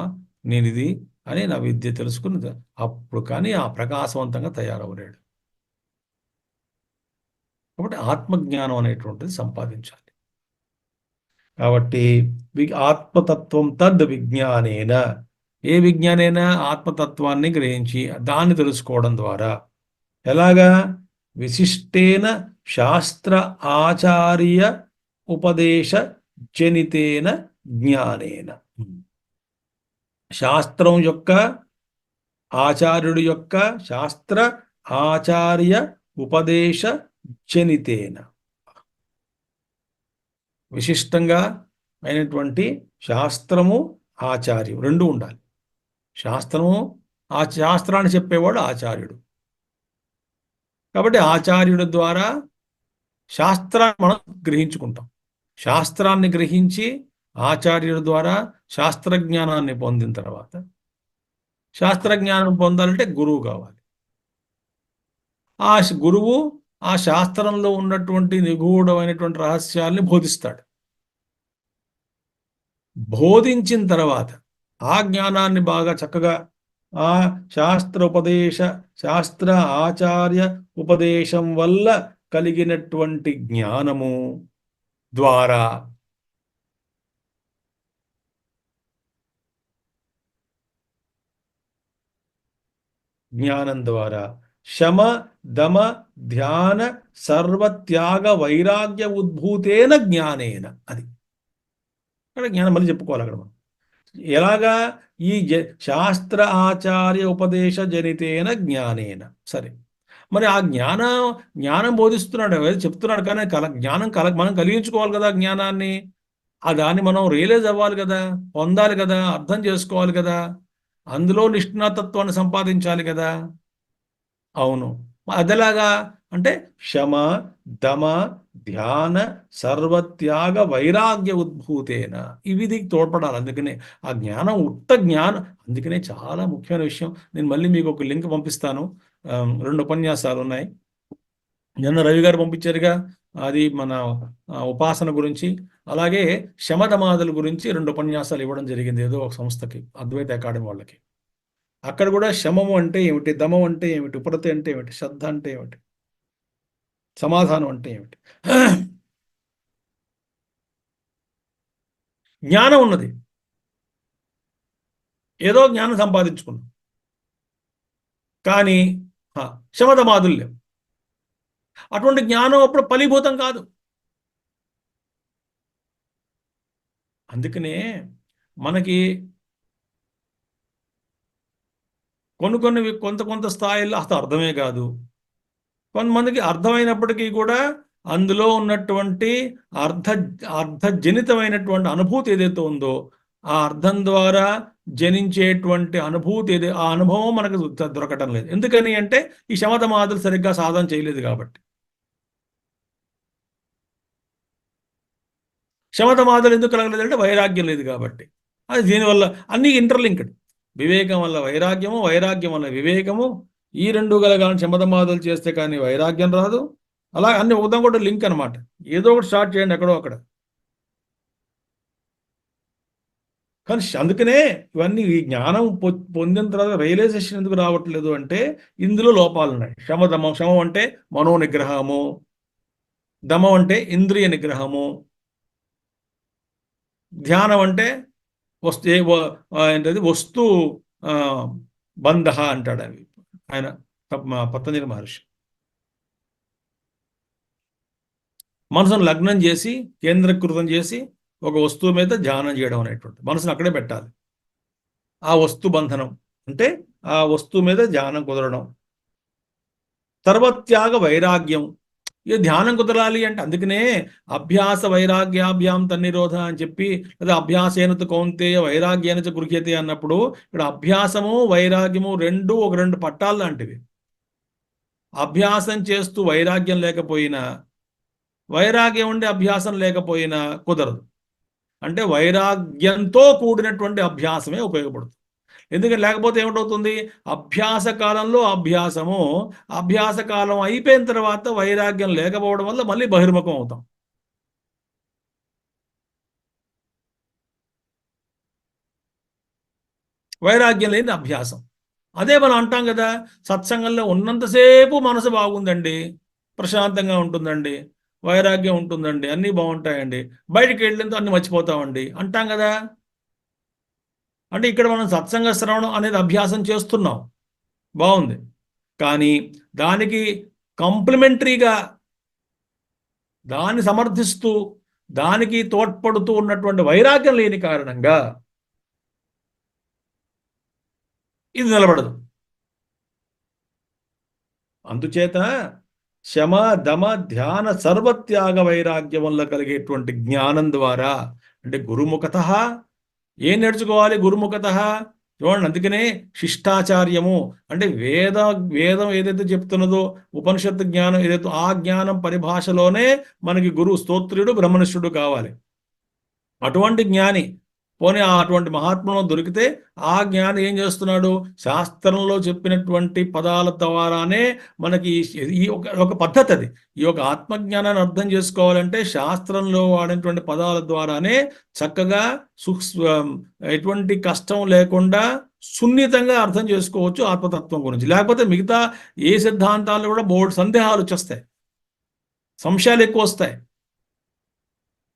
నేను ఇది అని నా విద్య తెలుసుకుని అప్పుడు కానీ ఆ ప్రకాశవంతంగా తయారవలేడు. కాబట్టి ఆత్మజ్ఞానం అనేటువంటిది సంపాదించాలి. కాబట్టి ఆత్మతత్వం తద్ విజ్ఞానేన, ఏ విజ్ఞానేన ఆత్మతత్వాన్ని గ్రహించి దాన్ని తెలుసుకోవడం ద్వారా. ఎలాగా? విశిష్టేన శాస్త్ర ఆచార్య ఉపదేశ జనితేన జ్ఞానేన. శాస్త్రం యొక్క, ఆచార్యుడి యొక్క, శాస్త్ర ఆచార్య ఉపదేశ జనితేన, విశిష్టంగా అయినటువంటి శాస్త్రము ఆచార్యం రెండు ఉండాలి. శాస్త్రము, ఆ శాస్త్రాన్ని చెప్పేవాడు ఆచార్యుడు. కాబట్టి ఆచార్యుడి ద్వారా శాస్త్రాన్ని మనం గ్రహించుకుంటాం. శాస్త్రాన్ని గ్రహించి ఆచార్యుడి ద్వారా శాస్త్రజ్ఞానాన్ని పొందిన తర్వాత, శాస్త్రజ్ఞానం పొందాలంటే గురువు కావాలి. ఆ గురువు ఆ శాస్త్రంలో ఉన్నటువంటి నిగూఢమైనటువంటి రహస్యాల్ని బోధిస్తాడు. బోధించిన తర్వాత ఆ జ్ఞానాన్ని బాగా చక్కగా ఆ శాస్త్ర ఆచార్య ఉపదేశం వల్ల కలిగినటువంటి జ్ఞానము ద్వారా శమ దమ ధ్యాన సర్వత్యాగ వైరాగ్య ఉద్భూతేన జ్ఞానేన. అది అక్కడ జ్ఞానం మళ్ళీ చెప్పుకోవాలి అక్కడ మనం. ఎలాగా? ఈ శాస్త్ర ఆచార్య ఉపదేశ జనితేన జ్ఞానేన. సరే, మరి ఆ జ్ఞానం బోధిస్తున్నాడు, చెప్తున్నాడు, కానీ జ్ఞానం మనం కలిగించుకోవాలి కదా జ్ఞానాన్ని. ఆ దాన్ని మనం రియలైజ్ అవ్వాలి కదా, పొందాలి కదా, అర్థం చేసుకోవాలి కదా, అందులో నిష్ణాతత్వాన్ని సంపాదించాలి కదా. అవును, అదేలాగా అంటే శమ దమ ధ్యాన సర్వత్యాగ వైరాగ్య ఉద్భూతేన, ఇవి తోడ్పడాలి. అందుకనే ఆ జ్ఞానం ఉత్త జ్ఞానం, అందుకనే చాలా ముఖ్యమైన విషయం. నేను మళ్ళీ మీకు ఒక లింక్ పంపిస్తాను. 2 ఉపన్యాసాలు ఉన్నాయి. నిన్న రవి గారు పంపించారుగా, అది మన ఉపాసన గురించి, అలాగే శమధమాదుల గురించి 2 ఉపన్యాసాలు ఇవ్వడం జరిగింది ఏదో ఒక సంస్థకి, అద్వైత అకాడమీ వాళ్ళకి. అక్కడ కూడా శమము అంటే ఏమిటి, దమం అంటే ఏమిటి, ఉపరతి అంటే ఏమిటి, శ్రద్ధ అంటే ఏమిటి, సమాధానం అంటే ఏమిటి, జ్ఞానం ఉన్నది, ఏదో జ్ఞానం సంపాదించుకున్నాం, కానీ శమధమాదులు లేవు. అటువంటి జ్ఞానం అప్పుడు ఫలీభూతం కాదు. అందుకనే మనకి కొన్ని కొంత స్థాయిల్లో అసలు అర్థమే కాదు. కొంతమందికి అర్థమైనప్పటికీ కూడా అందులో ఉన్నటువంటి అర్థజనితమైనటువంటి అనుభూతి ఏదైతే ఉందో, ఆ అర్థం ద్వారా జనించేటువంటి అనుభూతి ఆ అనుభవం మనకు దొరకటం లేదు. ఎందుకని అంటే ఈ శమధమాదులు సరిగ్గా సాధన చేయలేదు కాబట్టి. శమధమాదులు ఎందుకు కలగలేదంటే వైరాగ్యం లేదు కాబట్టి. అది దీనివల్ల అన్ని ఇంటర్లింక్డ్. వివేకం వల్ల వైరాగ్యము, వైరాగ్యం వల్ల వివేకము, ఈ రెండు కలగాలని శమధమాదులు చేస్తే కానీ వైరాగ్యం రాదు. అలా అన్ని ఒకదాం కూడా లింక్ అనమాట. ఏదో ఒకటి స్టార్ట్ చేయండి ఎక్కడో అక్కడ. కానీ అందుకనే ఇవన్నీ ఈ జ్ఞానం పొందిన తర్వాత రియలైజేషన్ ఎందుకు రావట్లేదు అంటే ఇందులో లోపాలు ఉన్నాయి. శమం అంటే మనో నిగ్రహము, దమం అంటే ఇంద్రియ నిగ్రహము, ధ్యానం అంటే ఏంటది వస్తు బంధ అంటాడు అవి ఆయన పతంజలి మహర్షి. మనసును లగ్నం చేసి కేంద్రీకృతం చేసి ఒక వస్తువు మీద ధ్యానం చేయడం అనేటువంటి, మనసును అక్కడే పెట్టాలి. ఆ వస్తు బంధనం అంటే ఆ వస్తువు మీద ధ్యానం కుదరడం. సర్వత్యాగ వైరాగ్యం. ఇక ధ్యానం కుదరాలి అంటే అందుకనే అభ్యాస వైరాగ్యాభ్యాం తన్నిరోధ అని చెప్పి, లేదా అభ్యాసేనత కౌంతేయ వైరాగ్యానికి గృహ్యతే అన్నప్పుడు ఇక్కడ అభ్యాసము వైరాగ్యము రెండు పట్టాలు లాంటివి. అభ్యాసం చేస్తూ వైరాగ్యం లేకపోయినా, వైరాగ్యం ఉండి అభ్యాసం లేకపోయినా కుదరదు. అంటే వైరాగ్యంతో కూడినటువంటి అభ్యాసమే ఉపయోగపడుతుంది. ఎందుకంటే లేకపోతే ఏమిటవుతుంది, అభ్యాస కాలంలో అభ్యాసము, అభ్యాస కాలం అయిపోయిన తర్వాత వైరాగ్యం లేకపోవడం వల్ల మళ్ళీ బహిర్ముఖం అవుతాం. వైరాగ్యం లేని అభ్యాసం. అదే మనం అంటాం కదా, సత్సంగంలో ఉన్నంతసేపు మనసు బాగుందండి, ప్రశాంతంగా ఉంటుందండి, వైరాగ్యం ఉంటుందండి, అన్నీ బాగుంటాయండి, బయటికి వెళ్ళినంత అన్ని మర్చిపోతామండి అంటాం కదా. అంటే ఇక్కడ మనం సత్సంగ శ్రవణం అనేది అభ్యాసం చేస్తున్నాం, బాగుంది. కానీ దానికి కాంప్లిమెంటరీగా, దాన్ని సమర్థిస్తూ, దానికి తోడ్పడుతూ ఉన్నటువంటి వైరాగ్యం లేని కారణంగా ఇది నిలబడదు. అందుచేత శమ దమ ధ్యాన సర్వత్యాగ వైరాగ్యం వల్ల కలిగేటువంటి జ్ఞానం ద్వారా, అంటే గురుముఖత ఏం నేర్చుకోవాలి, గురుముఖత చూడండి. అందుకనే శిష్టాచార్యము అంటే వేదం ఏదైతే చెప్తున్నదో, ఉపనిషత్తు జ్ఞానం ఏదైతే, ఆ జ్ఞానం పరిభాషలోనే మనకి గురువు స్తోత్రుడు బ్రహ్మనిష్ఠుడు కావాలి. అటువంటి జ్ఞాని పోనీ అటువంటి మహాత్ములు దొరికితే ఆ జ్ఞాని ఏం చేస్తున్నాడు, శాస్త్రంలో చెప్పినటువంటి పదాల ద్వారానే మనకి ఈ ఒక పద్ధతి అది. ఈ యొక్క ఆత్మజ్ఞానాన్ని అర్థం చేసుకోవాలంటే శాస్త్రంలో వాడినటువంటి పదాల ద్వారానే చక్కగా ఎటువంటి కష్టం లేకుండా సున్నితంగా అర్థం చేసుకోవచ్చు ఆత్మతత్వం గురించి. లేకపోతే మిగతా ఏ సిద్ధాంతాలు కూడా బోర్డు సందేహాలు వచ్చేస్తాయి, సంశయాలు ఎక్కువ వస్తాయి.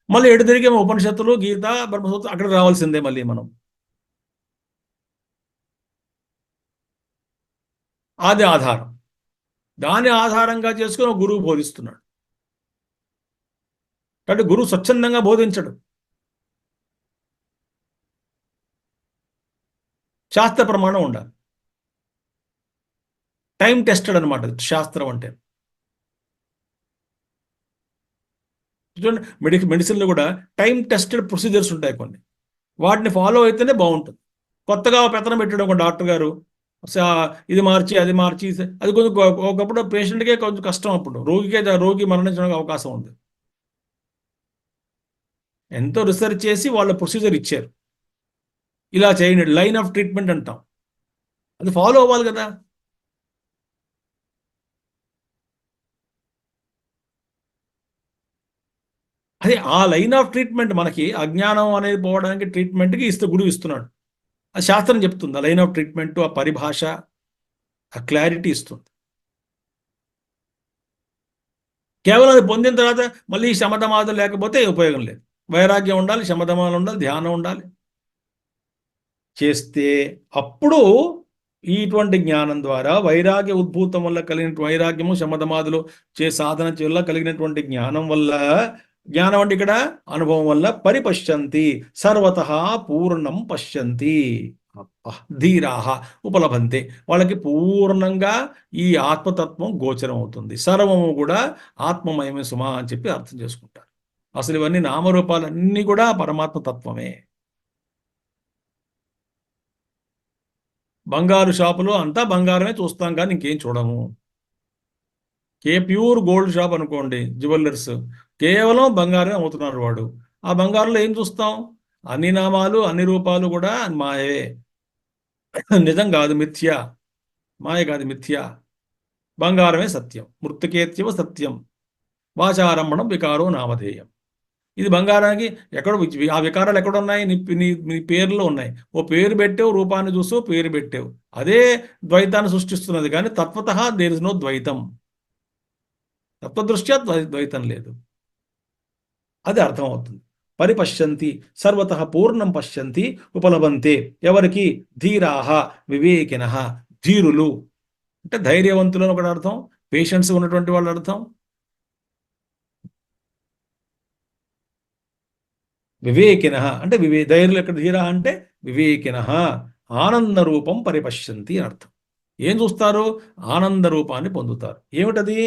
మళ్ళీ ఎటు తిరిగే ఉపనిషత్తులు, గీత, బ్రహ్మసూత్రం అక్కడ రావాల్సిందే మళ్ళీ మనం. అది ఆధారం. దాన్ని ఆధారంగా చేసుకుని గురువు బోధిస్తున్నాడు. కాబట్టి గురువు స్వచ్ఛందంగా బోధించడు, శాస్త్ర ప్రమాణం ఉండాలి. టైం టెస్టెడ్ అనమాట శాస్త్రం అంటే. చూడండి, మెడిసిన్లో కూడా టైం టెస్టెడ్ ప్రొసీజర్స్ ఉంటాయి కొన్ని, వాటిని ఫాలో అయితేనే బాగుంటుంది. కొత్తగా పెత్తనం పెట్టడం ఒక డాక్టర్ గారు ఇది మార్చి అది మార్చి, అది కొంచెం ఒకప్పుడు పేషెంట్కే కొంచెం కష్టం, అప్పుడు రోగి మరణించడానికి అవకాశం ఉంది. ఎంతో రీసెర్చ్ చేసి వాళ్ళ ప్రొసీజర్ ఇచ్చారు, ఇలా చేయండి, లైన్ ఆఫ్ ట్రీట్మెంట్ అంటాం, అది ఫాలో అవ్వాలి కదా. అదే ఆ లైన్ ఆఫ్ ట్రీట్మెంట్ మనకి అజ్ఞానం అనేది పోవడానికి ట్రీట్మెంట్కి గురువు ఇస్తున్నాడు. ఆ శాస్త్రం చెప్తుంది, ఆ లైన్ ఆఫ్ ట్రీట్మెంట్, ఆ పరిభాష, ఆ క్లారిటీ ఇస్తుంది. కేవలం అది పొందిన తర్వాత మళ్ళీ శమధమాదులు లేకపోతే ఉపయోగం లేదు. వైరాగ్యం ఉండాలి, శమదమాలు ఉండాలి, ధ్యానం ఉండాలి. చేస్తే అప్పుడు ఇటువంటి జ్ఞానం ద్వారా వైరాగ్య ఉద్భూతం వల్ల కలిగిన వైరాగ్యము శమదమాదులు సాధన వల్ల కలిగినటువంటి జ్ఞానం వల్ల, జ్ఞానం అంటే ఇక్కడ అనుభవం వల్ల, పరిపశ్యంతి సర్వతః పూర్ణం పశ్యంతి ధీరాహ ఉపలభంతే, వాళ్ళకి పూర్ణంగా ఈ ఆత్మతత్వం గోచరం అవుతుంది. సర్వము కూడా ఆత్మమయమే సుమా అని చెప్పి అర్థం చేసుకుంటారు. అసలు ఇవన్నీ నామరూపాలన్నీ కూడా పరమాత్మ తత్వమే. బంగారు షాపులో అంతా బంగారమే చూస్తాం కానీ ఇంకేం చూడము. ప్యూర్ గోల్డ్ షాప్ అనుకోండి, జ్యువెలర్స్, కేవలం బంగారమే అమ్ముతున్నారు వాడు. ఆ బంగారంలో ఏం చూస్తాం? అన్ని నామాలు అన్ని రూపాలు కూడా మాయే, నిజం కాదు, మిథ్య. మాయ కాదు, మిథ్య. బంగారమే సత్యం. మృత్తికేత్యవ సత్యం వాచారంభణం వికారో నామధేయం. ఇది బంగారానికి ఎక్కడ ఆ వికారాలు ఎక్కడ ఉన్నాయి? నీ పేర్లో ఉన్నాయి. ఓ పేరు పెట్టావు, రూపాన్ని చూసావు, పేరు పెట్టావు. అదే ద్వైతాన్ని సృష్టిస్తున్నది, కానీ తత్వతః దేర్ ఇస్ నో ద్వైతం. తత్వదృష్ట్యా ద్వైతం లేదు. అది అర్థమవుతుంది. పరిపశ్యంతి సర్వతః పూర్ణం పశ్యంతి ఉపలభంతే. ఎవరికి? ధీరాహ వివేకినః. ధీరులు అంటే ధైర్యవంతులు అని ఒకటి అర్థం, పేషెన్స్ ఉన్నటువంటి వాళ్ళు అర్థం. వివేకినః అంటే ధైర్యులు ఎక్కడ? ధీర అంటే వివేకినః. ఆనంద రూపం పరిపశ్యంతి అని అర్థం. ఏం చూస్తారు? ఆనంద రూపాన్ని పొందుతారు. ఏమిటది?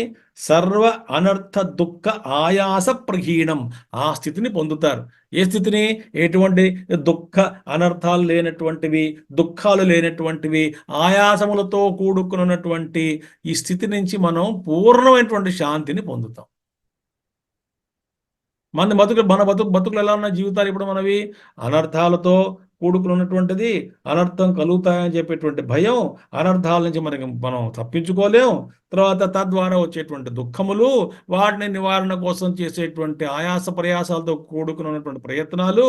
సర్వ అనర్థ దుఃఖ ఆయాస ప్రహీణం. ఆ స్థితిని పొందుతారు. ఏ స్థితిని? ఎటువంటి దుఃఖ అనర్థాలు లేనటువంటివి, దుఃఖాలు లేనటువంటివి, ఆయాసములతో కూడుకున్నటువంటి ఈ స్థితి నుంచి మనం పూర్ణమైనటువంటి శాంతిని పొందుతాం. మన బతుకులు ఎలా ఉన్న జీవితాలు ఇప్పుడు మనవి? అనర్థాలతో కూడుకున్నటువంటిది. అనర్థం కలుగుతాయని చెప్పేటువంటి భయం, అనర్థాల నుంచి మనం తప్పించుకోలేం. తర్వాత తద్వారా వచ్చేటువంటి దుఃఖములు, వాటిని నివారణ కోసం చేసేటువంటి ఆయాస ప్రయాసాలతో కూడుకున్నటువంటి ప్రయత్నాలు,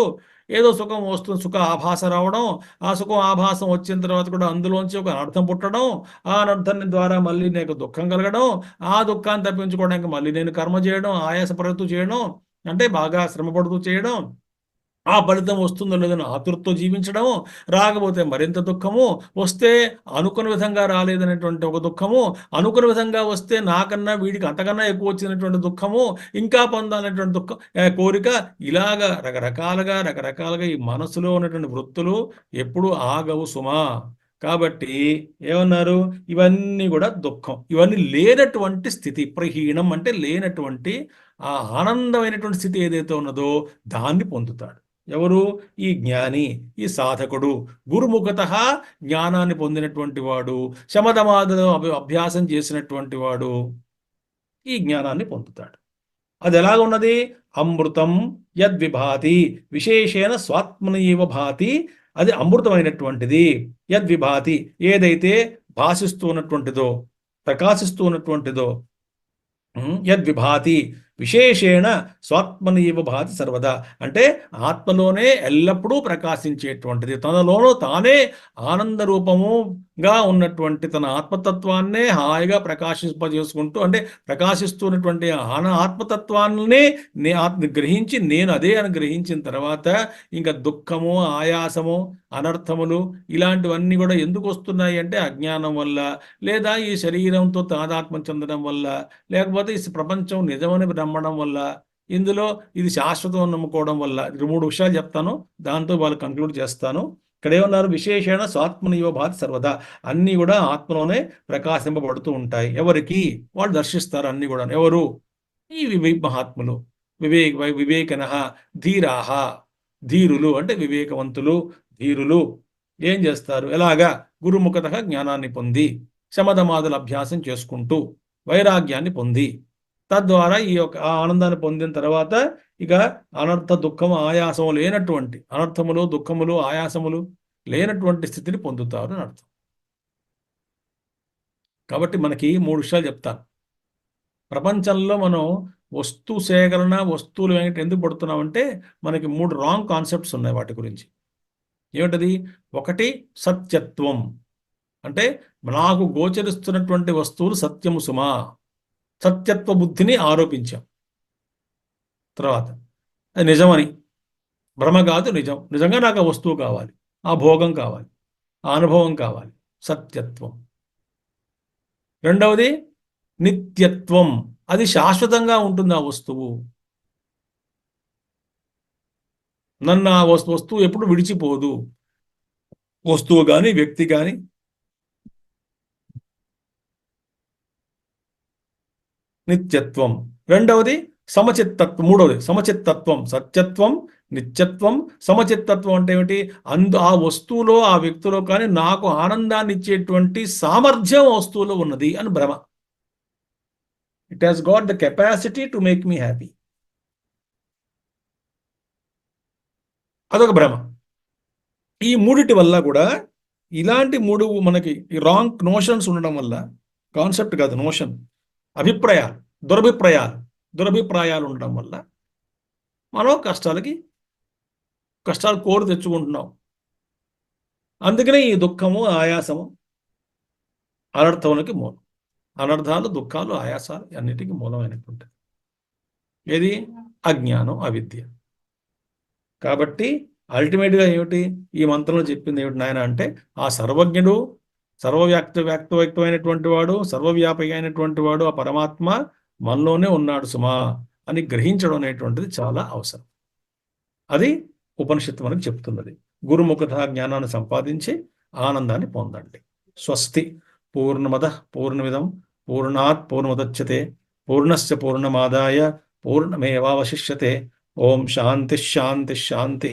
ఏదో సుఖం వస్తుంది, సుఖ ఆభాస రావడం, ఆ సుఖం ఆభాసం వచ్చిన తర్వాత కూడా అందులోంచి ఒక అనర్థం పుట్టడం, ఆ అనర్థాన్ని ద్వారా మళ్ళీ నాకు దుఃఖం కలగడం, ఆ దుఃఖాన్ని తప్పించుకోవడానికి మళ్ళీ నేను కర్మ చేయడం, ఆయాస పడుతూ చేయడం, అంటే బాగా శ్రమపడుతూ చేయడం, ఆ ఫలితం వస్తుందో లేదని ఆతృతతో జీవించడము, రాకపోతే మరింత దుఃఖము, వస్తే అనుకున్న విధంగా రాలేదనేటువంటి ఒక దుఃఖము, అనుకున్న విధంగా వస్తే నాకన్నా వీడికి అంతకన్నా ఎక్కువ వచ్చినటువంటి దుఃఖము, ఇంకా పొందాలనేటువంటి దుఃఖం, కోరిక, ఇలాగా రకరకాలుగా ఈ మనసులో ఉన్నటువంటి వృత్తులు ఎప్పుడు ఆగవు సుమా. కాబట్టి ఏమన్నారు? ఇవన్నీ కూడా దుఃఖం, ఇవన్నీ లేనటువంటి స్థితి. ప్రహీణం అంటే లేనటువంటి ఆ ఆనందమైనటువంటి స్థితి ఏదైతే ఉన్నదో దాన్ని పొందుతాడు. ఎవరు? ఈ జ్ఞాని, ఈ సాధకుడు. గురుముఖతః జ్ఞానాన్ని పొందినటువంటి వాడు, శమదమాదులు అభ్యాసం చేసినటువంటి వాడు ఈ జ్ఞానాన్ని పొందుతాడు. అది ఎలాగ ఉన్నది? అమృతం యద్విభాతి విశేషేణ స్వాత్మనైవ భాతి. అది అమృతమైనటువంటిది. యద్విభాతి ఏదైతే భాషిస్తూ ఉన్నటువంటిదో, ప్రకాశిస్తూ ఉన్నటువంటిదో, యద్విభాతి విశేషేణ స్వాత్మనైవ భాతి సర్వదా అంటే ఆత్మలోనే ఎల్లప్పుడూ ప్రకాశించేటువంటిది, తనలోనూ తానే ఆనంద రూపముగా ఉన్నటువంటి తన ఆత్మతత్వాన్నే హాయిగా ప్రకాశింపజేసుకుంటూ, అంటే ప్రకాశిస్తున్నటువంటి ఆత్మతత్వాన్ని గ్రహించి నేను అదే అని గ్రహించిన తర్వాత ఇంకా దుఃఖము, ఆయాసము, అనర్థములు ఇలాంటివన్నీ కూడా ఎందుకు వస్తున్నాయి అంటే అజ్ఞానం వల్ల, లేదా ఈ శరీరంతో తాదాత్మ్యం చెందడం వల్ల, లేకపోతే ఈ ప్రపంచం నిజమని నమ్మడం వల్ల, ఇందులో ఇది శాశ్వతం నమ్ముకోవడం వల్ల. 3 విషయాలు చెప్తాను, దాంతో వాళ్ళు కంక్లూడ్ చేస్తాను. ఇక్కడ ఏమన్నారు? విశేషణ స్వాత్మనైవ భాతి సర్వదా. అన్నీ కూడా ఆత్మలోనే ప్రకాశింపబడుతూ ఉంటాయి. ఎవరికి? వాళ్ళు దర్శిస్తారు అన్ని కూడా. ఎవరు? ఈ మహాత్ములు. వివేకనః ధీరాహ. ధీరులు అంటే వివేకవంతులు, ధీరులు. ఏం చేస్తారు? ఎలాగా? గురుముఖతః జ్ఞానాన్ని పొంది, శమదమాదుల అభ్యాసం చేసుకుంటూ, వైరాగ్యాన్ని పొంది, తద్వారా ఈ యొక్క ఆనందాన్ని పొందిన తర్వాత ఇక అనర్థ దుఃఖము ఆయాసము లేనటువంటి, అనర్థములు దుఃఖములు ఆయాసములు లేనటువంటి స్థితిని పొందుతారు అని అర్థం. కాబట్టి మనకి 3 విషయాలు చెప్తాను. ప్రపంచంలో మనం వస్తు సేకరణ, వస్తువులు ఎందుకు పడుతున్నామంటే మనకి 3 రాంగ్ కాన్సెప్ట్స్ ఉన్నాయి వాటి గురించి. ఏమిటది? ఒకటి సత్యత్వం, అంటే నాకు గోచరిస్తున్నటువంటి వస్తువులు సత్యము సుమా, సత్యత్వ బుద్ధిని ఆరోపించాం. తర్వాత అది నిజమని, భ్రమ కాదు నిజం. నిజంగా నాకు ఆ వస్తువు కావాలి, ఆ భోగం కావాలి, ఆ అనుభవం కావాలి. సత్యత్వం. రెండవది నిత్యత్వం. అది శాశ్వతంగా ఉంటుంది ఆ వస్తువు. నన్ను ఆ వస్తువు ఎప్పుడు విడిచిపోదు. వస్తువు కానీ వ్యక్తి కానీ. నిత్యత్వం. రెండవది సమచిత్తత్వం. మూడవది సమచిత్తత్వం. సత్యత్వం, నిత్యత్వం, సమచిత్తత్వం అంటే ఏమిటి? ఆ వస్తువులో ఆ వ్యక్తిలో కానీ నాకు ఆనందాన్ని ఇచ్చేటువంటి సామర్థ్యం వస్తువులో ఉన్నది అని భ్రమ. It has got the capacity to make me happy. అదొక భ్రమ. ఈ మూడిటి వల్ల కూడా ఇలాంటి మూడు మనకి రాంగ్ నోషన్స్ ఉండడం వల్ల, కాన్సెప్ట్ కాదు నోషన్, అభిప్రాయాలు, దురభిప్రాయాలు ఉండడం వల్ల మనం కష్టాలు కోరి తెచ్చుకుంటున్నాం. అందుకనే ఈ దుఃఖము, ఆయాసము అనర్థములకి మూలం. అనర్థాలు, దుఃఖాలు, ఆయాసాలు అన్నిటికీ మూలమైనటువంటి ఏది? అజ్ఞానం, అవిద్య. కాబట్టి అల్టిమేట్గా ఏమిటి ఈ మంత్రంలో చెప్పింది ఏమిటి నాయన అంటే, ఆ సర్వజ్ఞుడు, వ్యక్తమైనటువంటి వాడు, సర్వవ్యాపి అయినటువంటి వాడు, ఆ పరమాత్మ మనలోనే ఉన్నాడు సుమా అని గ్రహించడం అనేటువంటిది చాలా అవసరం. అది ఉపనిషత్తు మనకు చెప్తున్నది. గురుముఖత జ్ఞానాన్ని సంపాదించి ఆనందాన్ని పొందండి. స్వస్తి. పూర్ణమద పూర్ణమిదం పూర్ణాత్ పూర్ణముదచ్యతే పూర్ణస్య పూర్ణమాదాయ పూర్ణమేవావశిష్యతే. ఓం శాంతి శాంతి శాంతి.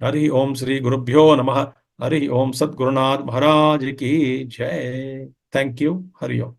హరి ఓం శ్రీ గురుభ్యో నమః. హరి ఓం సద్గురునాథ్ మహారాజ్ కి జై. Thank you. హరి ఓం.